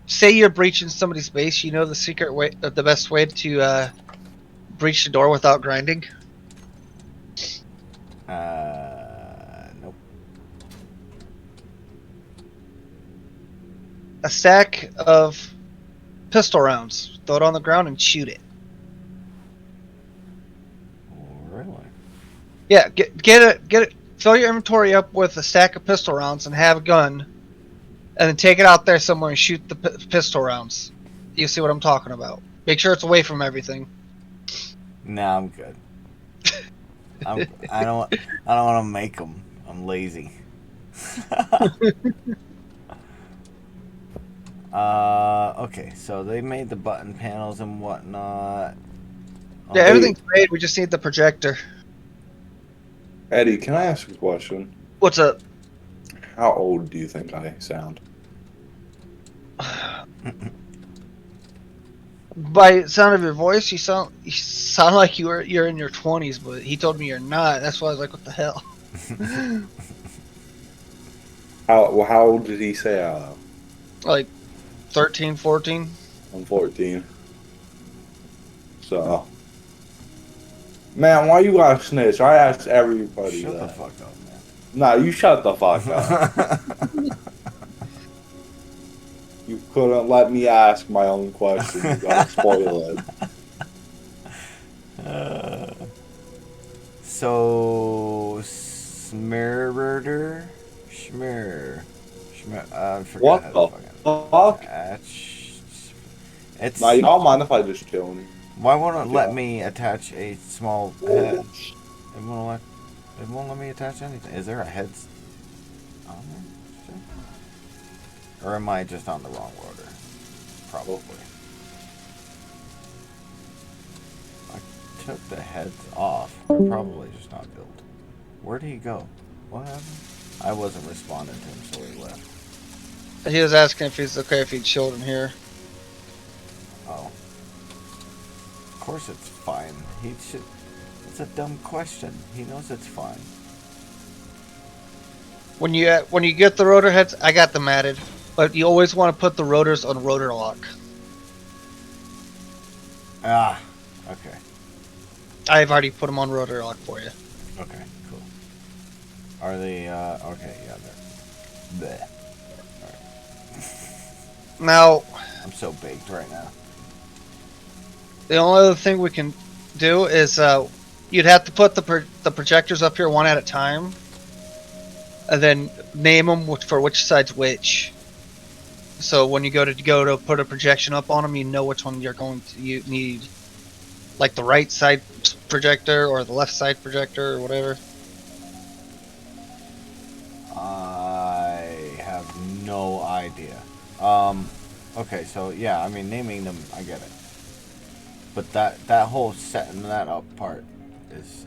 say you're breaching somebody's base. You know the secret way, the best way to breach the door without grinding. Nope. A stack of pistol rounds. Throw it on the ground and shoot it. Really? Yeah, get it. Fill your inventory up with a stack of pistol rounds and have a gun, and then take it out there somewhere and shoot the pistol rounds. You see what I'm talking about? Make sure it's away from everything. Nah, I'm good. I don't want to make them. I'm lazy. Okay, so they made the button panels and whatnot. Yeah, Oh, everything's made. We just need the projector. Eddie, can I ask a question? What's up? How old do you think I sound? By the sound of your voice, you sound like you're in your 20s, but he told me you're not. That's why I was like, what the hell? How old did he say I am? Like 13, 14? I'm 14. So, man, why you gotta snitch? I asked everybody Shut the that. fuck up, man. Nah, you shut the fuck up. You couldn't let me ask my own question. You gotta spoil it. So Smirder, Schmir, I forgot how What to the fucking fuck? attach. It's Nah, you don't mind if I just kill me? why won't it let Yeah. me attach a small head? It won't let me attach anything. Is there a head on there? Shit. Or am I just on the wrong order? Probably. I took the heads off. They're probably just not built. Where'd he go? What happened? I wasn't responding to him, so he left. He was asking if he's okay if he chilled in here. Oh. Of course it's fine. He should. It's a dumb question. He knows it's fine. When you get the rotor heads, I got them added, but you always want to put the rotors on rotor lock. Ah. Okay. I've already put them on rotor lock for you. Okay. Cool. Are they? Okay. Yeah. They're. Bleh. Now, I'm so baked right now. the only other thing we can do is you'd have to put the projectors up here one at a time, and then name them for which side's which. So when you go to put a projection up on them, you know which one you're going to need, like the right side projector or the left side projector or whatever. I have no idea. Okay, so yeah, I mean naming them, I get it. But that whole setting that up part is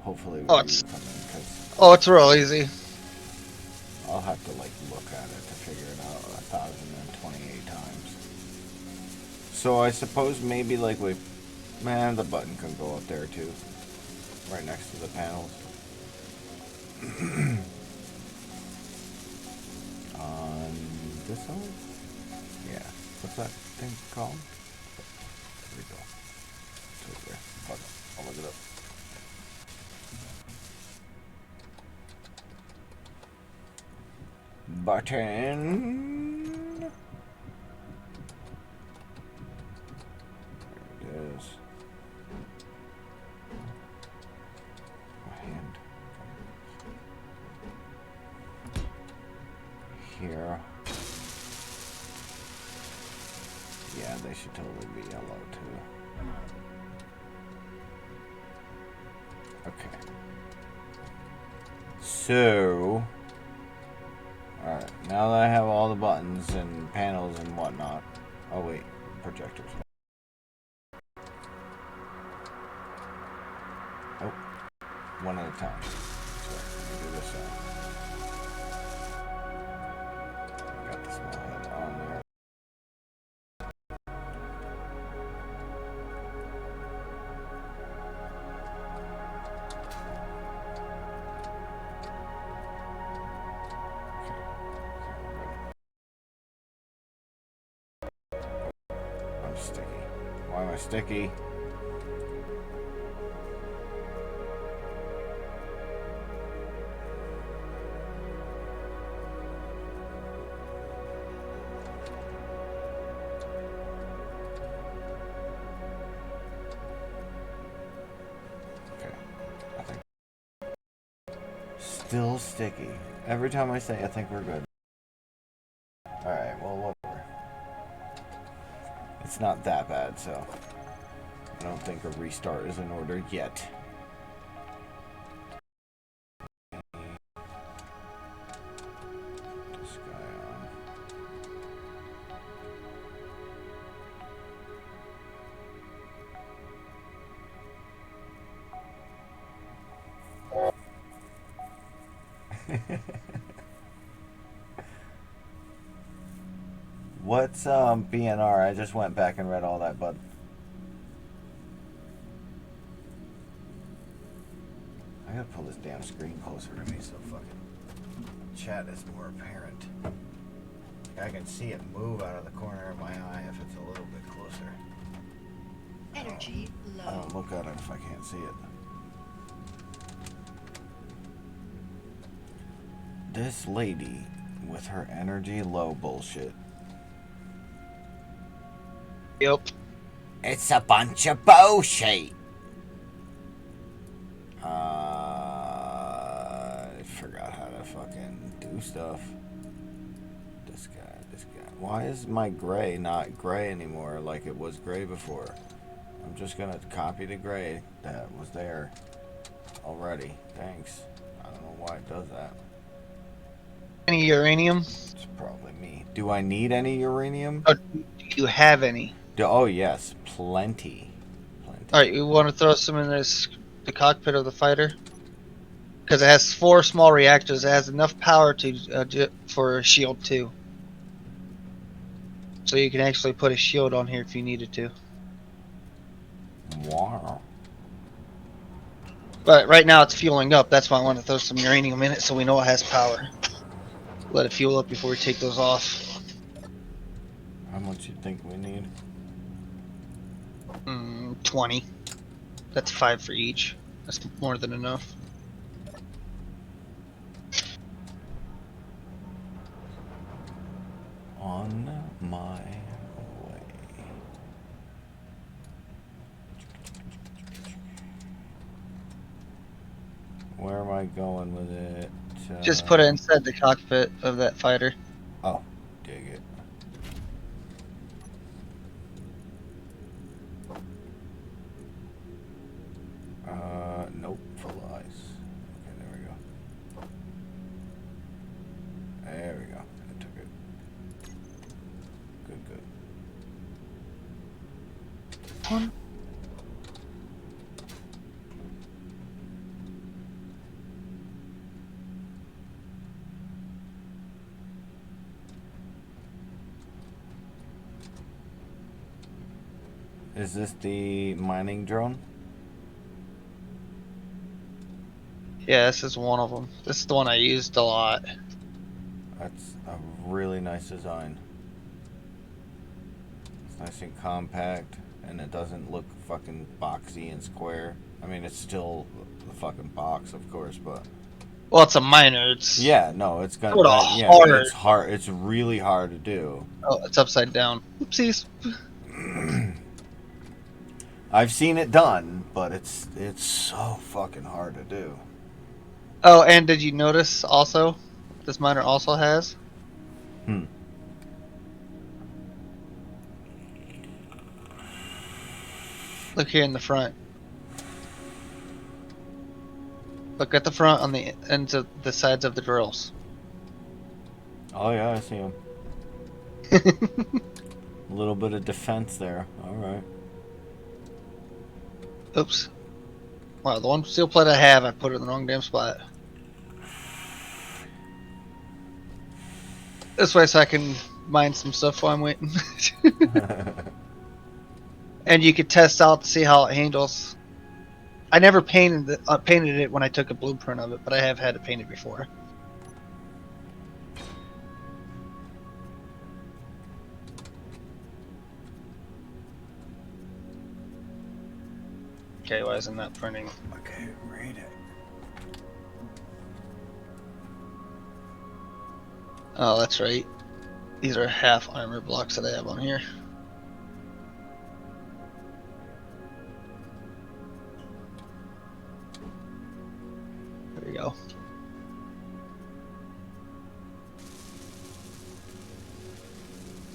hopefully Oh, where you it's come in, because Oh, it's real easy. I'll have to like look at it to figure it out 1,028 times. So I suppose maybe like man, the button can go up there too, right next to the panels. On this side? Yeah. What's that thing called? There we go. It's over there. Fuck it. I'll look it up. Button. There it is. My hand. Here. Yeah, they should totally be yellow too. Okay. So, alright, now that I have all the buttons and panels and whatnot. Oh wait, projectors. Oh, one at a time. So, let me do this side. Got the small head on there. I'm sticky. Why am I sticky? Okay, I think. Still sticky. Every time I say I think we're good. Alright, well, whatever. It's not that bad, so I don't think a restart is in order yet. This guy on. What's BNR? I just went back and read all that, but I gotta pull this damn screen closer to me so fucking chat is more apparent. I can see it move out of the corner of my eye if it's a little bit closer. Energy low. I don't look at it if I can't see it. This lady with her energy low bullshit. Yep. It's a bunch of bullshit. I forgot how to fucking do stuff. This guy. Why is my gray not gray anymore like it was gray before? I'm just gonna copy the gray that was there already. Thanks. I don't know why it does that. Any uranium? It's probably me. Do I need any uranium? Or do you have any? Oh yes, plenty. Alright, you want to throw some in the cockpit of the fighter? Because it has 4 small reactors. It has enough power for a shield too. So you can actually put a shield on here if you needed to. Wow. But right now it's fueling up. That's why I want to throw some uranium in it so we know it has power. Let it fuel up before we take those off. How much you think we need? 20. That's 5 for each. That's more than enough. On my way. Where am I going with it? Just put it inside the cockpit of that fighter. Oh, dig it. Nope, full of ice. Okay, there we go. There we go. I took it. Good. One. Is this the mining drone? Yeah, this is one of them. This is the one I used a lot. That's a really nice design. It's nice and compact, and it doesn't look fucking boxy and square. I mean, it's still a fucking box, of course, but Well, it's a miner. It's yeah, no, it's got sort of yeah, hard. it's hard. It's really hard to do. Oh, it's upside down. Oopsies. I've seen it done, but it's so fucking hard to do. Oh, and did you notice also? This miner also has. Hmm. Look here in the front. Look at the front on the ends of the sides of the drills. Oh yeah, I see him. A little bit of defense there. All right. Oops. Wow, the one steel plate I have, I put it in the wrong damn spot. This way so I can mine some stuff while I'm waiting. And you could test out to see how it handles. I never painted it when I took a blueprint of it, but I have had it painted before. Okay, why isn't that printing? Okay, read it. Oh, that's right. These are half armor blocks that I have on here. There you go.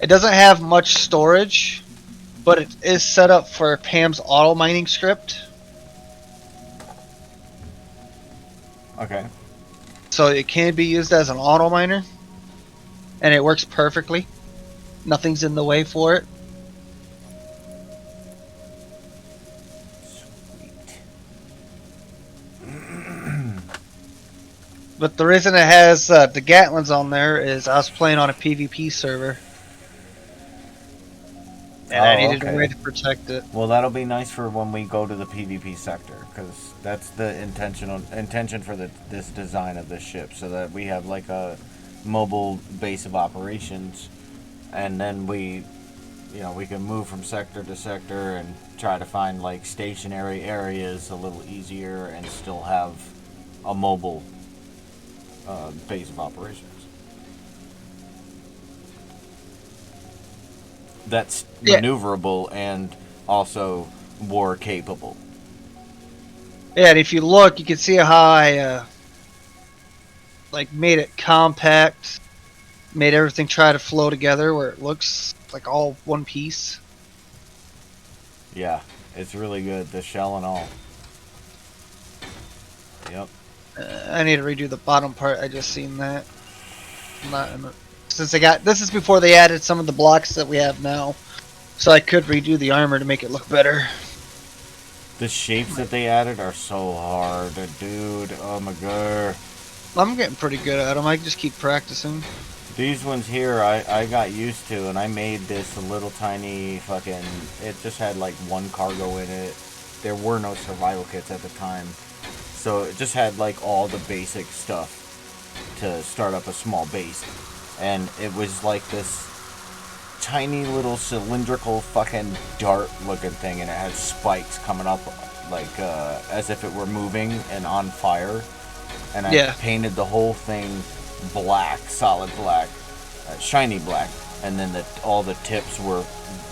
It doesn't have much storage, but it is set up for Pam's auto mining script. Okay. So it can be used as an auto miner, and it works perfectly. Nothing's in the way for it. Sweet. But the reason it has the Gatlins on there is I was playing on a PvP server, and I needed a way to protect it. Well, that'll be nice for when we go to the PvP sector, because that's the intention for this design of this ship, so that we have like a mobile base of operations, and then we can move from sector to sector and try to find like stationary areas a little easier, and still have a mobile base of operations. That's maneuverable and also war capable. Yeah, and if you look, you can see how I like made it compact, made everything try to flow together where it looks like all one piece. Yeah, it's really good, the shell and all. Yep. I need to redo the bottom part. I just seen that. Since this is before they added some of the blocks that we have now, so I could redo the armor to make it look better. The shapes that they added are so hard, dude. Oh my god. I'm getting pretty good at them. I just keep practicing. These ones here, I got used to, and I made this a little tiny fucking. It just had like one cargo in it. There were no survival kits at the time, so it just had like all the basic stuff to start up a small base. And it was like this tiny little cylindrical fucking dart looking thing, and it had spikes coming up like as if it were moving and on fire. And I painted the whole thing black, solid black, shiny black, and then all the tips were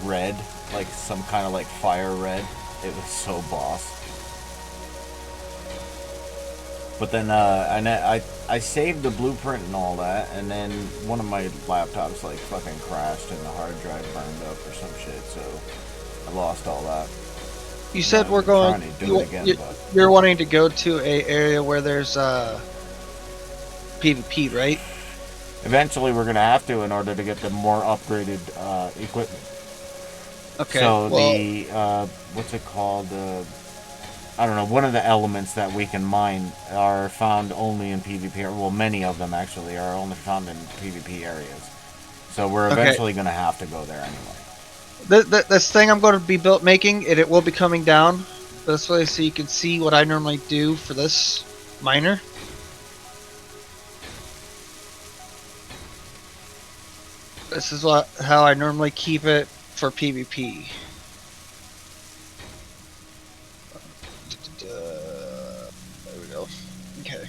red, like some kind of like fire red. It was so boss. But then I saved the blueprint and all that, and then one of my laptops like fucking crashed and the hard drive burned up or some shit, so I lost all that. You said we're going. You're wanting to go to a area where there's PvP, right? Eventually, we're gonna have to in order to get the more upgraded equipment. Okay. So the what's it called? I don't know. One of the elements that we can mine are found only in PvP. Well, many of them actually are only found in PvP areas. So we're eventually going to have to go there anyway. This thing I'm going to be making, it will be coming down this way so you can see what I normally do for this miner. This is how I normally keep it for PvP. There we go. Okay.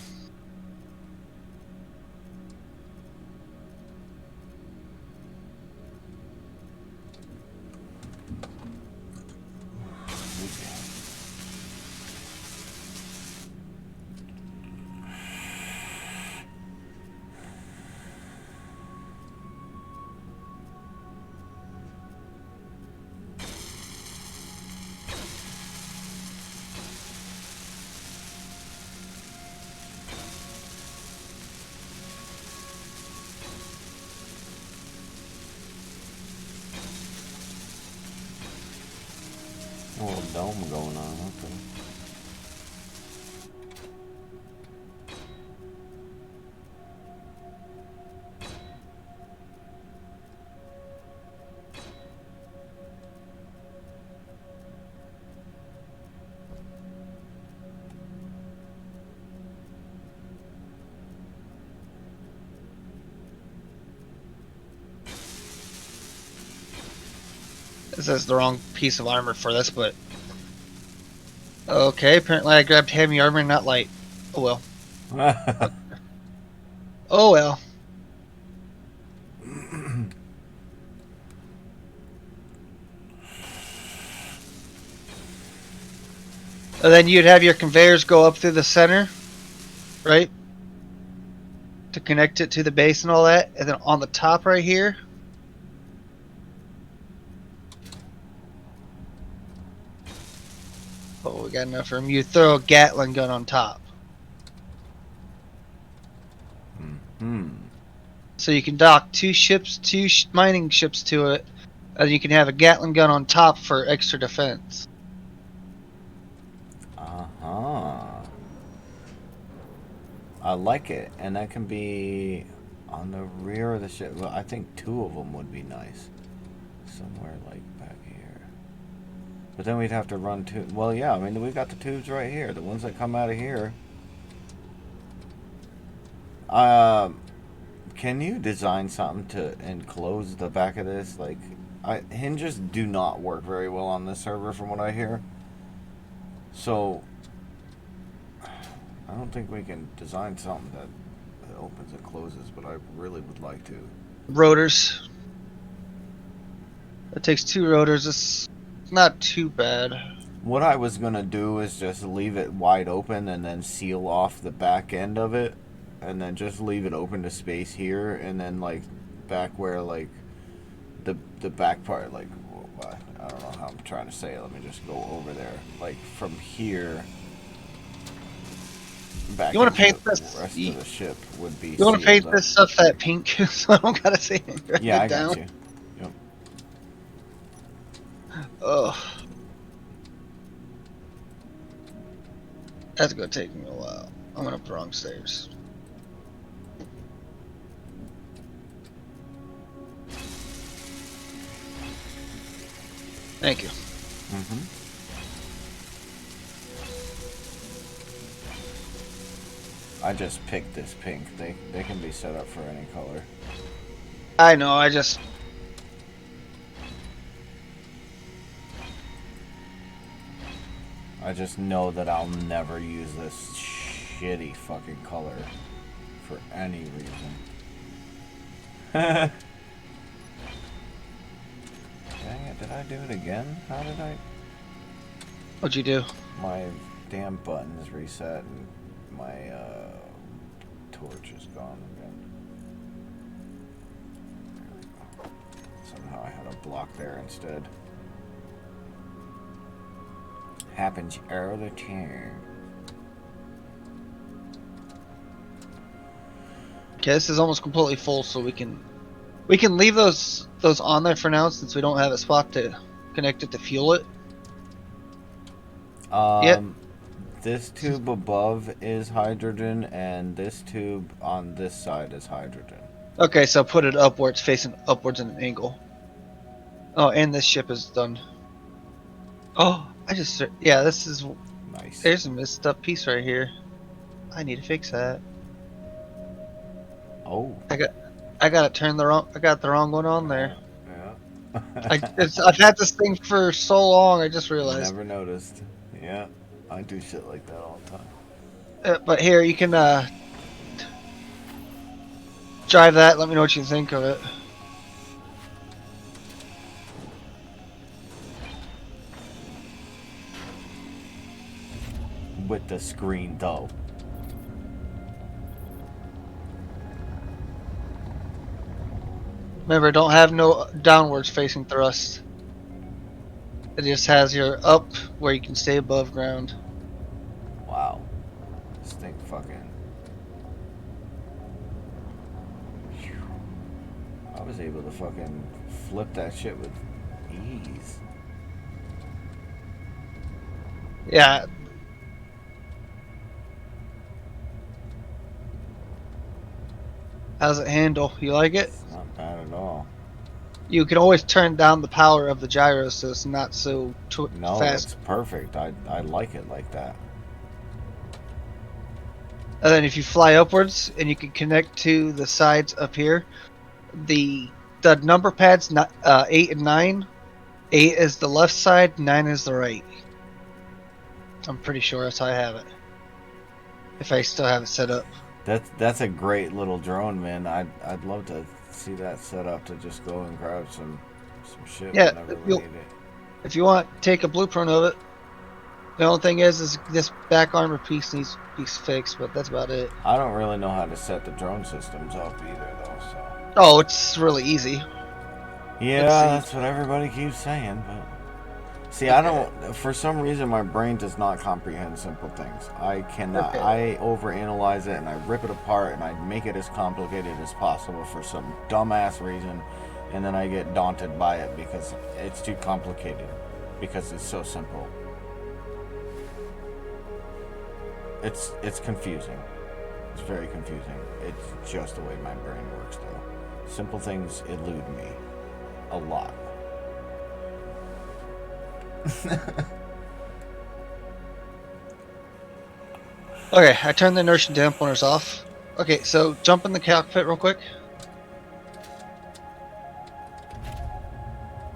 A little dome going on. Okay. This is the wrong piece of armor for this, but okay. Apparently, I grabbed heavy armor, not light. Oh well. Oh well. And then you'd have your conveyors go up through the center, right? To connect it to the base and all that. And then on the top right here. Oh, we got enough room. You throw a Gatling gun on top. So you can dock two mining ships to it. And you can have a Gatling gun on top for extra defense. I like it, and that can be on the rear of the ship. Well, I think 2 of them would be nice, somewhere like back here. But then we'd have to run 2. Well, yeah, I mean we got the tubes right here, the ones that come out of here. Can you design something to enclose the back of this? Like, hinges do not work very well on this server, from what I hear. So I don't think we can design something that opens and closes, but I really would like to. Rotors. It takes 2 rotors. It's not too bad. What I was gonna do is just leave it wide open and then seal off the back end of it, and then just leave it open to space here, and then like back where like the back part, like, I don't know how I'm trying to say it. Let me just go over there, like from here. Back you want to paint the this? rest of the ship would be. You want to paint up. this stuff that pink, so I don't gotta say it. Yeah, I got you. Yep. Oh, that's gonna take me a while. I went up the wrong stairs. Thank you. I just picked this pink. They can be set up for any color. I know. I just. I just know that I'll never use this shitty fucking color for any reason. Dang it, did I do it again? How did I? What'd you do? My damn button's reset and my torch is gone again. Somehow I had a block there instead. Happens all the time. Okay, this is almost completely full, so we can leave those on there for now, since we don't have a spot to connect it to fuel it. Yep. This tube above is hydrogen, and this tube on this side is hydrogen. Okay, so put it upwards, facing upwards at an angle. Oh, and this ship is done. Oh, yeah, this is, Nice. there's a messed up piece right here. I need to fix that. Oh. I got the wrong one on there. Yeah. I've had this thing for so long, I just realized. Never noticed. Yeah. I do shit like that all the time. But here, you can drive that. Let me know what you think of it. With the screen though. Remember, don't have no downwards facing thrust. It just has your up where you can stay above ground. Wow. This thing fucking. I was able to fucking flip that shit with ease. Yeah. How's it handle? You like it? It's not bad at all. You can always turn down the power of the gyro so it's not so No, fast. it's perfect. I like it like that. And then if you fly upwards and you can connect to the sides up here, the number pads, 8 and 9. 8 is the left side, 9 is the right. I'm pretty sure that's how I have it. If I still have it set up. That's a great little drone, man. I'd love to see that set up to just go and grab some shit Yeah, whenever we need it. if you want, take a blueprint of it. The only thing is this back armor piece needs to be fixed, but that's about it. I don't really know how to set the drone systems up either, though. So Oh, it's really easy. yeah, Let's see. that's what everybody keeps saying, but see, I don't. For some reason, my brain does not comprehend simple things. I cannot. Okay. I overanalyze it and I rip it apart and I make it as complicated as possible for some dumbass reason, and then I get daunted by it because it's too complicated. Because it's so simple. It's confusing. It's very confusing. It's just the way my brain works, though. Simple things elude me a lot. Okay, I turned the inertia dampeners off. Okay, so jump in the cockpit real quick.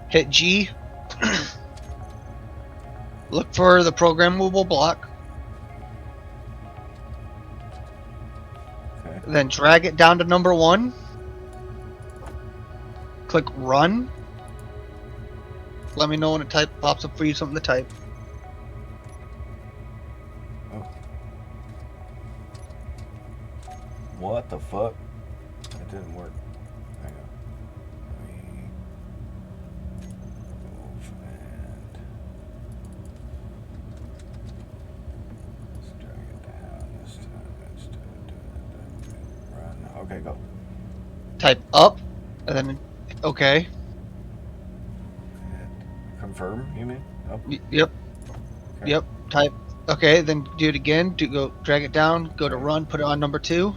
Hit G. Look for the programmable block. Okay. Then drag it down to number 1. Click run. Let me know when a pops up for you, something to type. Oh. What the fuck? That didn't work. Hang on. Let me move and let's drag it down this time instead of doing it that way. Run. Okay, go. Type up, and then okay. Confirm, you mean? Oh, Yep. okay. Yep. Type. Okay, then do it again. Go drag it down. Go to Okay. run. Put it on number 2.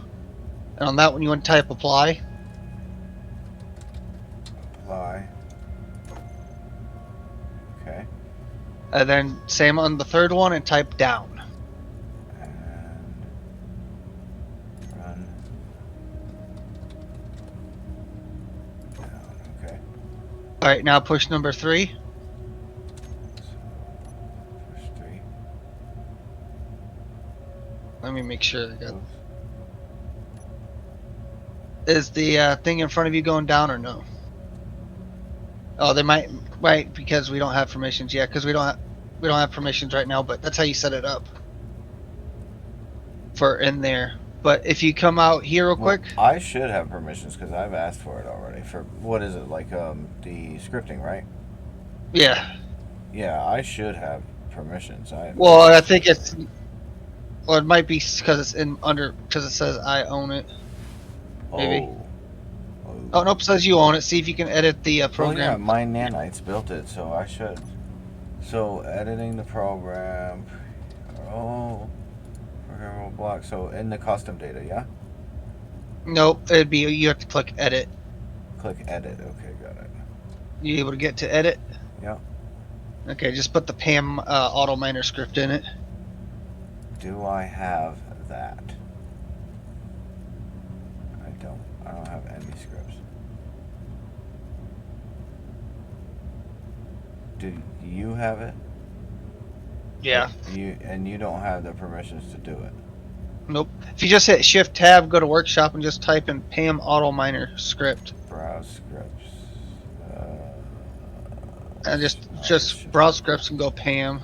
And on that one, you want to type apply. Apply. Okay. And then same on the third one and type down. And run. Down. Okay. All right, now push number 3. So push 3. Let me make sure. I got... Oops. Is the thing in front of you going down or no? Oh, they might, right? Because we don't have permissions yet. Because we don't have permissions right now. But that's how you set it up for in there. But if you come out here real Well, quick, I should have permissions because I've asked for it already. For what is it like? The scripting, right? yeah. Yeah, I should have permissions. Well, I think it's. Well, it might be because it's in under because it says I own it. maybe. Oh nope, it says you own it. See if you can edit the Well, program. yeah, my nanites built it, so I should. So editing the program. Oh, programmable block. So in the custom data, yeah. Nope, it'd be you have to click edit. Click edit. Okay, got it. You able to get to edit? Yep. Okay, just put the Pam auto miner script in it. Do I have that? I don't. I don't have any scripts. Do you have it? Yeah. You don't have the permissions to do it. Nope. If you just hit Shift Tab, go to Workshop, and just type in Pam auto miner script, Browse scripts. and just Shift browse tab. scripts and go Pam.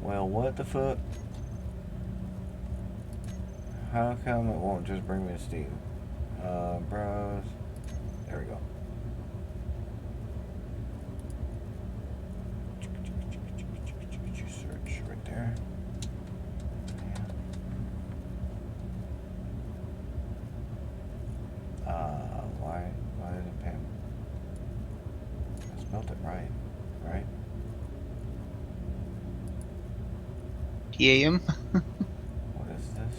Well, what the fuck? How come it won't just bring me to Steam? Browse. There we go. Search right there. Why isn't Pam? I spelled it right, right? Pam. What is this?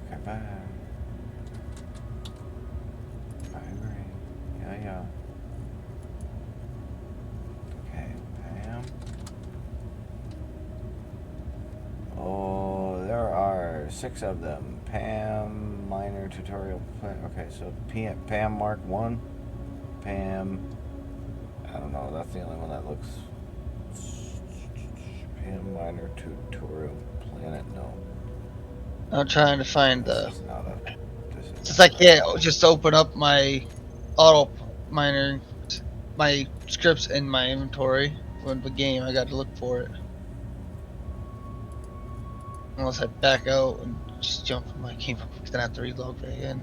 Okay, bye. I agree. Yeah. Okay, Pam. Oh, there are 6 of them. Pam minor tutorial plan. Okay, so Pam Mark 1. Pam. I don't know, that's the only one that looks. Pam minor tutorial planet. No. I'm trying to find This the. is not a. This is Since not I a. can't just open up my auto miner, my scripts in my inventory when the game, I got to look for it. Unless I back out and just jump from my game, then I have to relog back in.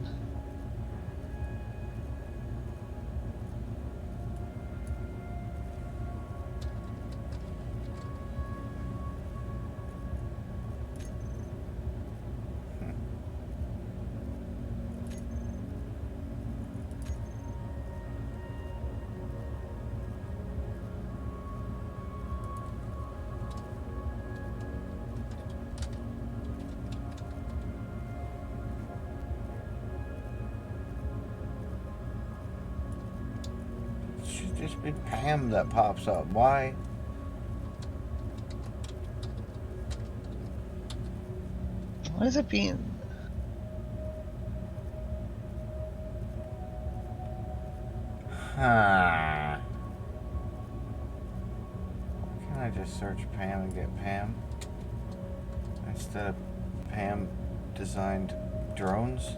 It should just be Pam that pops up. Why? Why is it being? Huh. Can I just search Pam and get Pam? Instead of Pam designed drones?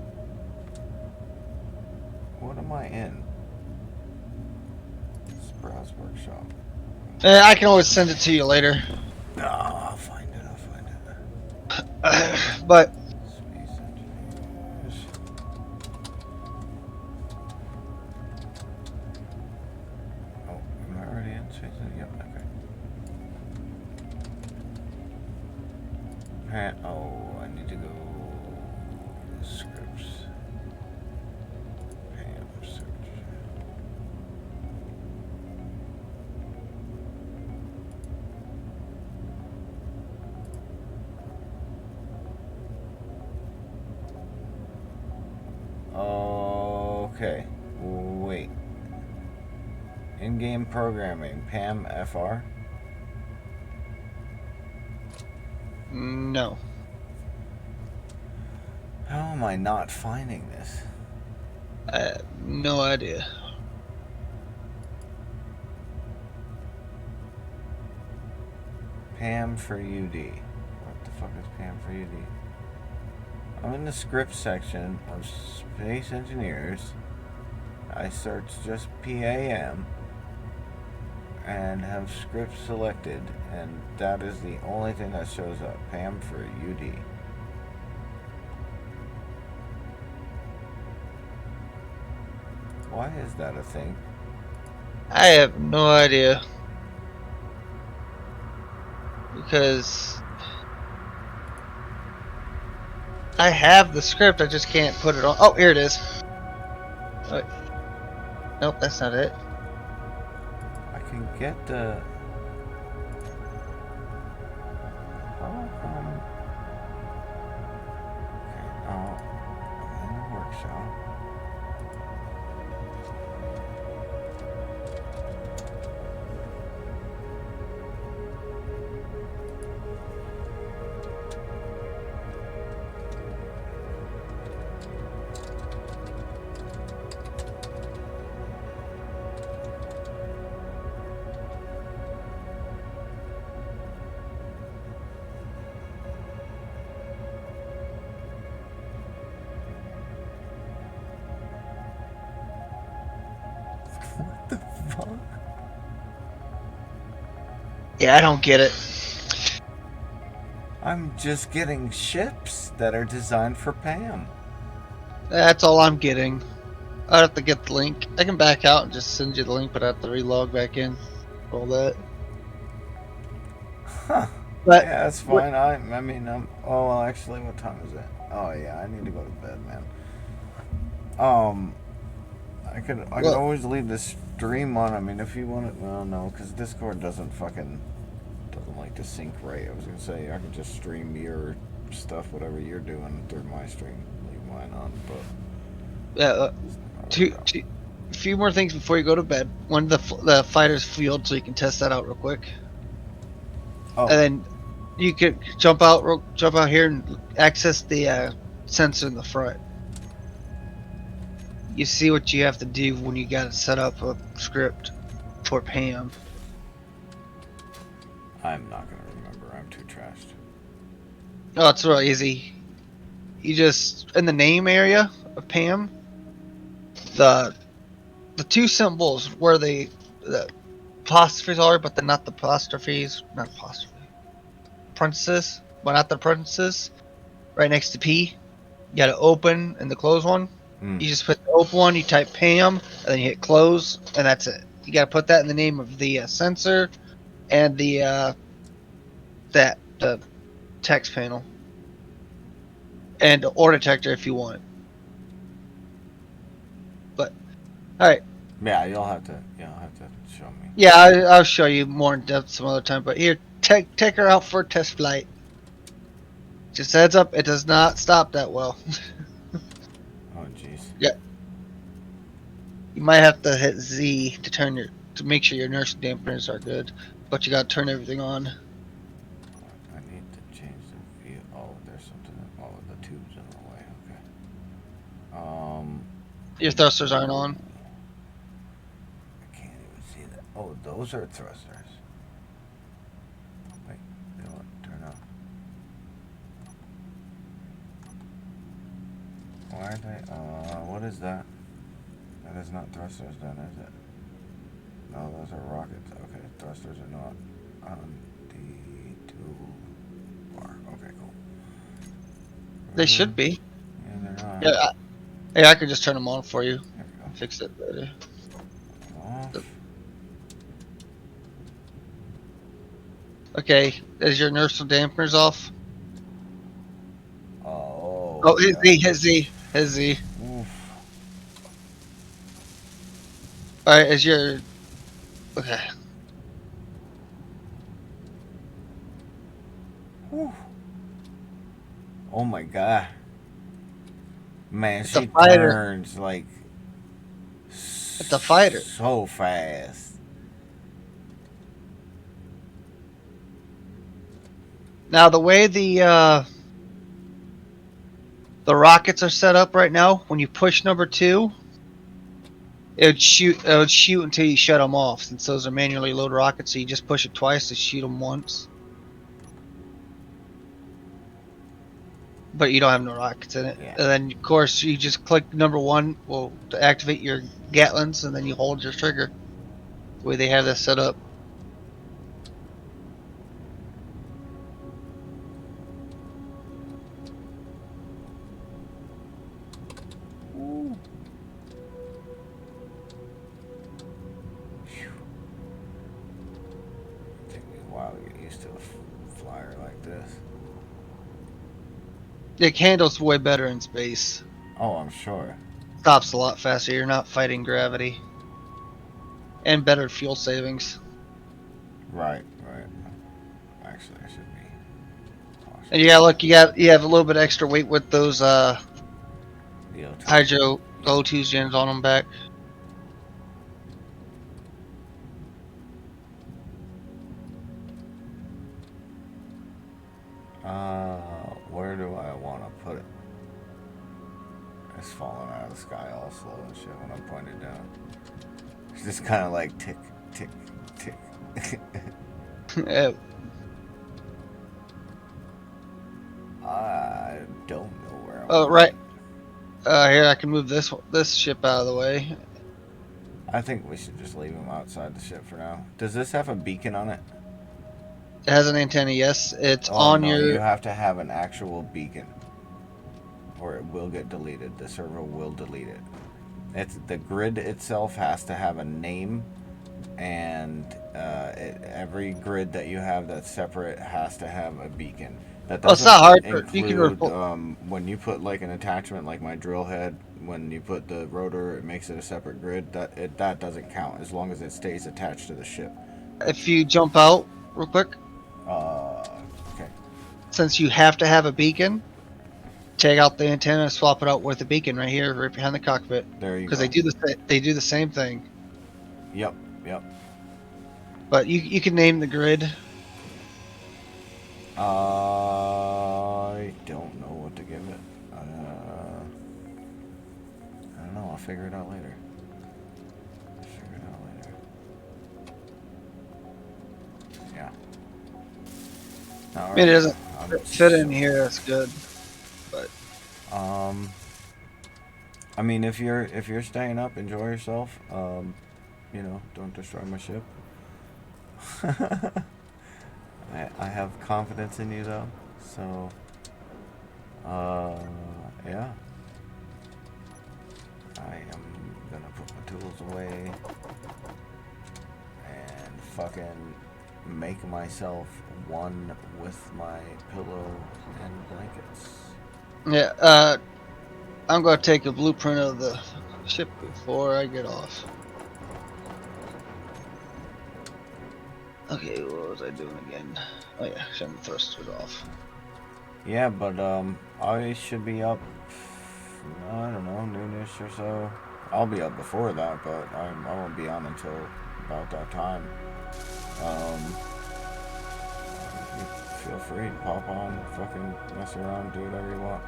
What am I in? It's Browse Workshop. I can always send it to you later. No, I'll find it. But Space Engineers. Oh, am I already in Space Engineers? Yep, okay. Oh, I need to go scripts. Pam search. Okay, wait. In-game programming, Pam FR. no. How am I not finding this? I have no idea. Pam for UD. What the fuck is Pam for UD? I'm in the script section of Space Engineers. I search just PAM and have script selected, and that is the only thing that shows up. Pam for UD. Why is that a thing? I have no idea. Because I have the script, I just can't put it on. Oh, here it is. Wait. Nope, that's not it. I can get the. How come? Yeah, I don't get it. I'm just getting ships that are designed for Pam. That's all I'm getting. I'd have to get the link. I can back out and just send you the link, but I have to relog back in. All that. Huh. But Yeah, that's fine. I mean, oh, well, actually, what time is it? Oh, yeah, I need to go to bed, man. I could well, always leave this stream on. I mean, if you want it, well, no, because Discord doesn't like to sync right. I was gonna say I could just stream your stuff, whatever you're doing through my stream, leave mine on, but yeah, it's not gonna work out. a few more things before you go to bed. One, the fighter's field, so you can test that out real quick, Oh, and then you could jump out here and access the sensor in the front. You see what you have to do when you got to set up a script for Pam. I'm not gonna remember. I'm too trashed. Oh, it's real easy. You just in the name area of Pam, the two symbols where the apostrophes are, but they're not the apostrophes, not apostrophe. Princess, but not the princess. Right next to P, you got to open and the close one. Mm. You just put the open one, you type Pam, and then you hit close, and that's it. You got to put that in the name of the sensor and the text panel and or detector if you want. But all right, Yeah, you'll have to show me. yeah, I'll show you more in depth some other time. But here, take her out for a test flight. Just heads up, it does not stop that well. Oh, jeez. Yeah, you might have to hit Z to make sure your nurse dampeners are good, but you gotta turn everything on. I need to change the view. Oh, there's something. Oh, the tube's in the way. Okay. Your thrusters aren't on. I can't even see that. Oh, those are thrusters. Wait, they don't turn on. Why are they? What is that? That is not thrusters, then, is it? No, those are rockets. Okay, thrusters are not on the two bar. Okay, cool. They should be. Yeah, they're not. Yeah, I could just turn them on for you. There we go. Fix it later. Off. Okay, is your nurse dampeners off? Oh. Oh, Yeah. his Z. Oof. All right, is your okay? Whew. Oh my god. Man, It's a she fighter. turns like It's a fighter. so fast. Now the way the rockets are set up right now, when you push number 2, it would shoot until you shut them off. Since those are manually load rockets, so you just push it twice to shoot them once. But you don't have no rockets in it. Yeah. And then of course you just click number 1 to activate your Gatlins, and then you hold your trigger. The way they have this set up. Ooh. Phew. Take me a while to get used to a flyer like this. It handles way better in space. Oh, I'm sure. Stops a lot faster. You're not fighting gravity. And better fuel savings. Right. Actually, I should be cautious. And yeah, look, you have a little bit extra weight with those The O2. Hydro O2 gens on them back. Where do I want to put it? It's falling out of the sky all slow and shit when I'm pointed down. It's just kind of like tick, tick, tick. I don't know where I'm Oh, right. Here, I can move this ship out of the way. I think we should just leave him outside the ship for now. Does this have a beacon on it? It has an antenna, yes. It's Oh on no, you your. have to have an actual beacon, or it will get deleted. The server will delete it. It's the grid itself has to have a name, and every grid that you have that's separate has to have a beacon. That Oh, it's doesn't not hard. You can. include when you put like an attachment, like my drill head. When you put the rotor, it makes it a separate grid. That doesn't count as long as it stays attached to the ship. If you jump out real quick, Uh, okay, since you have to have a beacon, take out the antenna, swap it out with a beacon right here, right behind the cockpit, there you because go. they do the same thing. Yep, yep. But you can name the grid. I don't know what to give it. I don't know. I'll figure it out later. Figure it out later. Yeah. All I mean, it right. doesn't I'm fit in so, here. That's good. But um. I mean, if you're staying up, enjoy yourself. You know, don't destroy my ship. I have confidence in you though. So. Yeah. I am gonna put my tools away and fucking make myself one with my pillow and blankets. yeah, I'm gonna take a blueprint of the ship before I get off. Okay, what was I doing again? Oh yeah, shutting the thrusters off. Yeah, but I should be up. I don't know, noonish or so. I'll be up before that, but I won't be on until about that time. Um, you feel free to pop on, fucking mess around, do whatever you want.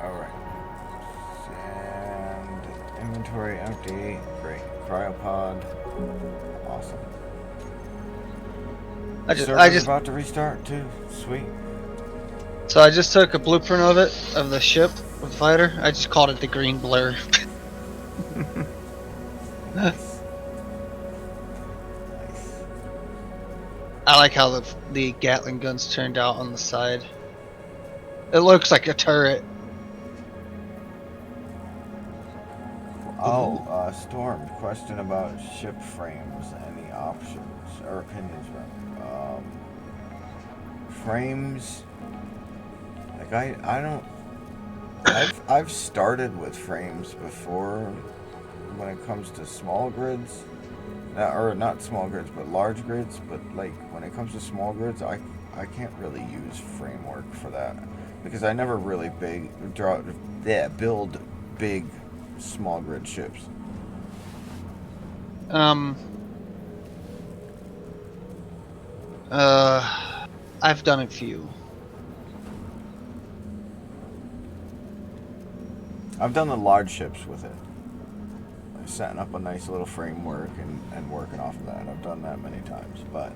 Alright. And inventory empty. Great. Cryopod. Awesome. I Server's just about to restart too. Sweet. so I just took a blueprint of it of the ship with the fighter. I just called it the green blur. Nice. Nice. I like how the Gatling guns turned out on the side. It looks like a turret. Oh, Storm. Question about ship frames. Any options or opinions? Frames. Like I don't. I've started with frames before when it comes to small grids. Or not small grids, but large grids. But like when it comes to small grids, I can't really use framework for that because I never really build big small grid ships. Um. I've done a few. I've done the large ships with it, like setting up a nice little framework and working off of that. I've done that many times, but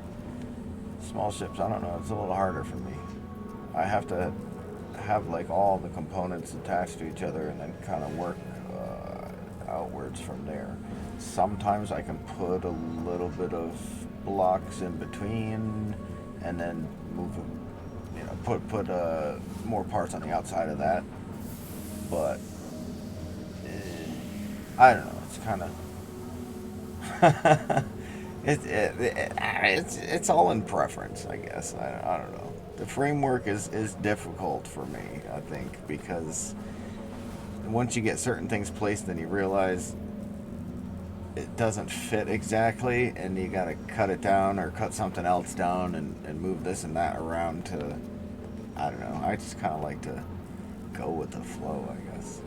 small ships, I don't know. It's a little harder for me. I have to have like all the components attached to each other and then kind of work outwards from there. Sometimes I can put a little bit of blocks in between and then move them, you know, put more parts on the outside of that. But I don't know. It's kind of it's all in preference, I guess. I don't know. The framework is difficult for me, I think, because once you get certain things placed, then you realize it doesn't fit exactly, and you gotta cut it down or cut something else down and move this and that around to. I don't know. I just kind of like to go with the flow, I guess.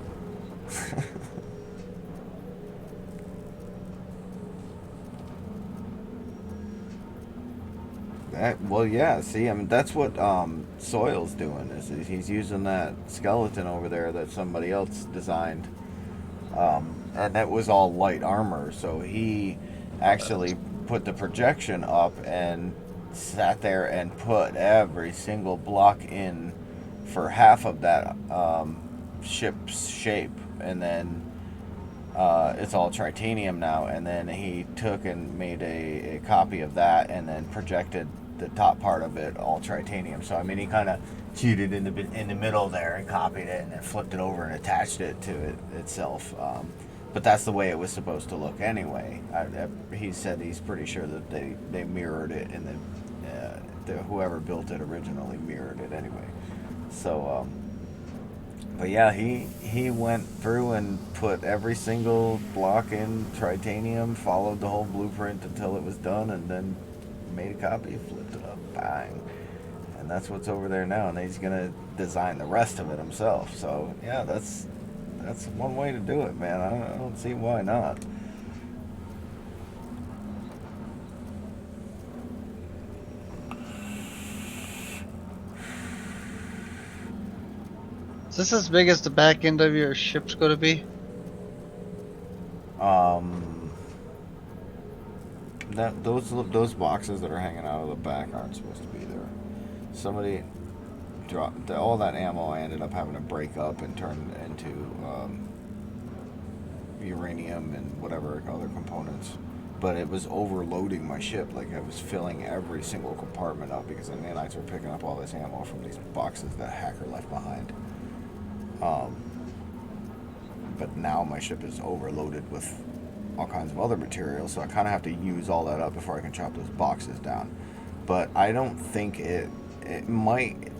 Well, yeah. See, I mean, that's what Soil's doing. Is he's using that skeleton over there that somebody else designed, and that was all light armor. So he actually put the projection up and sat there and put every single block in for half of that ship's shape, and then it's all titanium now. And then he took and made a copy of that, and then projected the top part of it all titanium. So I mean, he kind of cheated in the middle there and copied it, and then flipped it over and attached it to it itself. But that's the way it was supposed to look anyway. He said he's pretty sure that they mirrored it, and whoever built it originally mirrored it anyway. So, but yeah, he went through and put every single block in titanium, followed the whole blueprint until it was done, and then made a copy, flipped it up, bang. And that's what's over there now, and he's gonna design the rest of it himself. So yeah, that's one way to do it, man. I don't see why not. Is this as big as the back end of your ship's going to be? Those boxes that are hanging out of the back aren't supposed to be there. Somebody dropped all that ammo. I ended up having to break up and turn into uranium and whatever other components. But it was overloading my ship. Like, I was filling every single compartment up because the nanites were picking up all this ammo from these boxes that hacker left behind. But now my ship is overloaded with all kinds of other materials, so I kind of have to use all that up before I can chop those boxes down. But I don't think it might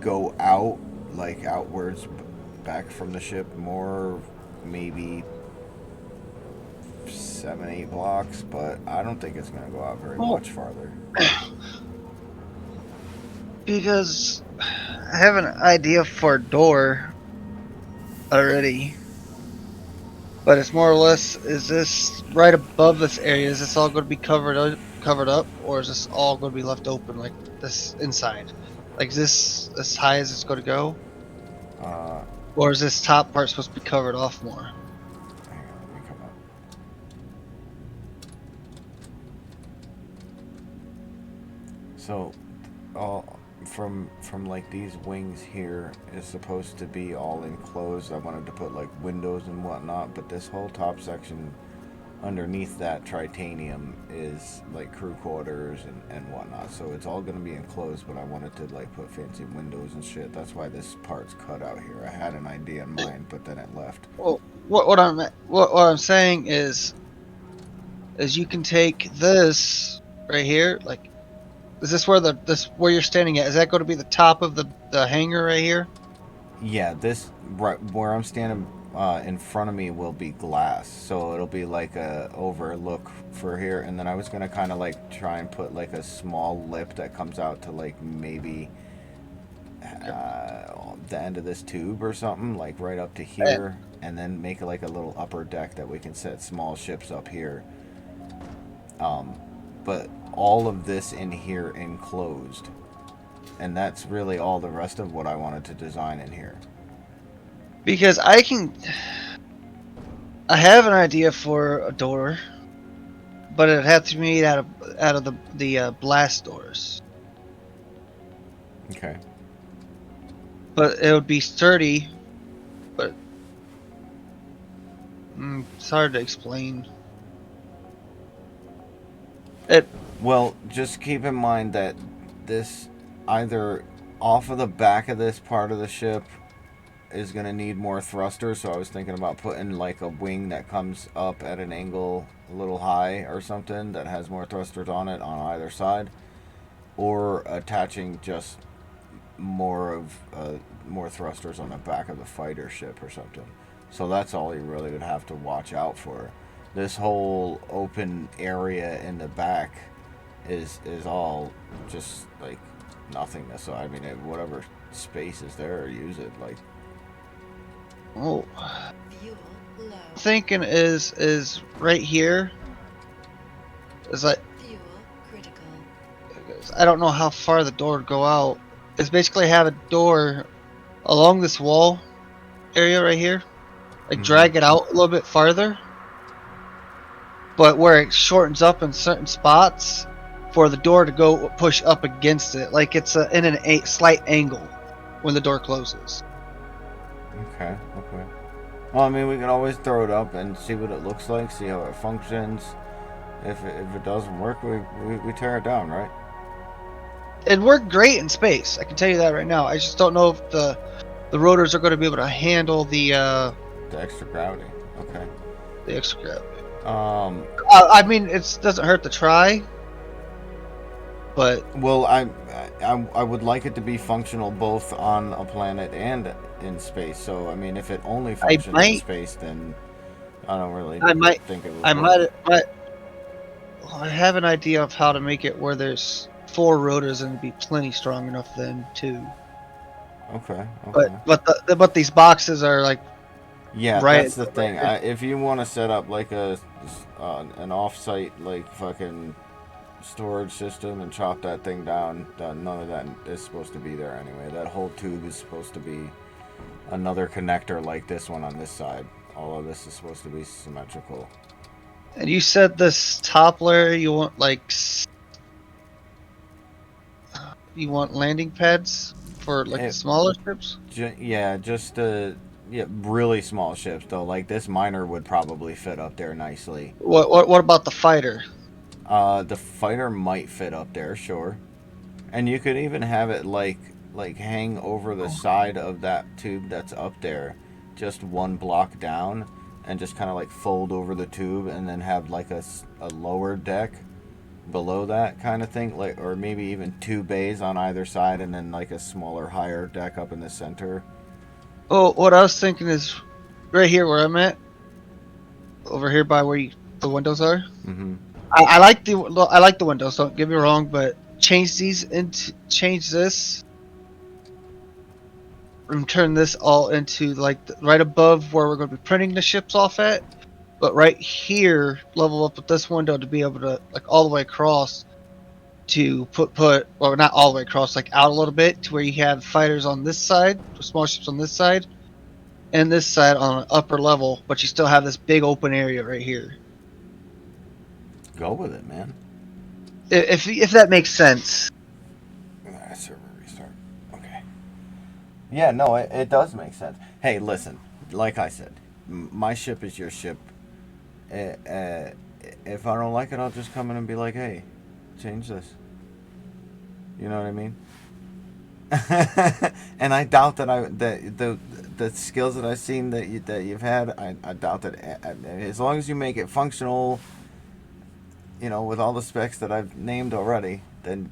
go out, like outwards back from the ship more, maybe 7-8 blocks, but I don't think it's going to go out very much farther. Because I have an idea for a door already, but it's more or less, is this right above this area? Is this all going to be covered up, or is this all going to be left open like this inside? Like, is this as high as it's going to go, or is this top part supposed to be covered off more? Hang on, let me come up. So, from like these wings here is supposed to be all enclosed. I wanted to put like windows and whatnot, but this whole top section underneath that titanium is like crew quarters and whatnot. So it's all going to be enclosed, but I wanted to like put fancy windows and shit. That's why this part's cut out here. I had an idea in mind, but then it left. Well, what I'm saying is you can take this right here, like, is this where where you're standing at? Is that going to be the top of the hangar right here? Yeah, this right where I'm standing in front of me will be glass, so it'll be like a overlook for here. And then I was gonna kind of like try and put like a small lip that comes out to like maybe the end of this tube or something, like right up to here, and then make it like a little upper deck that we can set small ships up here. But all of this in here enclosed, and that's really all the rest of what I wanted to design in here. Because I have an idea for a door, but it'd have to be made out of the blast doors. Okay. But it would be sturdy, but it's hard to explain. Well, just keep in mind that this either off of the back of this part of the ship is going to need more thrusters, so I was thinking about putting like a wing that comes up at an angle a little high or something that has more thrusters on it on either side, or attaching just more thrusters on the back of the fighter ship or something. So that's all you really would have to watch out for. This whole open area in the back is all just like nothingness. So I mean, whatever space is there, use it. Like, Fuel low. Thinking is right here. Is like, Fuel critical. I don't know how far the door would go out. It's basically have a door along this wall area right here, like drag it out a little bit farther, but where it shortens up in certain spots for the door to go push up against it, like it's in a slight angle when the door closes. Okay. Okay. Well, I mean, we can always throw it up and see what it looks like, see how it functions. If it doesn't work, we tear it down, right? It worked great in space. I can tell you that right now. I just don't know if the rotors are going to be able to handle The extra gravity. Okay. the extra gravity. Um. I mean, it doesn't hurt to try, but Well, I would like it to be functional both on a planet and in space. So, I mean, if it only I functioned in might, space, then I don't really I might, think it would I work. might. I have an idea of how to make it where there's 4 rotors and it'd be plenty strong enough then too. Okay. But Okay. but these boxes are like Yeah, right. that's the thing. If you want to set up like an off-site like fucking storage system and chop that thing down, none of that is supposed to be there anyway. That whole tube is supposed to be another connector like this one on this side. All of this is supposed to be symmetrical. And you said this top layer you want you want landing pads for like the It, smaller ships. yeah, just yeah, really small ships though. Like this miner would probably fit up there nicely. What about the fighter? The fighter might fit up there, sure. And you could even have it like hang over the side of that tube that's up there, just one block down, and just kind of like fold over the tube, and then have like a lower deck below that kind of thing, like, or maybe even 2 bays on either side, and then like a smaller, higher deck up in the center. Oh, what I was thinking is right here where I'm at, over here by where the windows are. Mm-hmm. I like the windows. Don't get me wrong, but change this and turn this all into like right above where we're going to be printing the ships off at. But right here, level up with this window to be able to like all the way across to put well, not all the way across, like out a little bit to where you have fighters on this side, small ships on this side, and this side on an upper level, but you still have this big open area right here. Go with it, man. If that makes sense. Server restart. Okay. Yeah, no, it does make sense. Hey, listen, like I said, my ship is your ship. If I don't like it, I'll just come in and be like, hey, change this. You know what I mean? And I doubt that the skills that I've seen that you've had, I doubt that as long as you make it functional, you know, with all the specs that I've named already, then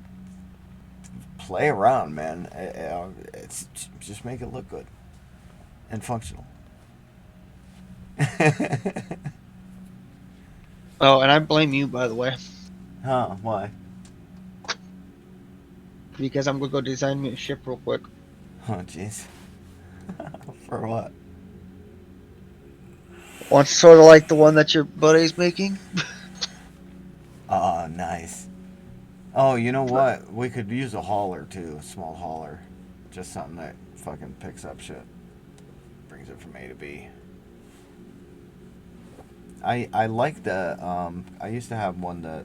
play around, man. It's just make it look good and functional. Oh, and I blame you, by the way, Huh? Why? because I'm gonna go design me a ship real quick. Oh, jeez. For what? One sort of like the one that your buddy's making. Oh, nice. Oh, you know what? We could use a hauler too, a small hauler. Just something that fucking picks up shit. Brings it from A to B. I like the I used to have one that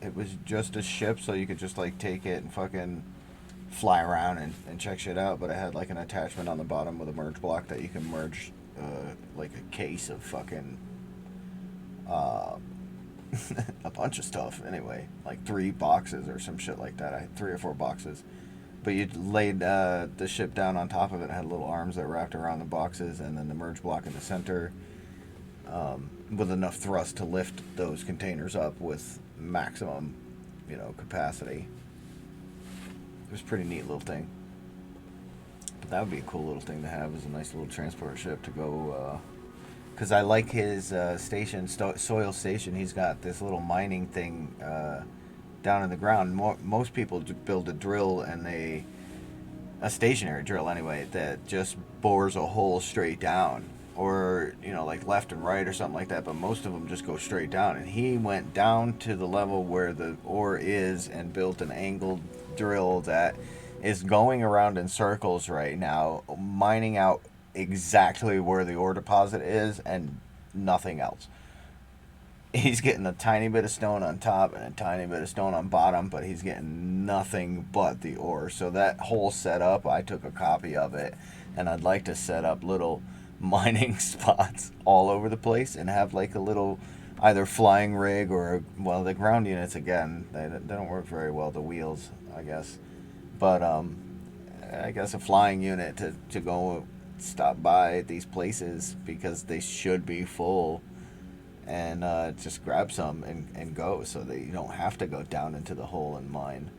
it was just a ship, so you could just like take it and fucking fly around and check shit out, but it had like an attachment on the bottom with a merge block that you can merge like a case of fucking uh a bunch of stuff anyway, like 3 boxes or some shit like that. I had 3 or 4 boxes, but you laid the ship down on top of it. It had little arms that wrapped around the boxes, and then the merge block in the center, with enough thrust to lift those containers up with maximum, you know, capacity. It was a pretty neat little thing. But that would be a cool little thing to have, as a nice little transport ship to go. Because I like his station, soil station. He's got this little mining thing down in the ground. Most people build a drill and a stationary drill anyway, that just bores a hole straight down, or you know, like left and right or something like that. But most of them just go straight down. And he went down to the level where the ore is and built an angled drill that is going around in circles right now, mining out exactly where the ore deposit is and nothing else. He's getting a tiny bit of stone on top and a tiny bit of stone on bottom, but he's getting nothing but the ore. So that whole setup, I took a copy of it and I'd like to set up little mining spots all over the place and have like a little either flying rig or, well, the ground units again, they don't work very well, the wheels, I guess, but I guess a flying unit to go stop by these places because they should be full, and just grab some and go, so that you don't have to go down into the hole and mine,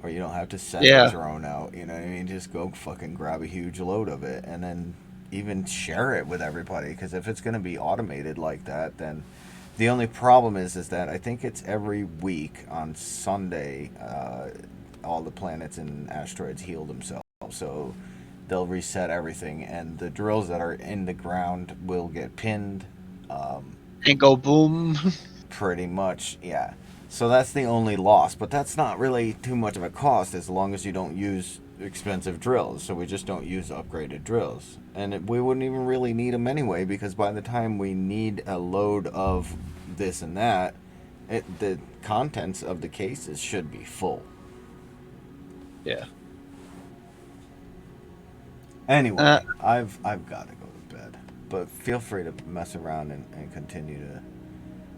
or you don't have to send a Yeah. drone out. You know what I mean? Just go fucking grab a huge load of it, and then even share it with everybody. Because if it's going to be automated like that, then the only problem is that I think it's every week on Sunday. All the planets and asteroids heal themselves, so they'll reset everything, and the drills that are in the ground will get pinned. And go boom. Pretty much, yeah. So that's the only loss, but that's not really too much of a cost as long as you don't use expensive drills. So we just don't use upgraded drills, and we wouldn't even really need them anyway, because by the time we need a load of this and that, the contents of the cases should be full. Yeah. Anyway, I've got to go to bed, but feel free to mess around and continue to.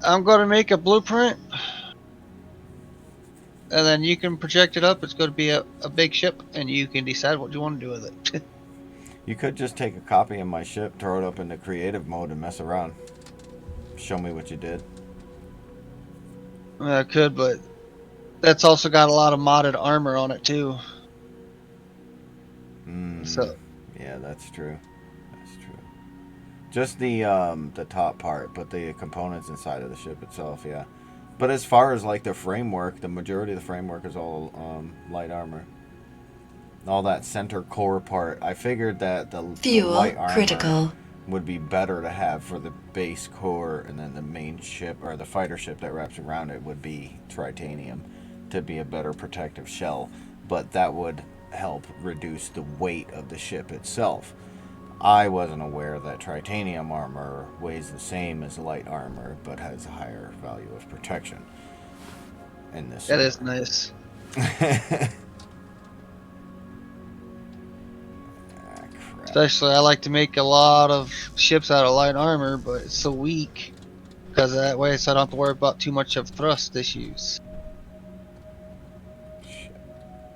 I'm going to make a blueprint, and then you can project it up. It's going to be a big ship, and you can decide what you want to do with it. You could just take a copy of my ship, throw it up into creative mode, and mess around. Show me what you did. I could, but that's also got a lot of modded armor on it too. So Yeah, that's true. That's true. Just the top part, but the components inside of the ship itself, yeah. But as far as like the framework, the majority of the framework is all light armor. All that center core part, I figured that the Fuel light armor critical. would be better to have for the base core, and then the main ship or the fighter ship that wraps around it would be titanium to be a better protective shell. But that would help reduce the weight of the ship itself. I wasn't aware that titanium armor weighs the same as light armor, but has a higher value of protection in this. that is nice. Crap. Especially, I like to make a lot of ships out of light armor, but it's so weak because of that way, so I don't have to worry about too much of thrust issues. Shit.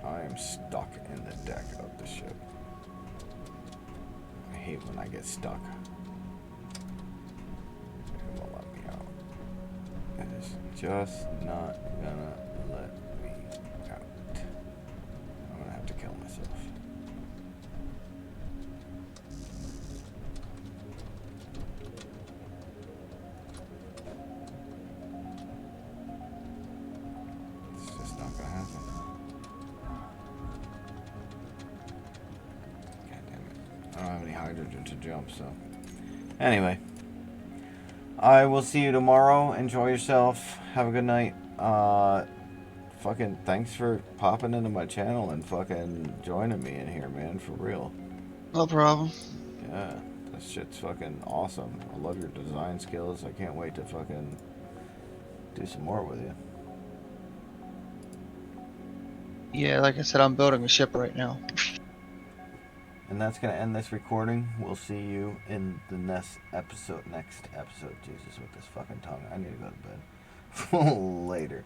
I am stuck in the deck of the ship. I hate when I get stuck. It won't let me out. It is just not gonna let me out. I'm gonna have to kill myself. It's just not gonna happen. God damn it. I don't have any hydrogen to jump, so. Anyway. I will see you tomorrow. Enjoy yourself. Have a good night. Fucking thanks for popping into my channel and fucking joining me in here, man. For real. No problem. Yeah. That shit's fucking awesome. I love your design skills. I can't wait to fucking do some more with you. Yeah, like I said, I'm building a ship right now. And that's gonna end this recording. We'll see you in the next episode. Jesus, with this fucking tongue. I need to go to bed. Later.